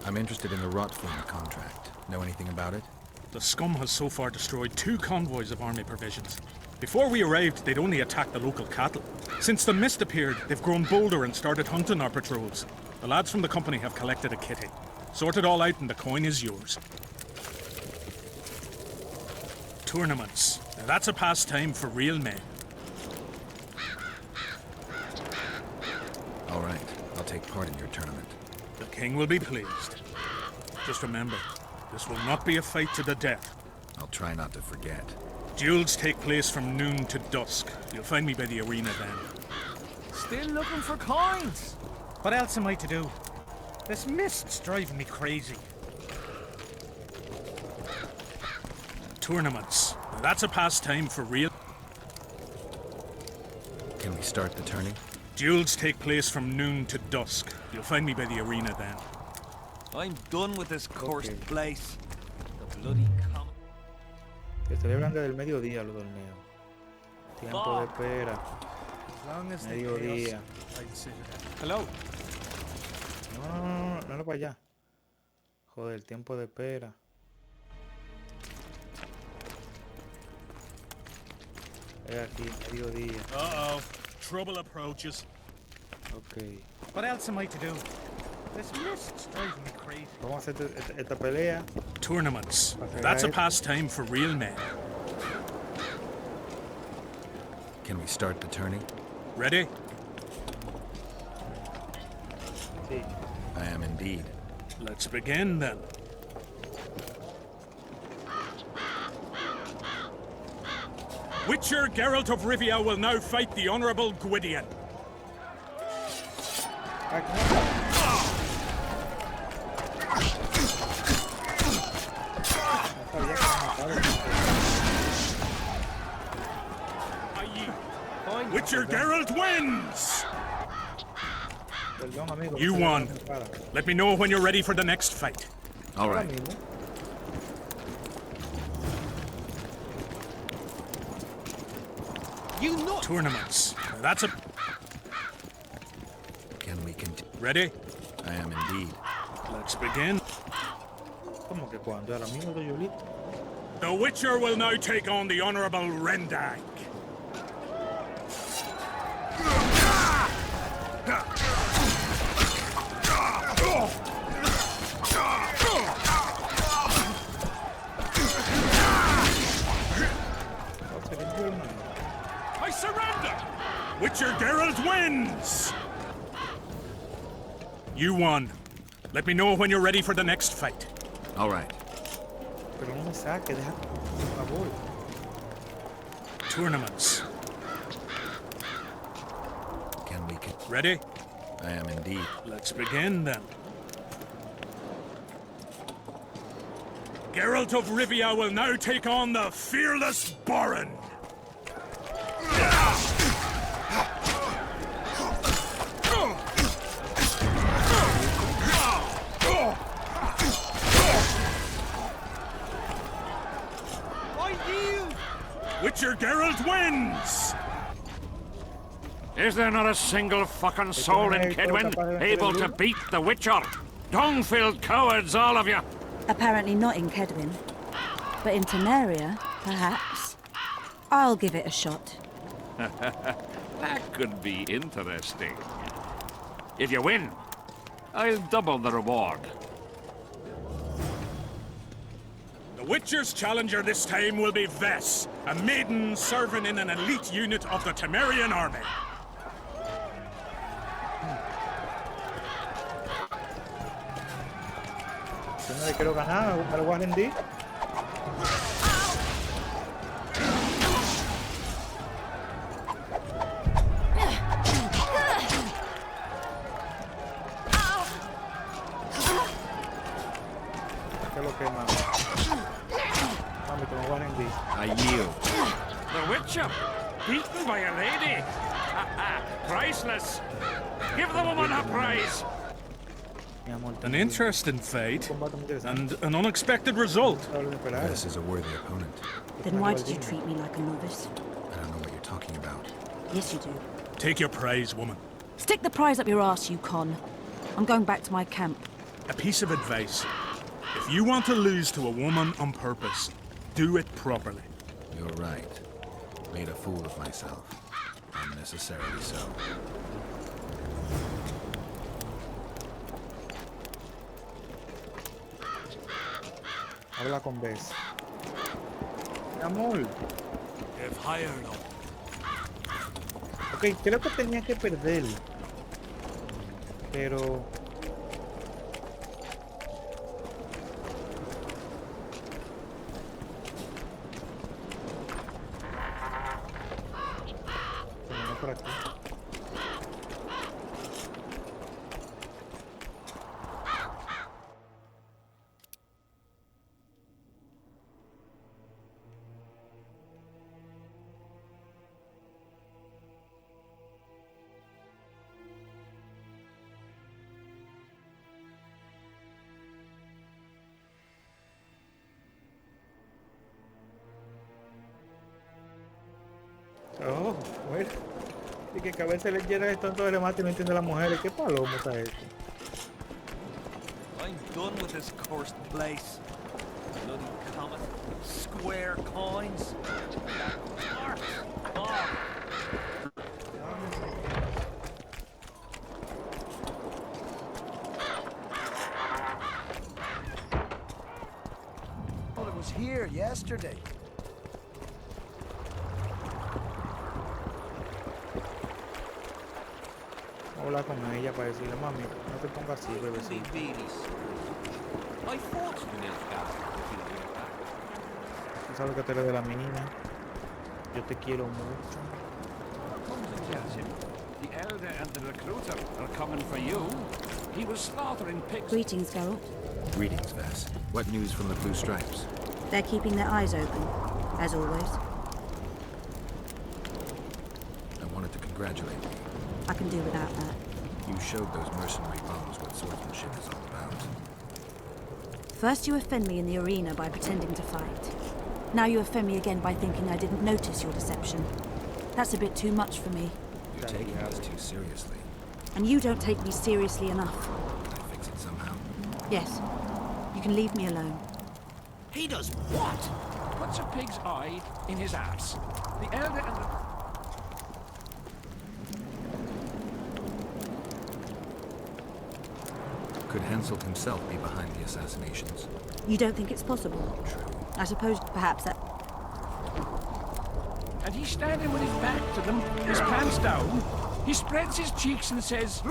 C: I'm interested in the Rotflame contract. Know anything about it?
T: The scum has so far destroyed 2 convoys of army provisions. Before we arrived, they'd only attacked the local cattle. Since the mist appeared, they've grown bolder and started hunting our patrols. The lads from the company have collected a kitty. Sort it all out and the coin is yours. Tournaments. Now that's a pastime for real men.
C: All right, I'll take part in your tournament.
T: The king will be pleased. Just remember, this will not be a fight to the death.
C: I'll try not to forget.
T: Duels take place from noon to dusk. You'll find me by the arena then.
F: Still looking for coins? What else am I to do? This mist's driving me crazy.
T: Tournaments. Now that's a pastime for real.
C: Can we start the tourney?
T: Duels take place from noon to dusk. You'll find me by the arena then.
M: I'm done with this cursed place. The bloody
A: Se celebran desde el mediodía los torneos. Tiempo de espera. Mediodía.
F: Hello.
A: No para allá. Joder, tiempo de espera. Es aquí, mediodía.
T: Uh-oh. Trouble approaches.
A: Okay.
F: What else am I to do? This mist's driving me crazy.
A: Vamos a hacer esta pelea.
T: Tournaments. That's a pastime for real men.
C: Can we start the tourney?
T: Ready?
A: Sí.
C: I am indeed.
T: Let's begin then. Witcher Geralt of Rivia will now fight the Honorable Gwydion. Witcher Geralt wins! You won. Let me know when you're ready for the next fight.
C: All right.
F: You know
T: Tournaments. That's a...
C: Can we continue?
T: Ready?
C: I am indeed.
T: Let's begin.
A: ¿Cómo que cuando? Ahora mismo estoy yo listo.
T: The Witcher will now take on the Honorable Rendag. I surrender! Witcher Geralt wins! You won. Let me know when you're ready for the next fight.
C: All right.
A: Pero no me saque, deja, por favor.
T: Tournaments.
C: Can we
T: Ready?
C: I am indeed.
T: Let's begin then. Geralt of Rivia will now take on the fearless Baron. Witcher Geralt wins!
E: Is there not a single fucking soul in Kedwin able to beat the Witcher? Dung-filled cowards, all of you!
I: Apparently not in Kedwin. But in Temeria, perhaps. I'll give it a shot.
E: That could be interesting. If you win, I'll double the reward.
T: The Witcher's Challenger this time will be Vess, a maiden serving in an elite unit of the Temerian army.
A: Si no le quiero ganar, me lo voy a rendir. ¿Qué es lo que mami? Mami, que me voy a rendir.
C: I yield.
E: The Witcher, beaten by a lady. Priceless. Give the woman her prize.
T: An interesting fight, and an unexpected result.
C: This is a worthy opponent.
I: Then why did you treat me like a novice?
C: I don't know what you're talking about.
I: Yes, you do.
T: Take your prize, woman.
I: Stick the prize up your arse, you con. I'm going back to my camp.
T: A piece of advice. If you want to lose to a woman on purpose, do it properly.
C: You're right. Made a fool of myself. Unnecessarily so.
A: Habla con Bess. Mi amor. Ok, creo que tenía que perder. Pero... no por aquí. Oh, bueno. Y que a veces le llena esto en todo el mate y no entiende a las mujeres. ¿Qué palomo está esto?
M: I'm done with this cursed place. Bloody comet, square coins.
H: Well, it was here yesterday.
A: Habla con ella para decirle, mami, no te pongas así, bebecito.
M: I fought in Nilfgaard a few years back.
A: Tú sabes que tú eres de la mina. Yo te quiero mucho.
E: The elder and the recruiter are coming for you. He was slaughtering pigs.
I: Greetings, Geralt.
C: Greetings, Vess. What news from the Blue Stripes?
I: They're keeping their eyes open, as always.
C: I wanted to congratulate you.
I: I can do without that.
C: You showed those mercenary bums what swordsmanship is all about.
I: First you offend me in the arena by pretending to fight. Now you offend me again by thinking I didn't notice your deception. That's a bit too much for me.
C: You're taking this too seriously.
I: And you don't take me seriously enough.
C: Can I fix it somehow?
I: Yes. You can leave me alone.
E: He does what? Puts a pig's eye in his ass. The elder and the...
C: Could Henselt himself be behind the assassinations?
I: You don't think it's possible?
C: True.
I: I suppose perhaps that...
E: And he's standing with his back to them, his pants down. He spreads his cheeks and says,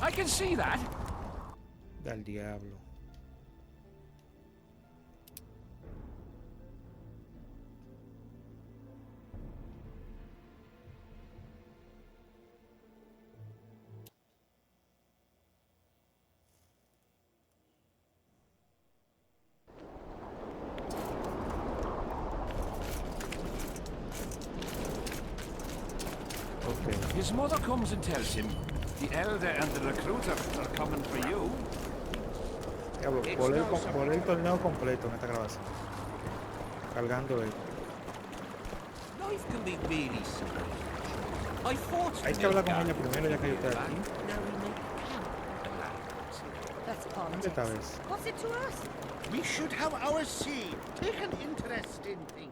E: I can see that.
A: Del diablo.
E: His mother comes and tells him, the elder and the recruiter are coming for you.
A: Diablo, volé el torneo completo en esta grabación. Cargando él.
M: Life can be really simple. I fought
A: Hay que hablar con ella primero ya que yo estoy aquí.
I: That's
A: ¿Dónde está Bess?
I: What's it to us?
O: We should have our say, take an interest in things.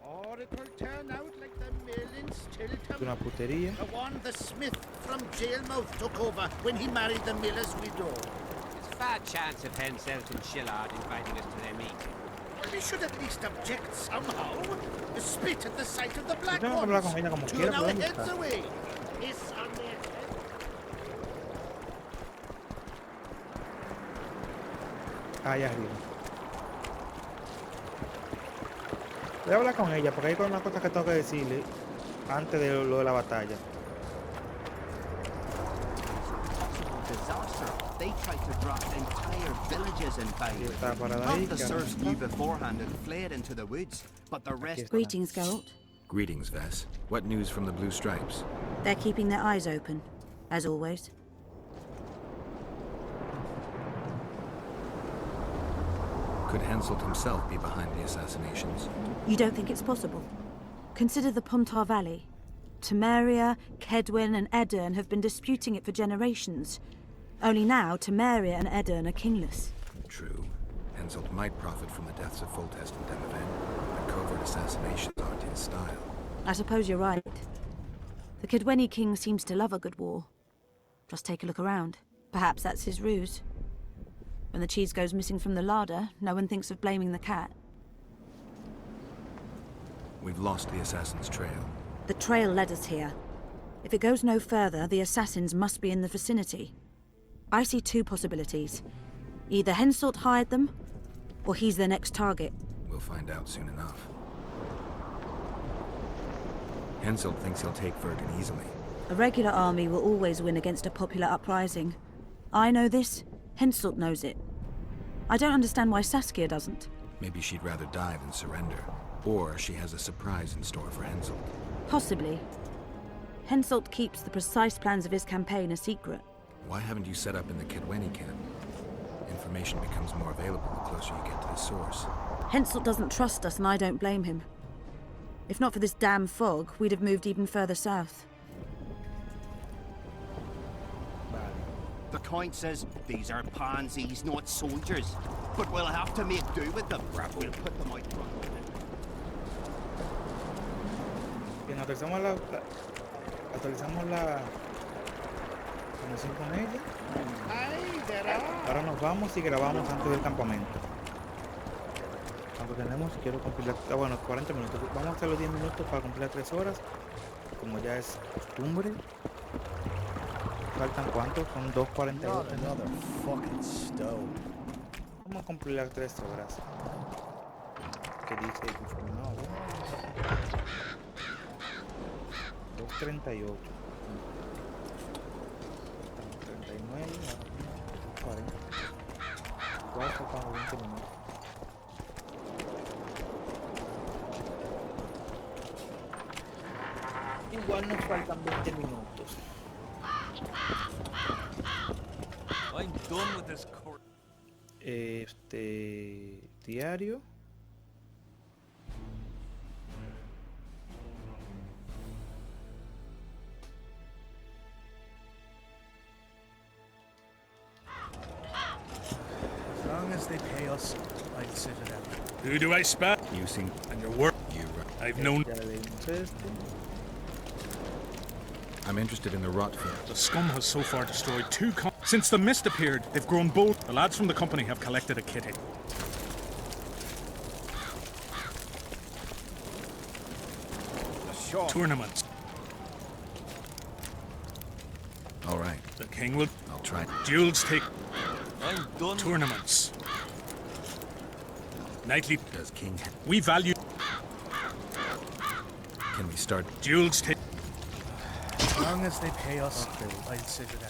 O: Or it will turn out like the mill in Stilton.
A: Una putería.
O: The one the smith from Jailmouth took over when he married the miller's widow.
M: There's a fair chance of Henselt and Shillard inviting us to their meeting.
O: Well, we should at least object somehow. Spit at the sight of the black
A: Tengo que hablar con
O: ones.
A: ella como
O: Turn
A: quiera,
O: our
A: pero ¿dónde
O: heads
A: está?
O: away. Hiss on their heads.
A: Allá arriba. Voy a hablar con ella porque hay una cosa que tengo que decirle antes de lo de la batalla.
Q: Disaster. They tried to drop entire villages in fire.
A: Está parada
Q: Half
A: ahí,
Q: the
A: que
Q: serfs
A: no
Q: knew
A: está.
Q: beforehand and fled into the woods, but the rest...
I: Greetings, Geralt.
C: Greetings, Vess. What news from the Blue Stripes?
I: They're keeping their eyes open, as always.
C: Could Henselt himself be behind the assassinations?
I: You don't think it's possible? Consider the Pontar Valley. Temeria, Kedwin and Edirn have been disputing it for generations. Only now, Temeria and Edirn are kingless.
C: True. Henselt might profit from the deaths of Foltest and Demivan, but covert assassinations aren't his style.
I: I suppose you're right. The Kidweni king seems to love a good war. Just take a look around. Perhaps that's his ruse. When the cheese goes missing from the larder, no one thinks of blaming the cat.
C: We've lost the assassin's trail.
I: The trail led us here. If it goes no further, the assassins must be in the vicinity. I see two possibilities. Either Henselt hired them, or he's their next target.
C: We'll find out soon enough. Henselt thinks he'll take Vergen easily.
I: A regular army will always win against a popular uprising. I know this, Henselt knows it. I don't understand why Saskia doesn't.
C: Maybe she'd rather die than surrender. Or she has a surprise in store for Henselt.
I: Possibly. Henselt keeps the precise plans of his campaign a secret.
C: Why haven't you set up in the Kidweni camp? Information becomes more available the closer you get to the source.
I: Henselt doesn't trust us, and I don't blame him. If not for this damn fog, we'd have moved even further south.
Q: The count says these are pansies, not soldiers. But we'll have to make do with them. We'll put them out front.
A: Bien, actualizamos la conexión con ella. Ahora nos vamos y grabamos antes del campamento. Aunque tenemos, quiero cumplir, bueno, 40 minutos. Vamos a hacer los 10 minutos para cumplir las 3 horas. Como ya es costumbre. ¿Faltan cuántos? Son 2:48. Vamos a cumplir las 3 horas. ¿Qué dice? No, 2:38. 39, 40. Igual faltan 20 minutos. Igual nos faltan 20 minutos.
R: I'm done with this court.
A: Diario.
F: As long as they pay us, like Citadel.
T: Who do I spare?
C: You seem...
T: And your work. I've known.
C: I'm interested in the rot field.
T: The scum has so far destroyed 2 Since the mist appeared, they've grown bold. The lads from the company have collected a kitty. Tournaments.
C: All right.
T: The king will...
C: I'll try.
T: Duels take...
R: I'm done.
T: Tournaments. Nightly...
C: Does king...
T: We value...
C: Can we start?
T: Duels take...
F: As long as they pay us, like Citadel.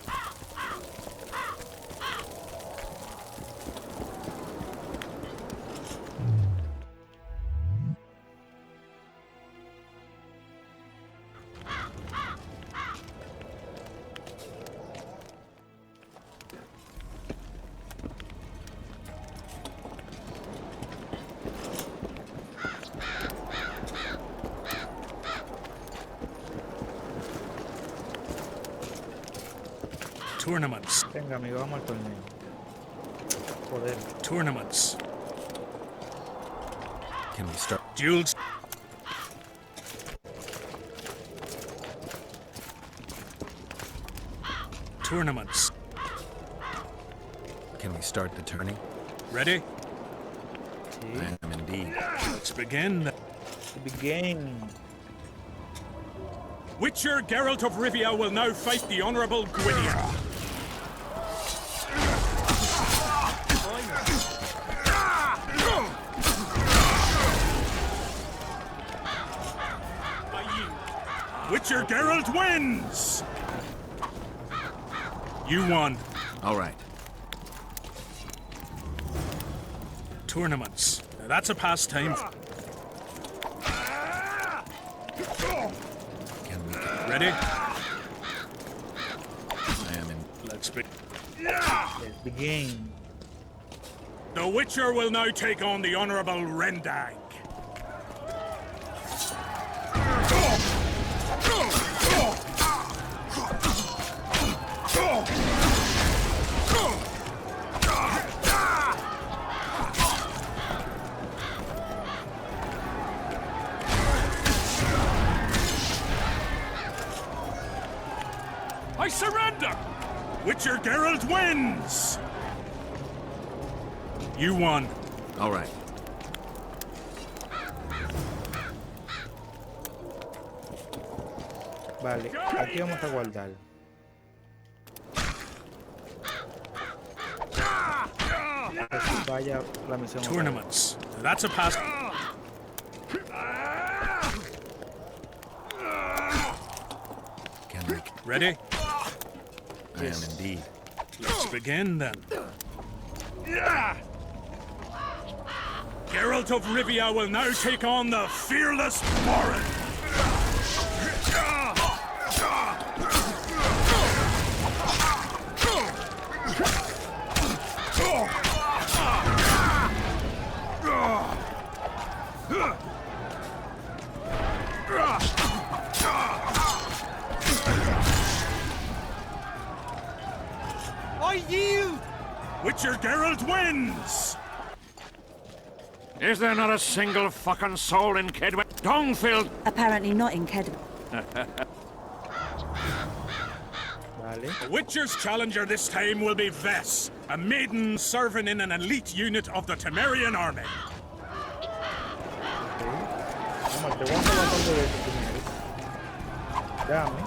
T: Tournaments.
A: Venga, amigo, vamos al torneo. Joder.
T: Tournaments.
C: Can we start?
T: Duels. Tournaments.
C: Can we start the tourney?
T: Ready?
C: I am indeed.
T: Let's begin.
A: Begin.
T: Witcher Geralt of Rivia will now fight the Honourable Gwydion. Witcher Geralt wins! You won.
C: All right.
T: Tournaments. Now that's a pastime.
C: Can we...
T: Ready?
C: I am in...
T: Let's begin.
A: Let's begin.
T: The Witcher will now take on the Honourable Rendag.
G: I surrender!
T: Witcher Geralt wins! You won.
C: All right.
A: Vale, aquí vamos a guardar. Vaya la misión.
T: Tournaments. That's a pass.
C: Kenrick.
T: Ready?
C: I am indeed.
T: Let's begin then. Geralt of Rivia will now take on the fearless Baron.
G: I yield!
T: Witcher Geralt wins!
E: Is there not a single fucking soul in Kedwin? Dung-filled!
I: Apparently not in Kedwin.
T: The Witcher's Challenger this time will be Vess, a maiden serving in an elite unit of the Temerian army.
A: Vamos, te voy a hacer bastante de eso primero. Dame.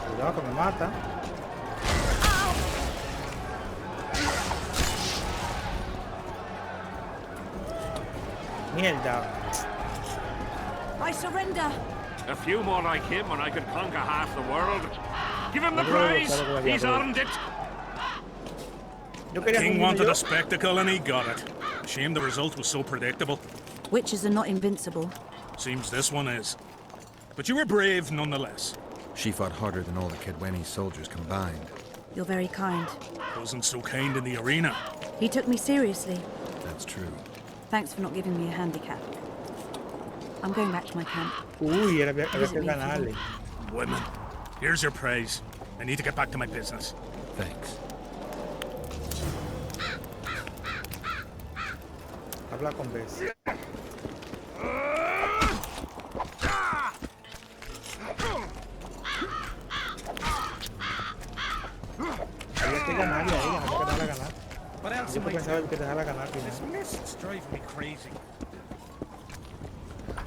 A: Cuidado que me mata. Mierda.
I: I surrender.
E: A few more like him and I could conquer half the world. Give him the praise! He's earned it!
T: The king wanted a spectacle and he got it. Shame the result was so predictable.
I: Witches are not invincible.
T: Seems this one is. But you were brave nonetheless.
C: She fought harder than all the Kedweni soldiers combined.
I: You're very kind.
T: Wasn't so kind in the arena.
I: He took me seriously.
C: That's true.
I: Thanks for not giving me a handicap. I'm going back to my camp.
A: Uy, había que ganarle.
T: Women, here's your praise. I need to get back to my business.
C: Thanks.
A: Habla con Bess. Había que ganarle a ella, no que dejarla ganar. Yo pensaba que dejarla ganar al final.
G: This mist's driving me crazy.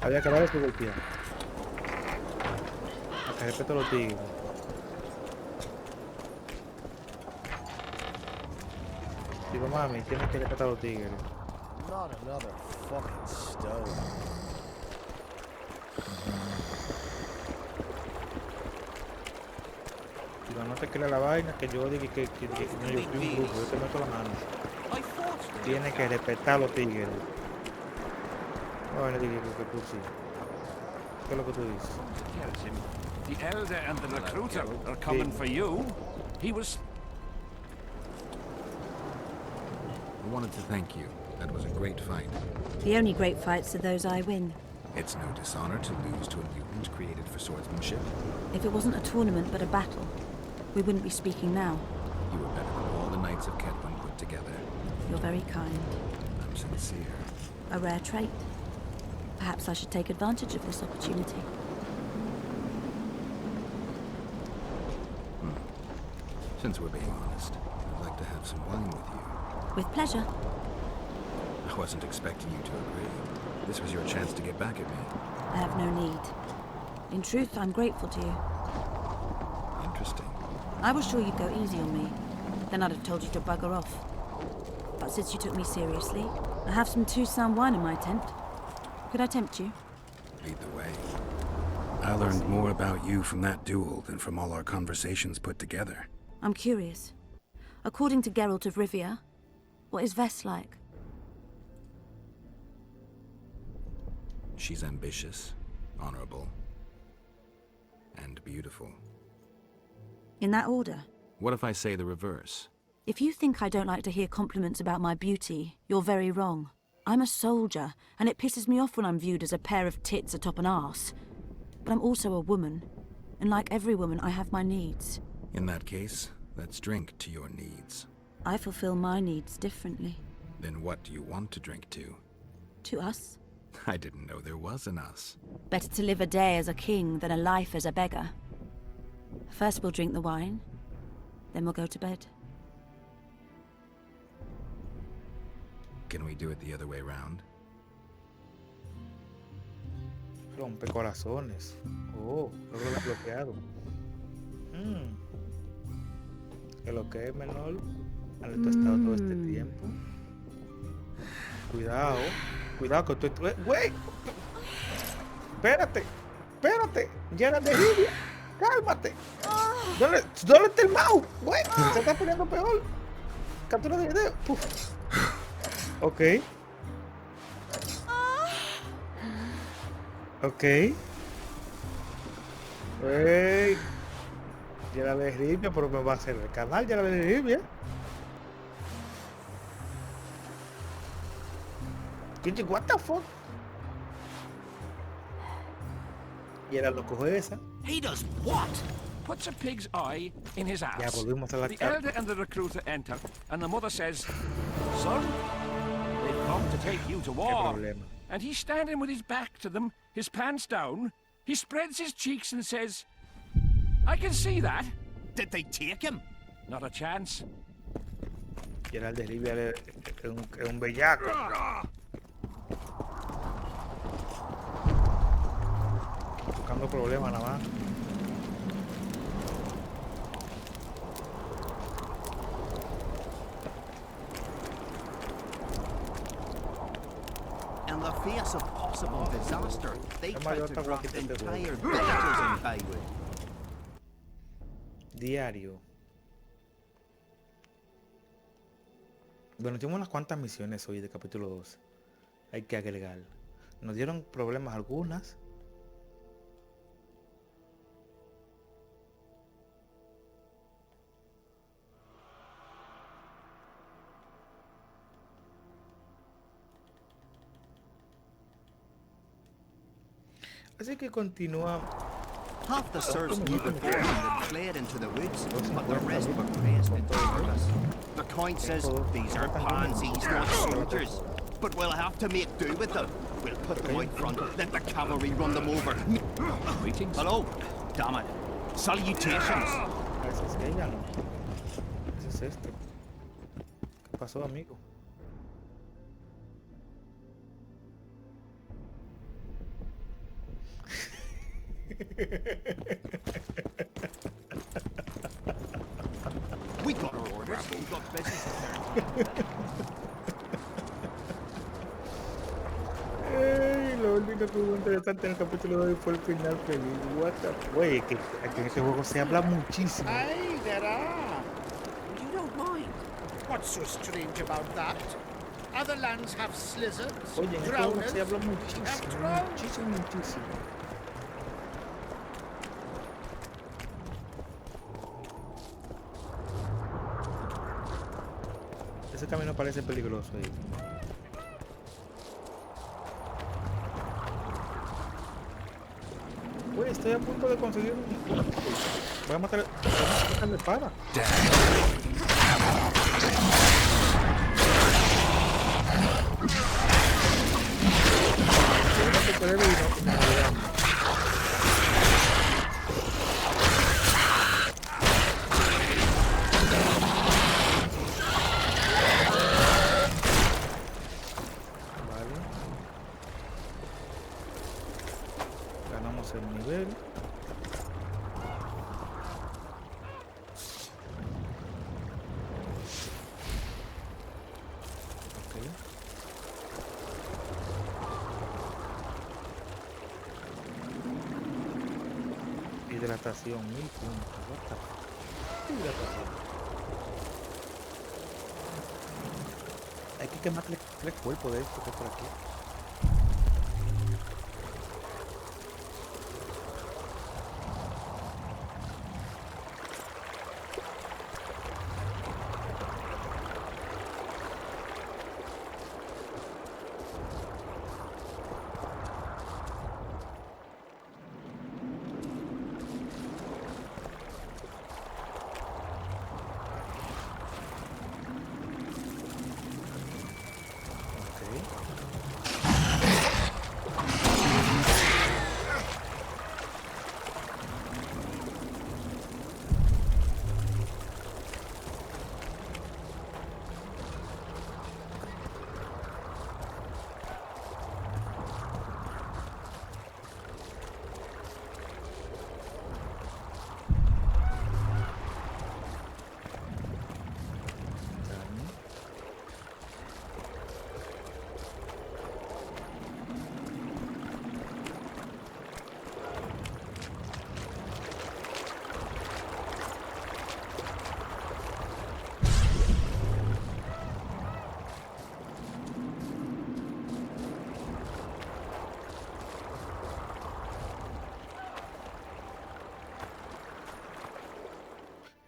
A: Había que darle su golpear. Acá respeto a los tigres. Digo, mami, tienes que respetar a los tigres.
P: Not another fucking stone.
A: Digo, no te creas la vaina que yo digo que yo fui un brujo, yo te meto la mano. Tienes que respetar a los tigres. Bueno, digo que tú sí. ¿Qué es lo que tú dices?
E: Tells him the elder and the recruiter are coming for you. He was...
C: I wanted to thank you. That was a great fight.
I: The only great fights are those I win.
C: It's no dishonor to lose to a mutant created for swordsmanship.
I: If it wasn't a tournament but a battle, we wouldn't be speaking now.
C: You were better than all the knights of Kedwin put together.
I: You're very kind.
C: I'm sincere.
I: A rare trait. Perhaps I should take advantage of this opportunity.
C: Since we're being honest, I'd like to have some wine with you.
I: With pleasure.
C: I wasn't expecting you to agree. This was your chance to get back at me.
I: I have no need. In truth, I'm grateful to you.
C: Interesting.
I: I was sure you'd go easy on me. Then I'd have told you to bugger off. But since you took me seriously, I have some two-sound wine in my tent. Could I tempt you?
C: Lead the way. I learned more about you from that duel than from all our conversations put together.
I: I'm curious. According to Geralt of Rivia, what is Vess like?
C: She's ambitious, honorable, and beautiful.
I: In that order?
C: What if I say the reverse?
I: If you think I don't like to hear compliments about my beauty, you're very wrong. I'm a soldier, and it pisses me off when I'm viewed as a pair of tits atop an arse. But I'm also a woman, and like every woman, I have my needs.
C: In that case, let's drink to your needs.
I: I fulfill my needs differently.
C: Then what do you want to drink to?
I: To us.
C: I didn't know there was an us.
I: Better to live a day as a king than a life as a beggar. First we'll drink the wine, then we'll go to bed.
C: Can we do it the other way round?
A: Rompe corazones. Oh, logro desbloqueado. Que lo que es menor al tostado todo este tiempo. Cuidado, cuidado que tú. ¡Güey! Espérate, Geralt de Rivia, cálmate. ¿Dónde está el mouse? Güey, se está poniendo peor. Captura de video. Puf. Ok. Wey. Geralt de Rivia, pero me va a hacer el canal Geralt de Rivia. What the fuck? Geralt lo coge esa.
E: He does what? Puts a pig's eye in his ass.
A: Ya volvimos a la
E: The elder and the recruiter enter, and the mother says, "Son, they've come to take you to war." And he's standing with his back to them, his pants down. He spreads his cheeks and says, "I can see that."
Q: Did they take him?
E: Not a chance.
A: Geralt de Rivia es un bellaco. Buscando problemas nada más.
Q: In the face of possible disaster, they tried to drop entire villages in Baywood.
A: Diario. Bueno, tenemos unas cuantas misiones hoy de capítulo 2. Hay que agregar. Nos dieron problemas algunas. Así que continúa.
Q: Half the serfs knew beforehand had fled into the woods, but the rest were praised into service. The count says these are pansies, not soldiers. But we'll have to make do with them. We'll put them out front, let the cavalry run them over.
E: Greetings.
Q: Hello. Damn it. Salutations.
A: Ese es ella, ¿no? Ese es este. ¿Qué pasó, amigo?
Q: We got our orders. We got business to
A: Lo único que hubo interesante en el capítulo de hoy fue el final feliz. What the... Oye, que aquí en este juego se habla muchísimo.
O: Aye, there are. You don't mind. What's so strange about that? Other lands have slizzards,
A: Oye, en este juego
O: drowners,
A: se habla muchísimo,
O: after all.
A: muchísimo. Ese camino parece peligroso ahí. Uy, estoy a punto de conseguir un... Voy a matar el espada. El nivel. Okay. Hidratación 1000 puntos. What the fuck? Hidratación. Hay que quemarle el cuerpo de esto que es por aquí.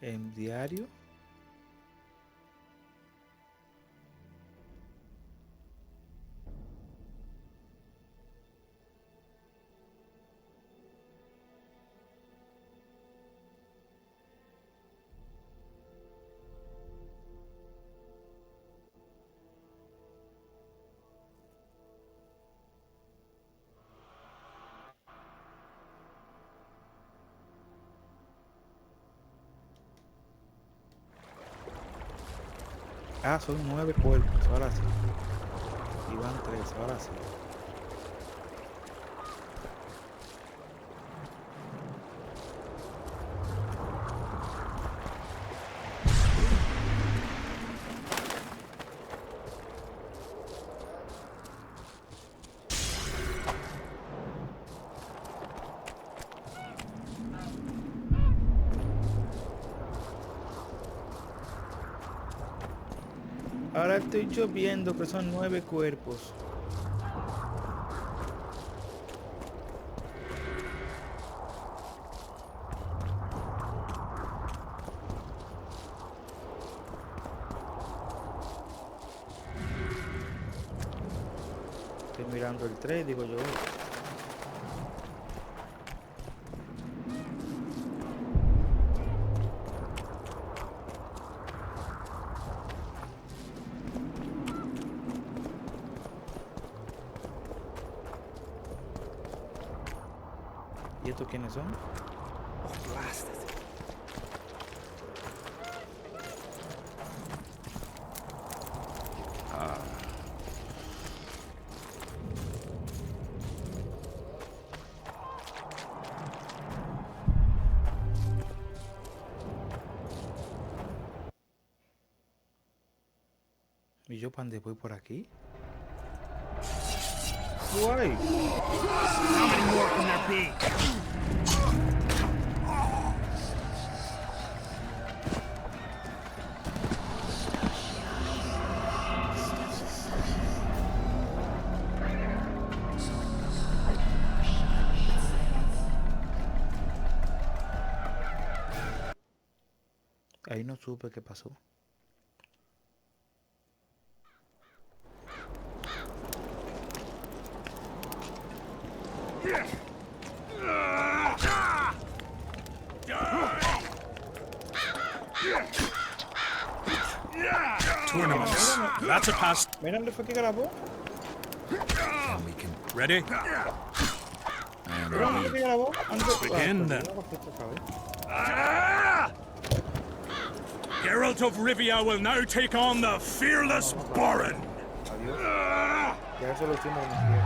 A: En diario. Ah, son 9 cuerpos, ahora sí. Y van 3, ahora sí. Ahora estoy yo viendo que son 9 cuerpos. Estoy mirando el 3, digo yo. ¿Y estos quiénes son?
N: Oh, blast it.
A: ¿Y yo para dónde voy por aquí? Guay.
F: How many more can there be?
A: Ahí no supe qué pasó.
T: Tournaments. That's a pass.
A: Mira dónde fue que grabó.
T: Ready?
A: Mira dónde fue que grabó.
T: Begin then. Geralt of Rivia will now take on the fearless Baron.
A: Ya eso lo hicimos en el